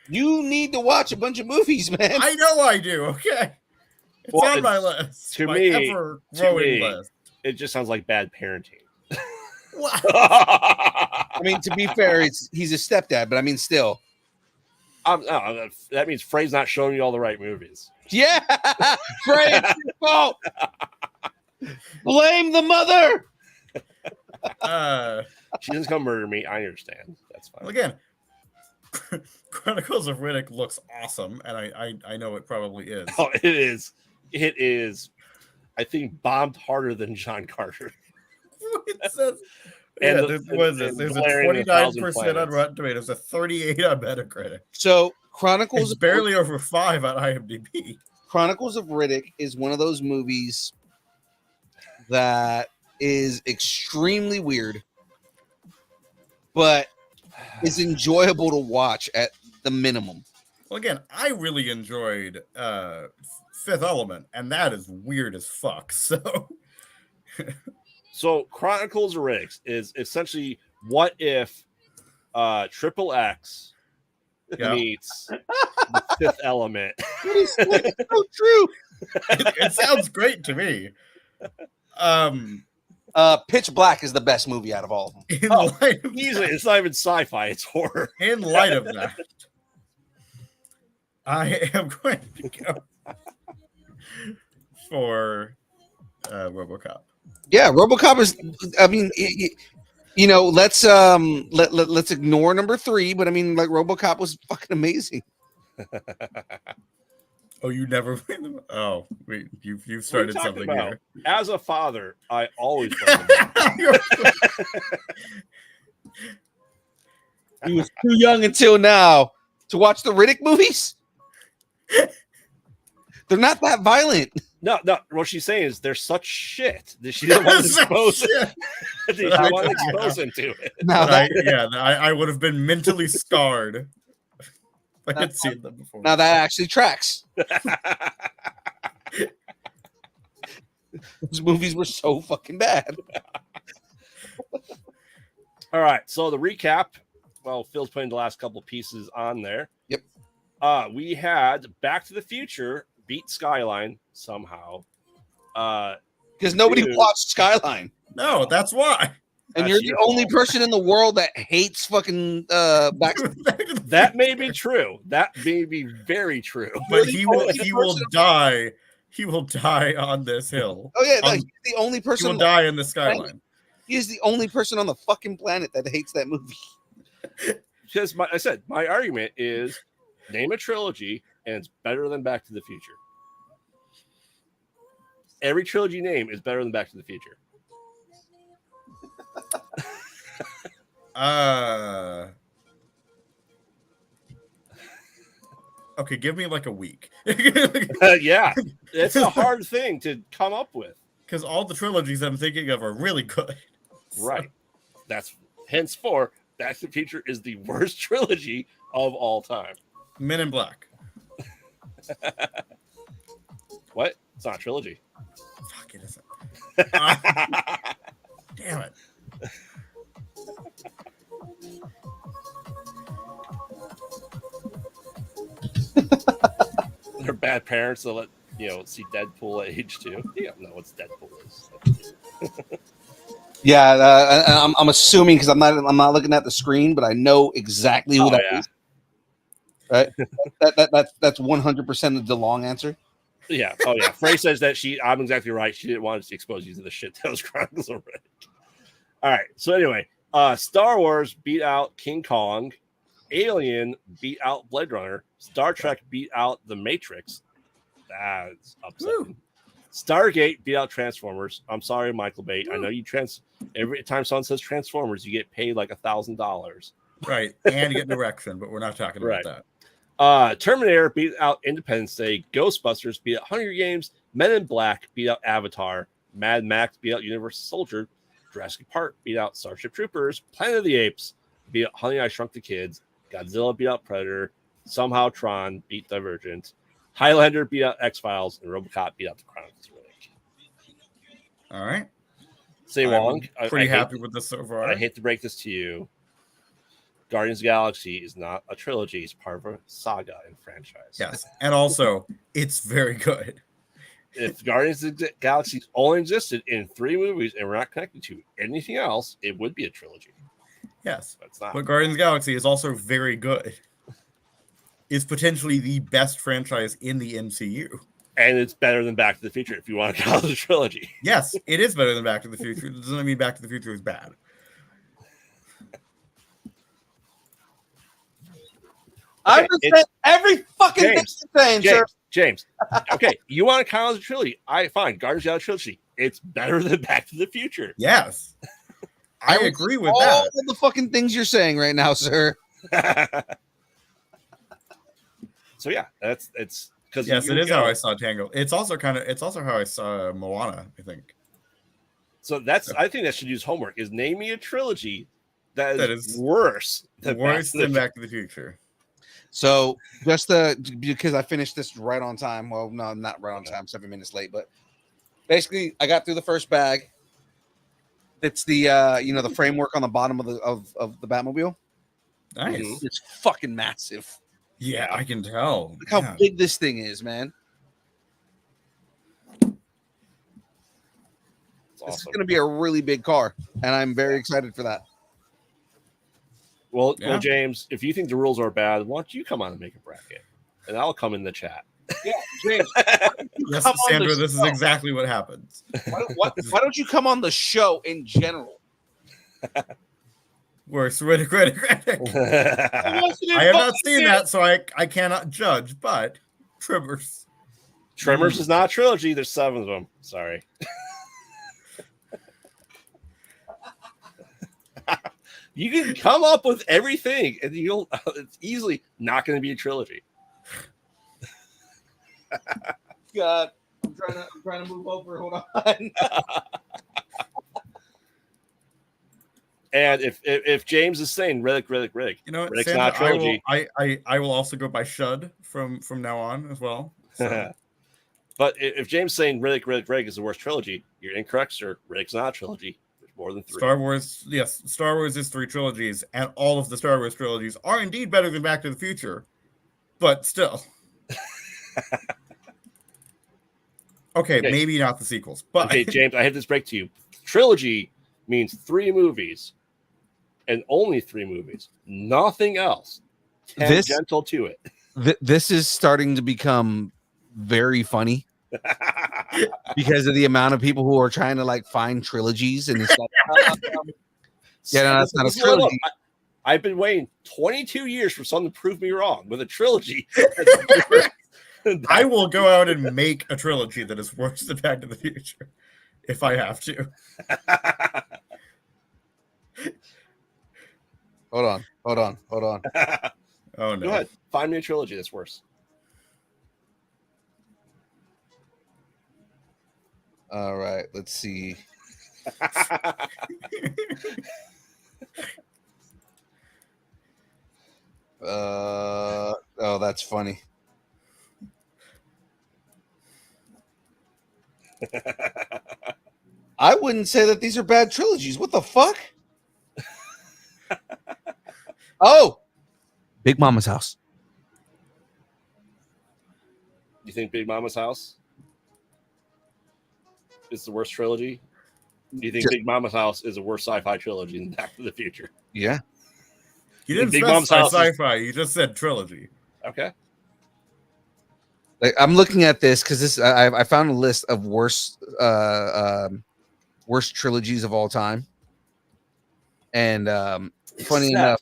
You need to watch a bunch of movies, man. I know I do. Okay. It's on my list. To my me, ever-growing list. It just sounds like bad parenting. What? I mean, to be fair, he's a stepdad, but I mean, still. That means Frey's not showing you all the right movies. Yeah, Frey, it's your fault. Blame the mother. She doesn't come murder me. I understand. That's fine. Well, again, Chronicles of Riddick looks awesome, and I know it probably is. Oh, it is. It is. I think bombed harder than John Carter. It says, And there's a 29% on Rotten Tomatoes, a 38 on Metacritic. So Chronicles It's barely over 5 on IMDb. Chronicles of Riddick is one of those movies that is extremely weird, but is enjoyable to watch at the minimum. Well, again, I really enjoyed Fifth Element, and that is weird as fuck. So Chronicles of Riddick is essentially what if Triple X meets the Fifth Element. It is so true. It sounds great to me. Pitch Black is the best movie out of all of them. Easily, it's not even sci-fi; it's horror. In light of that, I am going to go for RoboCop. Yeah, RoboCop is. I mean, You know, let's ignore number 3. But I mean, like RoboCop was fucking amazing. Oh, you never played them? Oh, wait, you've started something here. As a father, I always play them. He was too young until now to watch the Riddick movies. They're not that violent. No. What she's saying is they're such shit that she didn't want to expose it. She didn't want to expose him to it. I would have been mentally scarred. I had seen them before. Now that actually tracks. Those movies were so fucking bad. All right, so the recap. Well, Phil's putting the last couple pieces on there. Yep. We had Back to the Future beat Skyline somehow. Because nobody watched Skyline. No, that's why. And you're the only person in the world that hates fucking Back to the That may be true. That may be very true. But he will die. He will die on this hill. Oh yeah, he's the only person. He will die in the Skyline. He is the only person on the fucking planet that hates that movie. Because I said my argument is name a trilogy and it's better than Back to the Future. Every trilogy name is better than Back to the Future. Okay, give me like a week. Yeah, it's a hard thing to come up with. Because all the trilogies I'm thinking of are really good. Right. That's henceforth, Back to the Future is the worst trilogy of all time. Men in Black. What? It's not a trilogy. Fuck, it isn't. Damn it. They're bad parents that let see Deadpool at age 2. You don't know what Deadpool is. Yeah, I'm assuming because I'm not looking at the screen, but I know exactly who that is. Right? That's 100% the long answer. Yeah. Oh yeah. Frey says that I'm exactly right. She didn't want us to expose you to the shit that was Chronicles already. All right. So anyway, Star Wars beat out King Kong. Alien beat out Blade Runner. Star Trek beat out The Matrix. That's upsetting. Woo. Stargate beat out Transformers. I'm sorry, Michael Bay. Woo. I know you every time someone says Transformers, you get paid like $1,000. Right. And you get direction, but we're not talking about that. Terminator beat out Independence Day. Ghostbusters beat out Hunger Games. Men in Black beat out Avatar. Mad Max beat out Universal Soldier. Jurassic Park beat out Starship Troopers. Planet of the Apes beat out Honey, I Shrunk the Kids. Godzilla beat out Predator. Somehow Tron beat Divergent. Highlander beat out X-Files. And RoboCop beat out the Chronicles of Riddick. All right. Say Wong. Pretty happy with this so far. I hate to break this to you. Guardians of the Galaxy is not a trilogy. It's part of a saga and franchise. Yes. And also, it's very good. If Guardians of the Galaxy only existed in 3 movies and we're not connected to anything else, it would be a trilogy. Yes. But it's not. But Guardians of the Galaxy is also very good. It's potentially the best franchise in the MCU. And it's better than Back to the Future if you want to call it a trilogy. Yes, it is better than Back to the Future. It doesn't mean Back to the Future is bad. I respect every fucking thing you're saying, sir. James. Okay, you want to count as a trilogy? Fine. Guardians of the Galaxy trilogy. It's better than Back to the Future. Yes. I agree with all that. All the fucking things you're saying right now, sir. So yeah, it's because yes, it is how I saw Tangled. It's also how I saw Moana, I think. So I think that should use homework. Is name me a trilogy that is worse than Back to the Future. So just because I finished this right on time. Well, no, not right on time, 7 minutes late, but basically I got through the first bag. It's the the framework on the bottom of the Batmobile. Nice. It's fucking massive. Yeah, I can tell. Look how big this thing is, man. It's going to be a really big car, and I'm very excited for that. Well, James, if you think the rules are bad, why don't you come on and make a bracket, and I'll come in the chat. Yeah, James. Yes, Sandra, this is exactly what happens. Why don't you come on the show in general? Worst critic. I have not seen that, so I cannot judge. But Tremors. Tremors is not a trilogy. There's 7 of them. Sorry. You can come up with everything, and it's easily not going to be a trilogy. God, I'm trying to move over. Hold on. And if James is saying Riddick, You know what, Riddick's Santa, not a trilogy. I will also go by Shud from now on as well. So. But if James is saying Riddick is the worst trilogy, you're incorrect, sir. Riddick's not a trilogy. There's more than 3. Star Wars, yes, Star Wars is 3 trilogies, and all of the Star Wars trilogies are indeed better than Back to the Future, but still. Okay, maybe not the sequels, but okay, James, I have this break to you. Trilogy means 3 movies, and only 3 movies. Nothing else tangential to it. This is starting to become very funny because of the amount of people who are trying to like find trilogies, and it's like, yeah, no, that's not a trilogy. I've been waiting 22 years for someone to prove me wrong with a trilogy. I will go out and make a trilogy that is worse than Back to the Future if I have to. Hold on. Oh no! Go ahead, find me a trilogy that's worse. All right, let's see. Oh, that's funny. I wouldn't say that these are bad trilogies. What the fuck? Oh, Big Mama's House. You think Big Mama's House is the worst trilogy? Do you think Big Mama's House is a worse sci-fi trilogy than Back to the Future? Yeah. You didn't specify sci-fi. You just said trilogy. Okay. Like, I'm looking at this because this I found a list of worst trilogies of all time, and funny enough,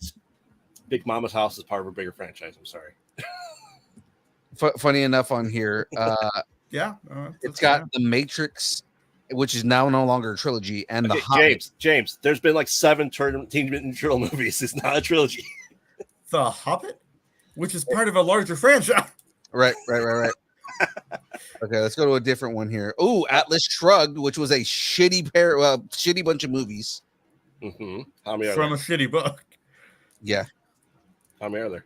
Big Mama's House is part of a bigger franchise. I'm sorry. Funny enough, on here, yeah, it's got The Matrix, which is now no longer a trilogy, and The Hobbit. James, there's been like 7 Teenage Mutant Ninja Turtle movies. It's not a trilogy. The Hobbit, which is part of a larger franchise. Right. Okay, let's go to a different one here. Oh, Atlas Shrugged, which was a shitty bunch of movies. Mm-hmm. How many are from there? A shitty book? Yeah. How many are there?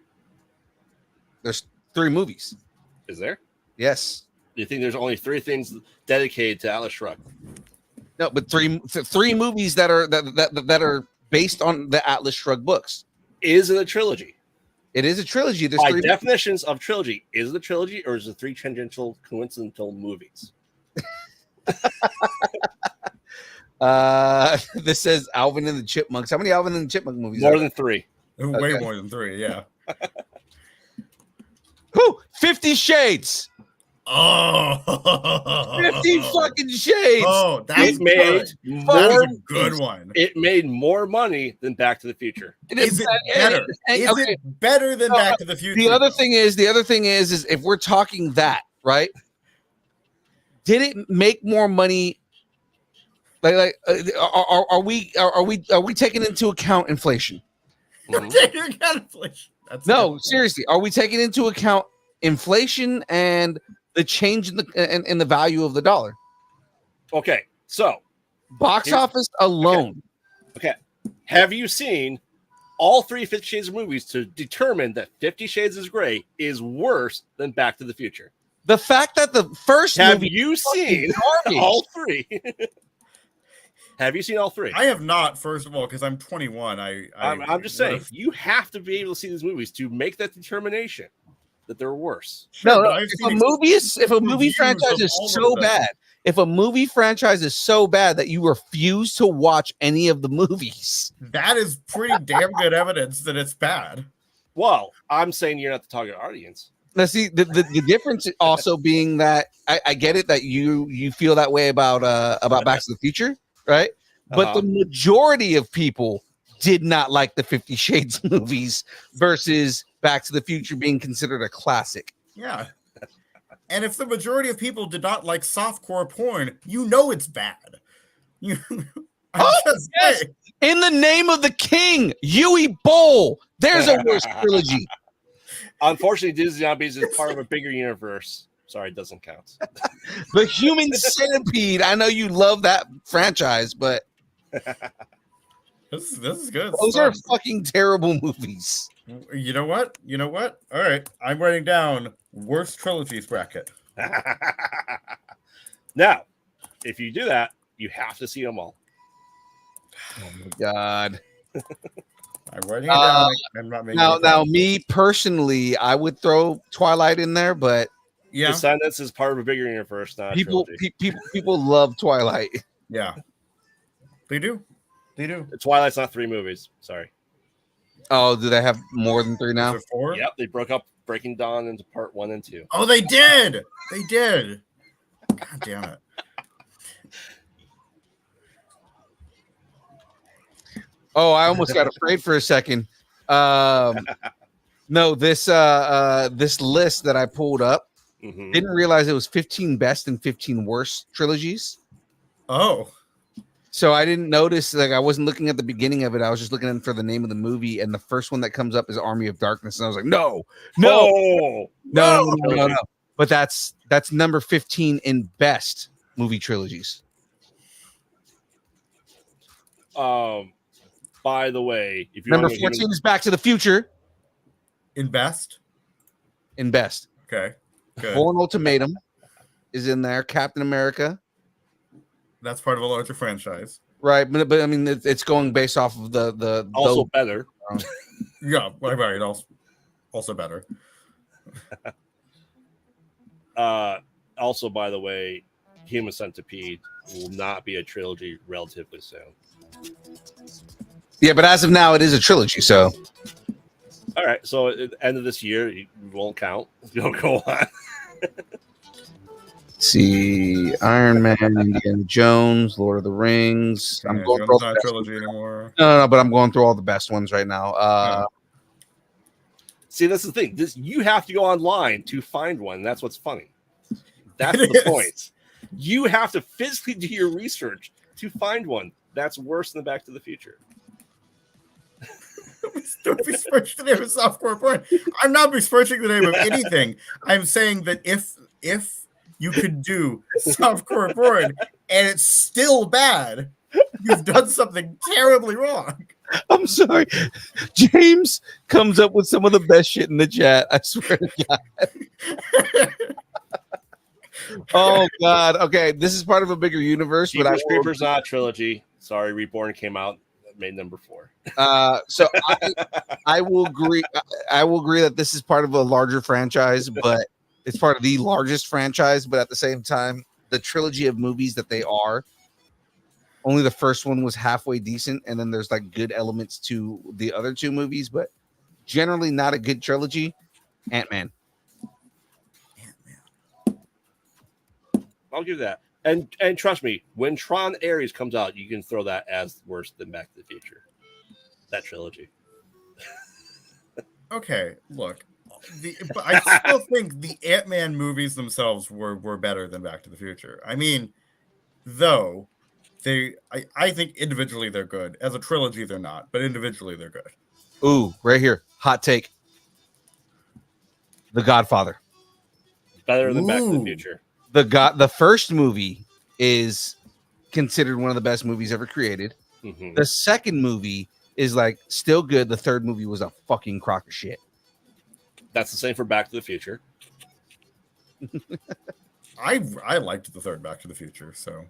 There's 3 movies. Is there? Yes. Do you think there's only 3 things dedicated to Atlas Shrugged? No, but three movies that are based on the Atlas Shrugged books. Is it a trilogy? It is a trilogy. There's By 3 definitions of trilogy, is it a trilogy or is it 3 tangential coincidental movies? This says Alvin and the Chipmunks. How many Alvin and the Chipmunk movies? More than 3. Way more than 3. Yeah. Who? 50 Shades. Oh, 50 fucking Shades. Oh, That is a good one. It made more money than Back to the Future. Is it better? Is it better than Back to the Future? The other thing is if we're talking that, right? Did it make more money? Are we taking into account inflation? Taking account inflation. No, seriously, are we taking into account inflation and the change in the value of the dollar? Okay, so box office alone. Okay, have you seen all 3 50 Shades of movies to determine that 50 Shades of Grey is worse than Back to the Future? The fact that the first have movie you seen all 3? Have you seen all 3? I have not. First of all, because I'm 21. I'm just saying you have to be able to see these movies to make that determination that they're worse. Sure, no, if a movie franchise is so bad, if a movie franchise is so bad that you refuse to watch any of the movies, that is pretty damn good evidence that it's bad. Well, I'm saying you're not the target audience. Now, see, the difference also being that I get it that you feel that way about Back to the Future, right? But the majority of people did not like the 50 Shades movies versus Back to the Future being considered a classic. Yeah. And if the majority of people did not like softcore porn, you know it's bad. Yes. In the Name of the King, Yui Bowl. There's a worse trilogy. Unfortunately, Disney Zombies is part of a bigger universe. Sorry, it doesn't count. The Human Centipede. I know you love that franchise, but this is good. Those are fucking terrible movies. You know what? All right, I'm writing down worst trilogies bracket. Now, if you do that, you have to see them all. Oh my god. I'm writing it down. I'm not making now me personally, I would throw Twilight in there, but yeah, Descendants is part of a bigger universe. Not people love Twilight. Yeah, they do. Twilight's not 3 movies. Sorry. Oh, do they have more than 3 now? 4? Yep, they broke up Breaking Dawn into part 1 and 2. Oh, they did. God damn it. Oh, I almost got afraid for a second. No, this list that I pulled up, didn't realize it was 15 best and 15 worst trilogies. Oh. So I didn't notice, like I wasn't looking at the beginning of it. I was just looking for the name of the movie, and the first one that comes up is Army of Darkness, and I was like, no. But that's number 15 in best movie trilogies. By the way, if you number 14 is Back to the Future. In best. Okay. Good. Born Ultimatum is in there. Captain America. That's part of a larger franchise, right? But I mean, it's going based off of the also better. Yeah, right. Also better. Also, by the way, Human Centipede will not be a trilogy relatively soon. Yeah, but as of now, it is a trilogy. So, all right. So, at the end of this year, it won't count. Don't go on. See, Iron Man, Indiana Jones, Lord of the Rings. I'm going through all the trilogy anymore. No, but I'm going through all the best ones right now. See, that's the thing. You have to go online to find one. That's what's funny. That's the point. You have to physically do your research to find one. That's worse than Back to the Future. Don't besmirch the name of softcore porn. I'm not besmirching the name of anything. I'm saying that if you could do softcore porn and it's still bad, you've done something terribly wrong. I'm sorry. James comes up with some of the best shit in the chat. I swear to God. Oh God. Okay, this is part of a bigger universe, but Creepers not a trilogy. Sorry, Reborn came out, made number 4. So I will agree. I will agree that this is part of a larger franchise, but it's part of the largest franchise. But at the same time, the trilogy of movies that they are, only the first one was halfway decent, and then there's like good elements to the other 2 movies, but generally not a good trilogy. Ant-Man. I'll give that. And trust me, when Tron Ares comes out, you can throw that as worse than Back to the Future. That trilogy. Okay, look. But I still think the Ant-Man movies themselves were better than Back to the Future. I mean, though, I think individually they're good. As a trilogy, they're not, but individually they're good. Ooh, right here. Hot take. The Godfather. Better than Back to the Future. The first movie is considered one of the best movies ever created. Mm-hmm. The second movie is like still good. The third movie was a fucking crock of shit. That's the same for Back to the Future. I liked the third Back to the Future, so.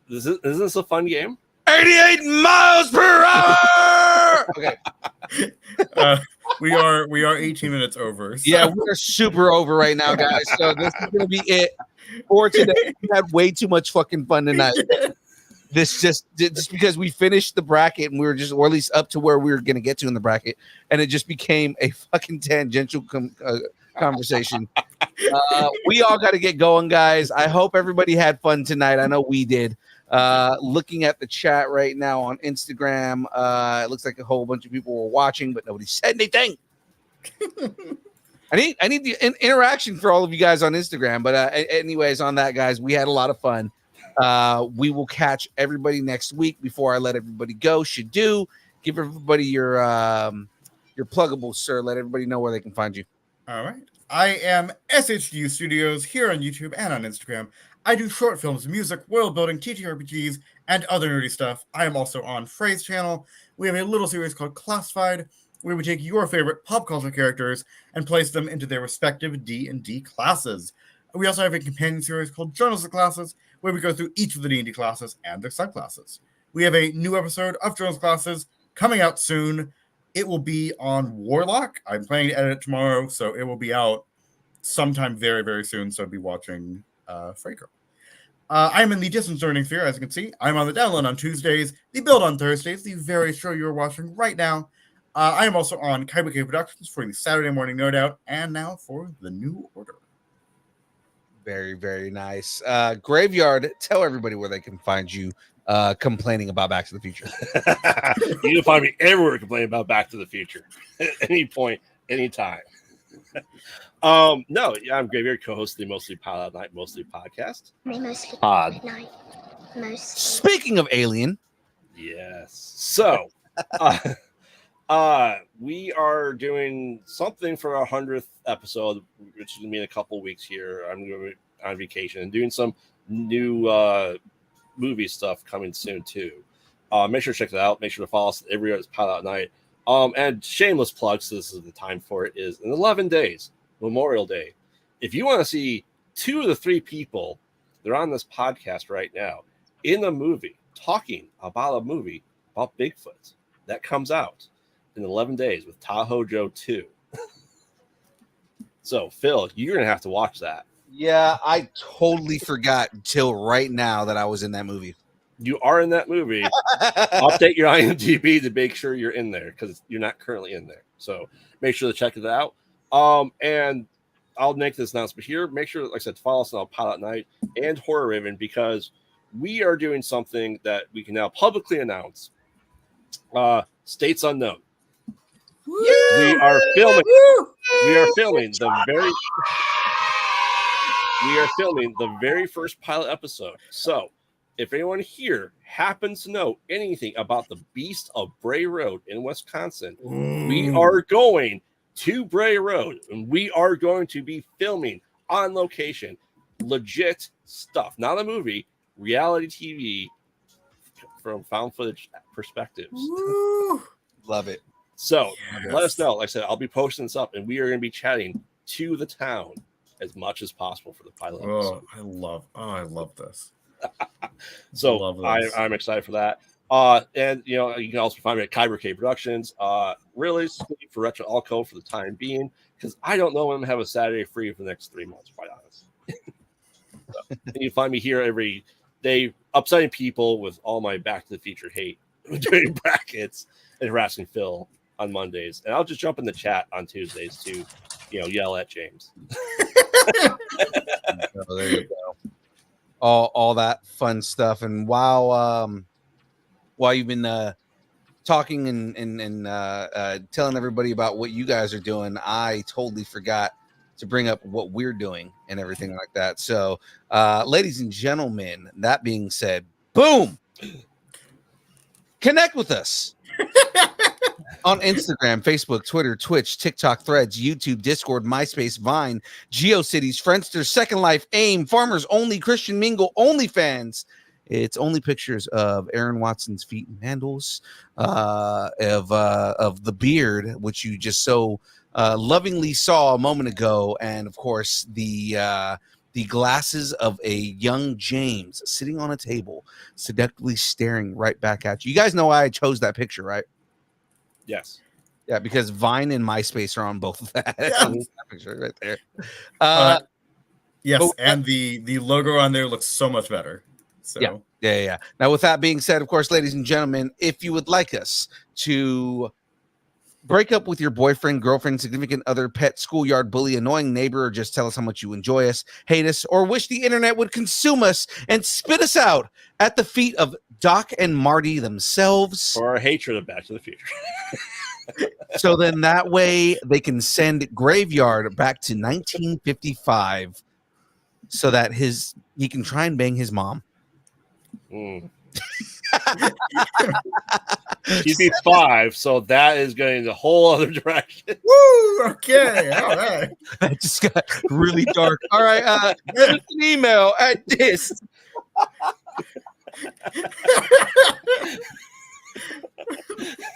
Isn't this a fun game? 88 miles per hour. Okay. We are 18 minutes over. So. Yeah, we're super over right now, guys. So this is gonna be it for today. We had way too much fucking fun tonight. This just because we finished the bracket and we were or at least up to where we were gonna get to in the bracket, and it just became a fucking tangential conversation. We all got to get going, guys. I hope everybody had fun tonight. I know we did. Looking at the chat right now on Instagram, it looks like a whole bunch of people were watching, but nobody said anything. I need the interaction for all of you guys on Instagram. But anyways, on that, guys, we had a lot of fun. We will catch everybody next week. Before I let everybody go, should do give everybody your pluggable, sir. Let everybody know where they can find you. All right. I am SHU Studios here on YouTube and on Instagram. I do short films, music, world building, TTRPGs, and other nerdy stuff. I am also on Frey's channel. We have a little series called Classified, where we take your favorite pop culture characters and place them into their respective D&D classes. We also have a companion series called Journals of Classes, where we go through each of the D&D classes and their subclasses. We have a new episode of Journals of Classes coming out soon. It will be on Warlock. I'm planning to edit it tomorrow, so it will be out sometime very, very soon. So be watching Freyco. I'm in the distance learning sphere, as you can see. I'm on the download on Tuesdays, the build on Thursdays, the very show you're watching right now. I am also on Kaibuke Productions for the Saturday morning No Doubt, and now for the New Order. Very, very nice. Graveyard, tell everybody where they can find you complaining about Back to the Future. You can find me everywhere complaining about Back to the Future at any point, anytime. No, I'm Graveyard, co-host of the Mostly Pod at Night, Mostly Podcast. Pod. Speaking of Alien. Yes. So, we are doing something for our 100th episode, which is going to be in a couple weeks here. I'm going to be on vacation and doing some new movie stuff coming soon too. Make sure to check it out. Make sure to follow us every other Pod at Night. And shameless plug, so this is the time for it, is in 11 days, Memorial Day. If you want to see 2 of the 3 people that are on this podcast right now in a movie, talking about a movie about Bigfoot, that comes out in 11 days with Tahoe Joe 2. So, Phil, you're going to have to watch that. Yeah, I totally forgot until right now that I was in that movie. You are in that movie. Update your IMDb to make sure you're in there because you're not currently in there. So make sure to check it out. And I'll make this announcement here. Make sure, like I said, to follow us on Pilot Night and Horror Raven because we are doing something that we can now publicly announce. States unknown. We are filming. We are filming the very first pilot episode. So, if anyone here happens to know anything about the Beast of Bray Road in Wisconsin, we are going to Bray Road and we are going to be filming on location, legit stuff, not a movie, reality TV from found footage perspectives. Love it. So let us know. Like I said, I'll be posting this up and we are going to be chatting to the town as much as possible for the pilot episode. I love this. So I'm excited for that. And you know, you can also find me at Kaibuke Productions. Really sweet for Retro Alco for the time being, because I don't know when I'm gonna have a Saturday free for the next 3 months, quite honest. So, you find me here every day, upsetting people with all my Back to the Future hate, doing brackets and harassing Phil on Mondays, and I'll just jump in the chat on Tuesdays to, you know, yell at James. Oh, there you go. All that fun stuff. And while you've been talking and telling everybody about what you guys are doing, I totally forgot to bring up what we're doing and everything like that. So, ladies and gentlemen, that being said, boom, connect with us on Instagram, Facebook, Twitter, Twitch, TikTok, Threads, YouTube, Discord, MySpace, Vine, GeoCities, Friendster, Second Life, AIM, Farmers Only, Christian Mingle, OnlyFans. It's only pictures of Aaron Watson's feet and handles, of the beard, which you just so lovingly saw a moment ago, and of course the glasses of a young James sitting on a table, seductively staring right back at you. You guys know why I chose that picture, right? Yes. Yeah, because Vine and MySpace are on both of that. Yeah. That picture right there. Yes, but- and the logo on there looks so much better. So Yeah. Now, with that being said, of course, ladies and gentlemen, if you would like us to break up with your boyfriend, girlfriend, significant other, pet, schoolyard bully, annoying neighbor, or just tell us how much you enjoy us, hate us, or wish the internet would consume us and spit us out at the feet of Doc and Marty themselves. For our hatred of Back to the Future. So then that way they can send Graveyard back to 1955 so that he can try and bang his mom. She'd be 5, so that is going in a whole other direction. Woo! Okay, all right. That just got really dark. All right, send us an email at this.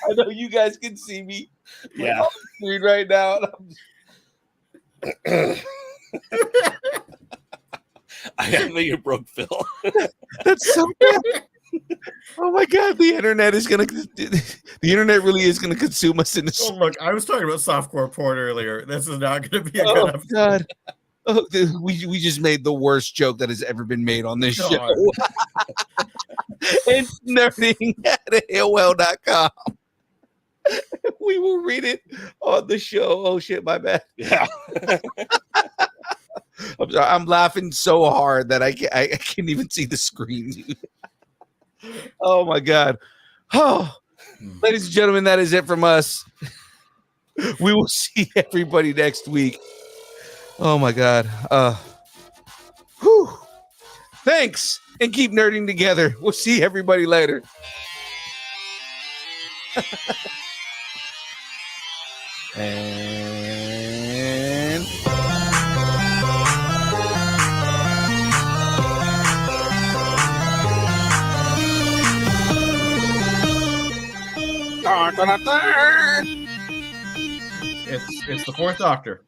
I know you guys can see me. Yeah. Screen right now. I think you broke Phil. That's so bad. Oh my God, the internet really is gonna consume us in this. Oh, look, I was talking about softcore porn earlier. This is not going to be a Oh good episode. God. Oh, we just made the worst joke that has ever been made on this show. It's nerding at AOL.com. We will read it on the show. Oh shit, my bad. Yeah. I'm sorry. I'm laughing so hard that I can't even see the screen. Oh my God. Oh, ladies and gentlemen, that is it from us. We will see everybody next week. Oh my God. Whew. Thanks, and keep nerding together. We'll see everybody later. And It's the Fourth Doctor.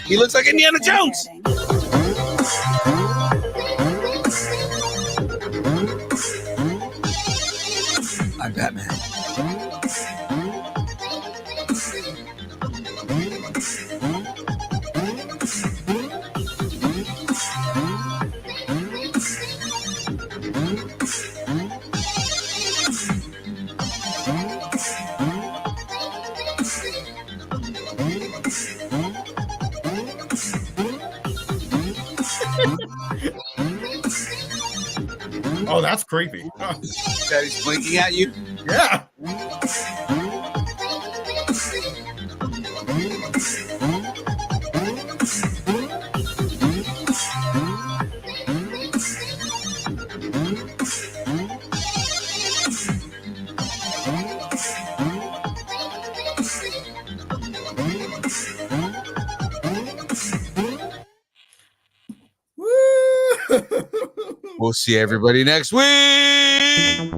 he looks like Indiana Jones. I'm Batman. Oh, that's creepy. Oh, Daddy's blinking at you. yeah. We'll see everybody next week.